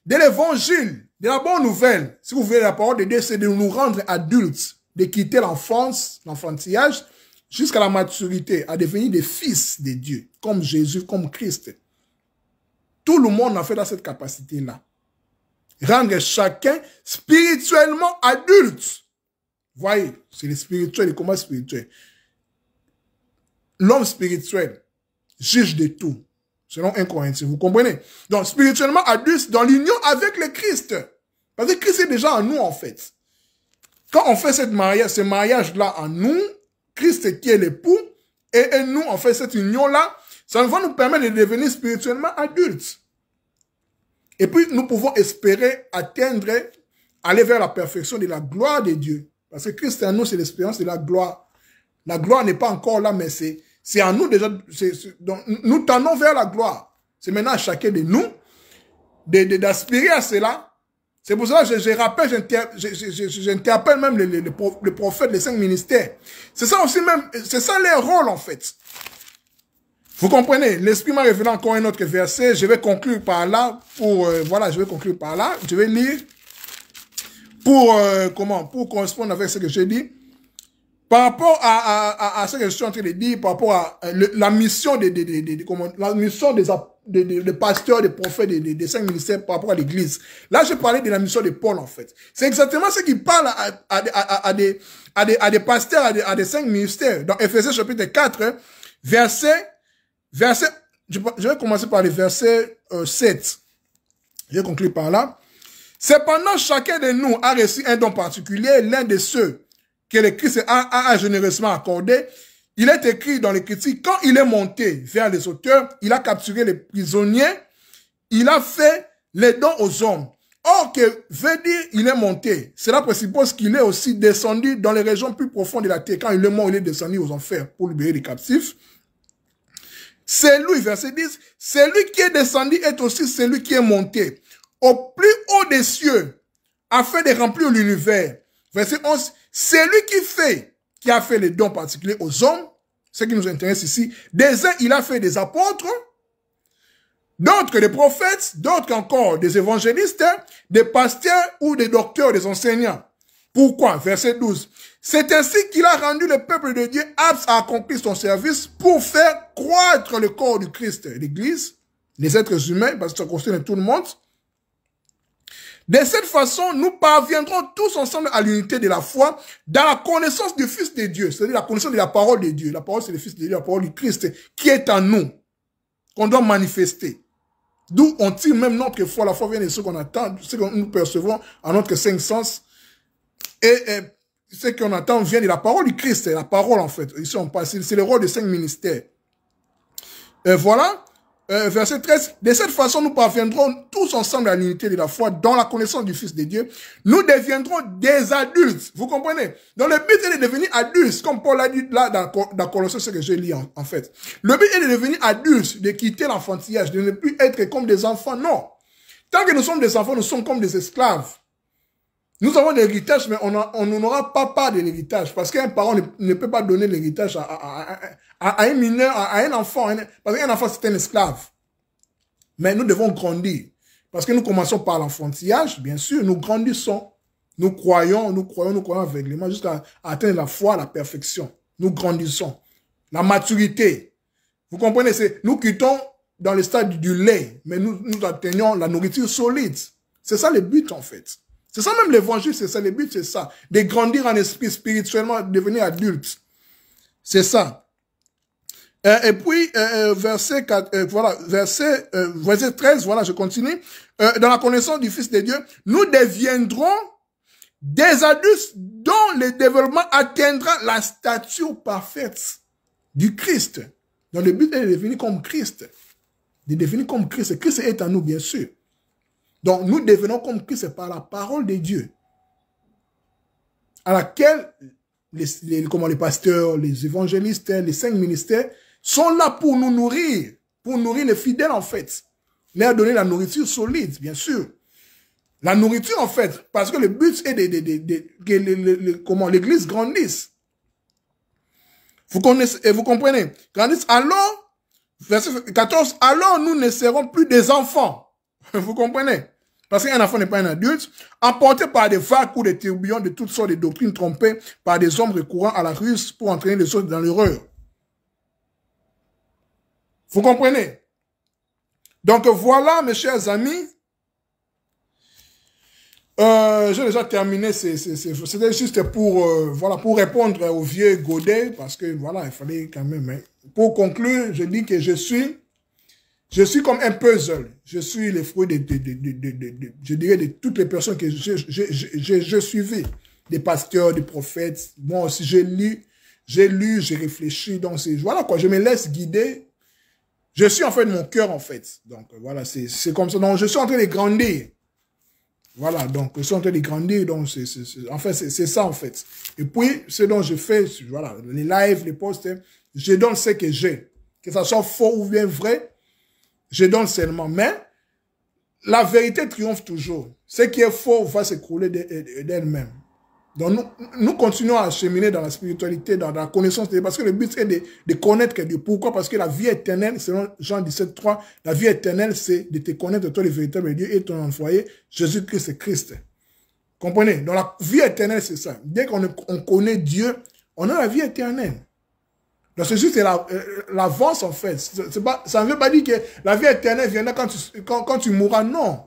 de l'évangile, de la bonne nouvelle, si vous voulez la parole de Dieu, c'est de nous rendre adultes, de quitter l'enfance, l'enfantillage, jusqu'à la maturité, à devenir des fils de Dieu, comme Jésus, comme Christ. Tout le monde a fait dans cette capacité-là. Rendre chacun spirituellement adulte. Voyez, c'est le spirituel, le combat spirituel. L'homme spirituel juge de tout, selon 1 Corinthiens, vous comprenez? Donc, spirituellement adulte dans l'union avec le Christ. Parce que Christ est déjà en nous, en fait. Quand on fait ce mariage-là en nous, Christ qui est l'époux, et nous, on fait cette union-là, ça va nous permettre de devenir spirituellement adultes. Et puis, nous pouvons espérer atteindre, aller vers la perfection de la gloire de Dieu. Parce que Christ en nous, c'est l'espérance de la gloire. La gloire n'est pas encore là, mais c'est en nous déjà. Donc, nous tendons vers la gloire. C'est maintenant à chacun de nous d'aspirer à cela. C'est pour ça que je rappelle, j'interpelle même les prophètes, les 5 ministères. C'est ça aussi même, c'est ça leur rôle en fait. Vous comprenez? L'Esprit m'a révélé encore un autre verset. Je vais conclure par là. Voilà, je vais conclure par là. Je vais lire pour correspondre avec ce que j'ai dit. Par rapport à ce que je suis en train de dire, par rapport à la mission des pasteurs, des prophètes, des 5 ministères par rapport à l'église. Là, je parlais de la mission de Paul, en fait. C'est exactement ce qui parle à des pasteurs, à des 5 ministères. Dans Ephésiens chapitre 4, verset, je vais commencer par le verset 7. Je vais conclure par là. Cependant, chacun de nous a reçu un don particulier, l'un de ceux que le Christ a généreusement accordé. Il est écrit dans les critiques, quand il est monté vers les auteurs, il a capturé les prisonniers, il a fait les dons aux hommes. Or, que veut dire il est monté? Cela présuppose qu'il est aussi descendu dans les régions plus profondes de la terre. Quand il est mort, il est descendu aux enfers pour libérer les captifs. C'est lui, verset 10, celui qui est descendu est aussi celui qui est monté au plus haut des cieux, afin de remplir l'univers. Verset 11, c'est lui qui a fait les dons particuliers aux hommes, ce qui nous intéresse ici. Des uns, il a fait des apôtres, d'autres des prophètes, d'autres encore des évangélistes, des pasteurs ou des docteurs, des enseignants. Pourquoi? Verset 12. C'est ainsi qu'il a rendu le peuple de Dieu apte à accomplir son service pour faire croître le corps du Christ, l'Église, les êtres humains, parce que ça concerne tout le monde. De cette façon, nous parviendrons tous ensemble à l'unité de la foi dans la connaissance du Fils de Dieu, c'est-à-dire la connaissance de la parole de Dieu. La parole, c'est le Fils de Dieu, la parole du Christ qui est en nous, qu'on doit manifester. D'où on tire même notre foi. La foi vient de ce qu'on attend, ce que nous percevons en notre 5 sens. Et ce qu'on attend vient de la parole du Christ, la parole en fait. Ici, on passe, c'est le rôle des 5 ministères. Voilà. Verset 13, de cette façon, nous parviendrons tous ensemble à l'unité de la foi dans la connaissance du Fils de Dieu. Nous deviendrons des adultes. Vous comprenez? Dans le but est de devenir adultes, comme Paul a dit là dans Colossiens, ce que j'ai lu en fait. Le but est de devenir adultes, de quitter l'enfantillage, de ne plus être comme des enfants. Non. Tant que nous sommes des enfants, nous sommes comme des esclaves. Nous avons l'héritage, mais on n'aura pas part de l'héritage. Parce qu'un parent ne peut pas donner l'héritage à un mineur, à un enfant. Parce qu'un enfant, c'est un esclave. Mais nous devons grandir. Parce que nous commençons par l'enfantillage, bien sûr. Nous grandissons. Nous croyons aveuglément jusqu'à atteindre la foi, la perfection. Nous grandissons. La maturité. Vous comprenez? Nous quittons dans le stade du lait, mais nous atteignons la nourriture solide. C'est ça le but, en fait. C'est ça même l'évangile, c'est ça, le but, c'est ça. De grandir en esprit spirituellement, devenir adulte. C'est ça. Et puis, verset 13, voilà, je continue. Dans la connaissance du Fils de Dieu, nous deviendrons des adultes dont le développement atteindra la stature parfaite du Christ. Donc, le but est de devenir comme Christ. De devenir comme Christ. Christ est en nous, bien sûr. Donc, nous devenons comme Christ par la parole de Dieu, à laquelle comment, les pasteurs, les évangélistes, les 5 ministères sont là pour nous nourrir les fidèles en fait. Leur donner la nourriture solide, bien sûr. La nourriture en fait, parce que le but est que l'église grandisse. Vous connaissez, et vous comprenez. Grandissent alors, verset 14, alors nous ne serons plus des enfants. Vous comprenez? Parce qu'un enfant n'est pas un adulte, emporté par des vagues ou des tourbillons de toutes sortes de doctrines trompées par des hommes recourant à la ruse pour entraîner les autres dans l'erreur. Vous comprenez? Donc voilà, mes chers amis, j'ai déjà terminé, c'était juste pour, voilà, pour répondre au vieux Godet, parce que voilà, il fallait quand même, hein. Pour conclure, je dis que je suis comme un puzzle. Je suis le fruit je dirais, de toutes les personnes que j'ai suivies. Des pasteurs, des prophètes. Moi aussi, j'ai lu, j'ai réfléchi. Donc, voilà quoi, je me laisse guider. Je suis en fait mon cœur, en fait. Donc, voilà, c'est comme ça. Donc, je suis en train de grandir. Voilà, donc, je suis en train de grandir. Donc, en fait, c'est ça, en fait. Et puis, ce dont je fais, voilà, les lives, les posts, je donne ce que j'ai. Que ça soit faux ou bien vrai, je donne seulement. Mais la vérité triomphe toujours. Ce qui est faux va s'écrouler d'elle-même. Donc nous continuons à cheminer dans la spiritualité, dans la connaissance de Dieu, parce que le but est de connaître que Dieu. Pourquoi? Parce que la vie éternelle, selon Jean 17,3, la vie éternelle, c'est de te connaître, toi le véritable Dieu et ton envoyé, Jésus-Christ et Christ. Comprenez? Donc la vie éternelle, c'est ça. Dès qu'on connaît Dieu, on a la vie éternelle. Donc c'est juste l'avance en fait. Ça ne veut pas dire que la vie éternelle viendra quand tu mourras. Non.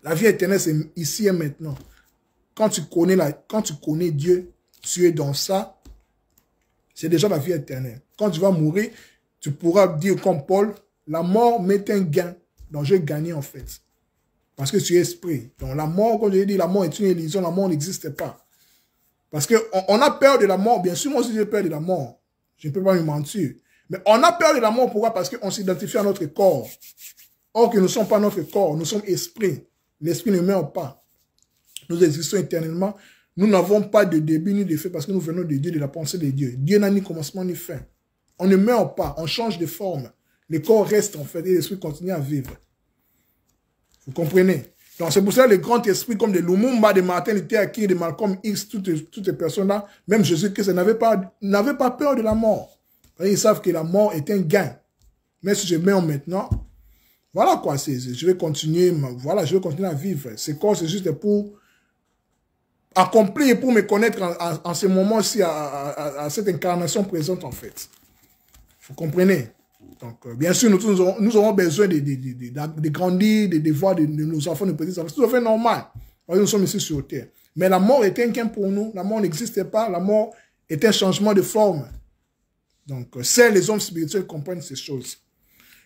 La vie éternelle, c'est ici et maintenant. Quand tu connais Dieu, tu es dans ça. C'est déjà la vie éternelle. Quand tu vas mourir, tu pourras dire comme Paul, la mort m'est un gain. Donc j'ai gagné en fait. Parce que tu es esprit. Donc la mort, comme je l'ai dit, la mort est une illusion. La mort n'existe pas. Parce qu'on a peur de la mort. Bien sûr, moi aussi j'ai peur de la mort. Je ne peux pas me mentir. Mais on a peur de la mort. Pourquoi? Parce qu'on s'identifie à notre corps. Or que nous ne sommes pas notre corps. Nous sommes esprit. L'esprit ne meurt pas. Nous existons éternellement. Nous n'avons pas de début ni de fin parce que nous venons de Dieu, de la pensée de Dieu. Dieu n'a ni commencement ni fin. On ne meurt pas. On change de forme. Le corps reste en fait et l'esprit continue à vivre. Vous comprenez? Donc c'est pour ça que les grands esprits comme de Lumumba, de Martin Luther King, de Malcolm X, toutes ces personnes-là, même Jésus-Christ n'avaient pas peur de la mort. Ils savent que la mort est un gain. Mais si je meurs maintenant, voilà quoi, je vais continuer, voilà, je vais continuer à vivre. Ce corps, c'est juste pour accomplir, pour me connaître en ce moment-ci, à cette incarnation présente en fait. Vous comprenez? Donc, bien sûr, nous aurons besoin de grandir, de voir de nos enfants, de petits enfants. C'est tout à fait normal. Parce que nous sommes ici sur terre. Mais la mort est un gain pour nous. La mort n'existait pas. La mort est un changement de forme. Donc, seuls les hommes spirituels comprennent ces choses.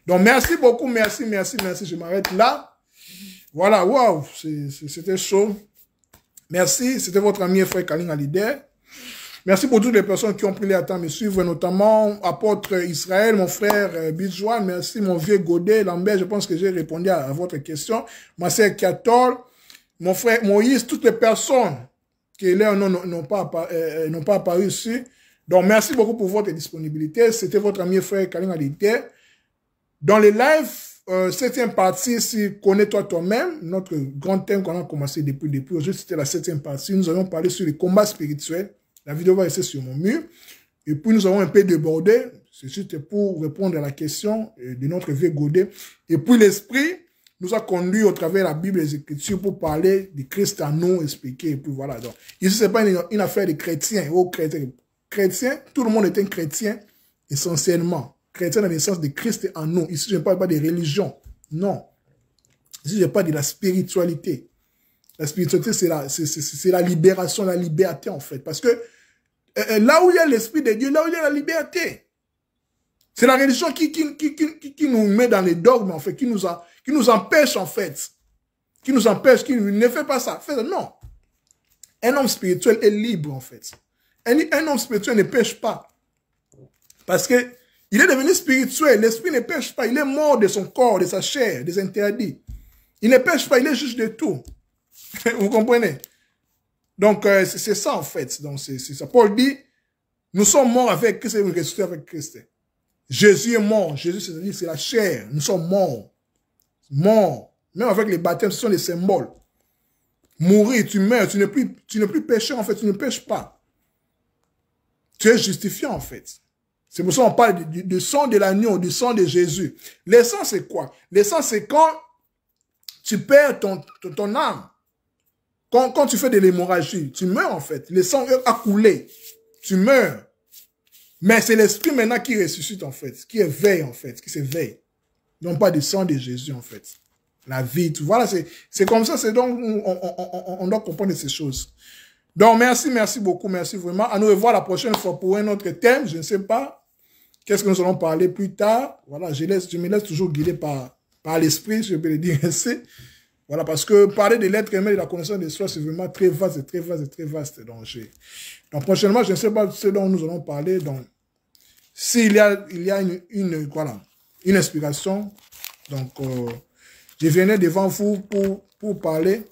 Donc, merci beaucoup. Merci. Je m'arrête là. Voilà, waouh, c'était chaud. Merci. C'était votre ami et frère Kaling Alidé. Merci pour toutes les personnes qui ont pris le temps de me suivre, notamment apôtre Israël, mon frère Bijouan, merci mon vieux Godet, Lambert, je pense que j'ai répondu à votre question. Ma sœur Kiatol, mon frère Moïse, toutes les personnes qui n'ont pas apparu ici. Donc merci beaucoup pour votre disponibilité. C'était votre ami et frère Kaling Alidé. Dans les lives, 7e partie, si connais-toi toi-même, notre grand thème qu'on a commencé depuis aujourd'hui, c'était la 7e partie. Nous allons parler sur les combats spirituels. La vidéo va rester sur mon mur. Et puis, nous avons un peu débordé. C'est juste pour répondre à la question de notre vieux Godet. Et puis, l'Esprit nous a conduit au travers de la Bible et des Écritures pour parler du Christ à nous, expliquer. Et puis, voilà. Donc, ici, c'est pas une affaire de chrétiens. Oh, chrétiens, tout le monde est un chrétien, essentiellement. Chrétien dans le sens de Christ en nous. Ici, je ne parle pas de religion. Non. Ici, je parle de la spiritualité. La spiritualité, c'est la libération, la liberté, en fait. Parce que là où il y a l'Esprit de Dieu, là où il y a la liberté. C'est la religion qui nous met dans les dogmes, en fait, qui nous empêche, en fait. Qui nous empêche, qui ne fait pas ça. Non. Un homme spirituel est libre, en fait. Un homme spirituel ne pêche pas. Parce que il est devenu spirituel. L'esprit ne pêche pas. Il est mort de son corps, de sa chair, des interdits. Il ne pêche pas, il est juge de tout. Vous comprenez? Donc, c'est ça, en fait. Donc, c'est ça. Paul dit, nous sommes morts avec Christ et nous ressuscitons avec Christ. Jésus est mort. Jésus, c'est-à-dire, c'est la chair. Nous sommes morts. Morts. Même avec les baptêmes, ce sont des symboles. Mourir, tu meurs, tu n'es plus pécheur, en fait, tu ne pêches pas. Tu es justifié, en fait. C'est pour ça qu'on parle du sang de l'agneau, du sang de Jésus. Le sang, c'est quoi? Le sang, c'est quand tu perds ton âme. Quand tu fais de l'hémorragie, tu meurs, en fait. Le sang a coulé. Tu meurs. Mais c'est l'esprit maintenant qui ressuscite, en fait, qui éveille, en fait, qui s'éveille. Non pas du sang de Jésus, en fait. La vie, tout. Voilà, c'est comme ça, c'est donc, on doit comprendre ces choses. Donc, merci beaucoup, merci vraiment. À nous revoir la prochaine fois pour un autre thème, je ne sais pas. Qu'est-ce que nous allons parler plus tard? Voilà, je me laisse toujours guider par l'esprit, je peux le dire ainsi. Voilà, parce que parler de l'être humain et de la connaissance de soi, c'est vraiment très vaste, très vaste, très vaste. Donc, prochainement, je ne sais pas ce dont nous allons parler. Donc, s'il y a une inspiration, donc, je venais devant vous pour parler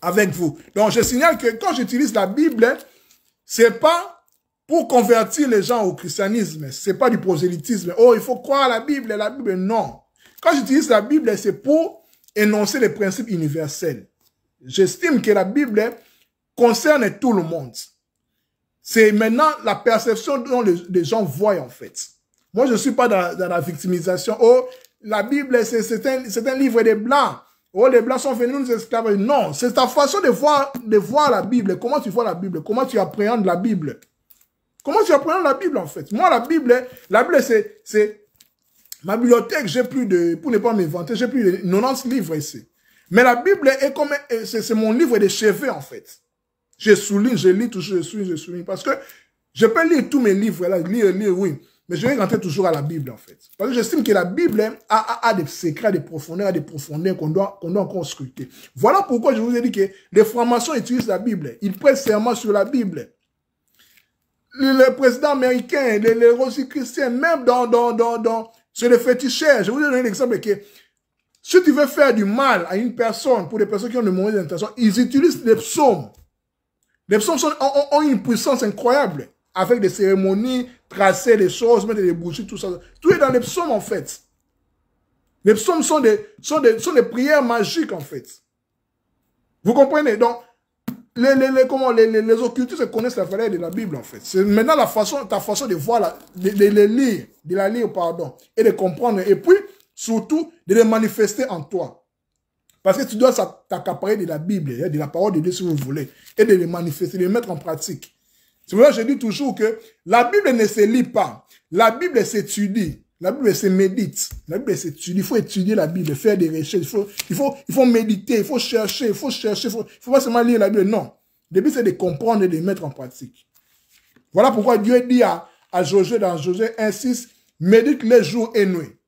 avec vous. Donc, je signale que quand j'utilise la Bible, c'est pas pour convertir les gens au christianisme. C'est pas du prosélytisme. Oh, il faut croire à la Bible, non. Quand j'utilise la Bible, c'est pour énoncer les principes universels. J'estime que la Bible concerne tout le monde. C'est maintenant la perception dont les gens voient, en fait. Moi, je ne suis pas dans la victimisation. Oh, la Bible, c'est un livre des Blancs. Oh, les Blancs sont venus nous esclaver. Non, c'est ta façon de voir la Bible. Comment tu vois la Bible? Comment tu appréhendes la Bible? Comment tu appréhendes la Bible, en fait? Moi, la Bible, c'est ma bibliothèque. J'ai plus de, pour ne pas m'inventer, j'ai plus de 90 livres ici. Mais la Bible est comme, c'est mon livre de chevet, en fait. Je souligne, je lis toujours, je souligne. Parce que je peux lire tous mes livres, là, lire, oui. Mais je vais rentrer toujours à la Bible, en fait. Parce que j'estime que la Bible a des secrets, des profondeurs qu'on doit encore scruter. Voilà pourquoi je vous ai dit que les francs-maçons utilisent la Bible. Ils prêtent serment sur la Bible. Le président américain, les rosicruciens, même sur les féticheurs, je vous ai donné l'exemple que si tu veux faire du mal à une personne, pour des personnes qui ont de mauvaises intentions, ils utilisent les psaumes. Les psaumes ont une puissance incroyable. Avec des cérémonies, tracer les choses, mettre des bougies, tout ça. Tout est dans les psaumes, en fait. Les psaumes sont des prières magiques, en fait. Vous comprenez? Donc, les occultistes connaissent la valeur de la Bible, en fait. C'est maintenant ta façon de voir, de la lire, pardon, et de comprendre. Et puis, surtout, de les manifester en toi. Parce que tu dois t'accaparer de la Bible, de la parole de Dieu, si vous voulez, et de les manifester, de les mettre en pratique. C'est pour ça que je dis toujours que la Bible ne se lit pas. La Bible s'étudie. La Bible se médite. La Bible s'étudie. Il faut étudier la Bible, faire des recherches. Il faut méditer, il faut chercher, il faut pas seulement lire la Bible. Non. Le but, c'est de comprendre et de mettre en pratique. Voilà pourquoi Dieu dit à Josué, dans Josué 1:6, médite les jours et nuits.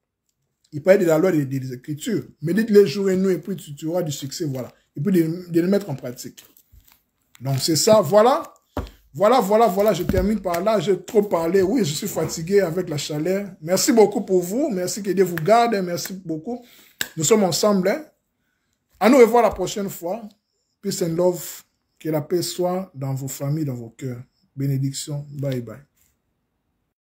Il parlait de la loi des Écritures. Médite les jours et nuits, et puis tu auras du succès, voilà. Et puis de le mettre en pratique. Donc, c'est ça, voilà. Voilà, je termine par là. J'ai trop parlé. Oui, je suis fatigué avec la chaleur. Merci beaucoup pour vous. Merci que Dieu vous garde. Merci beaucoup. Nous sommes ensemble. Hein? À nous revoir la prochaine fois. Peace and love. Que la paix soit dans vos familles, dans vos cœurs. Bénédiction. Bye bye.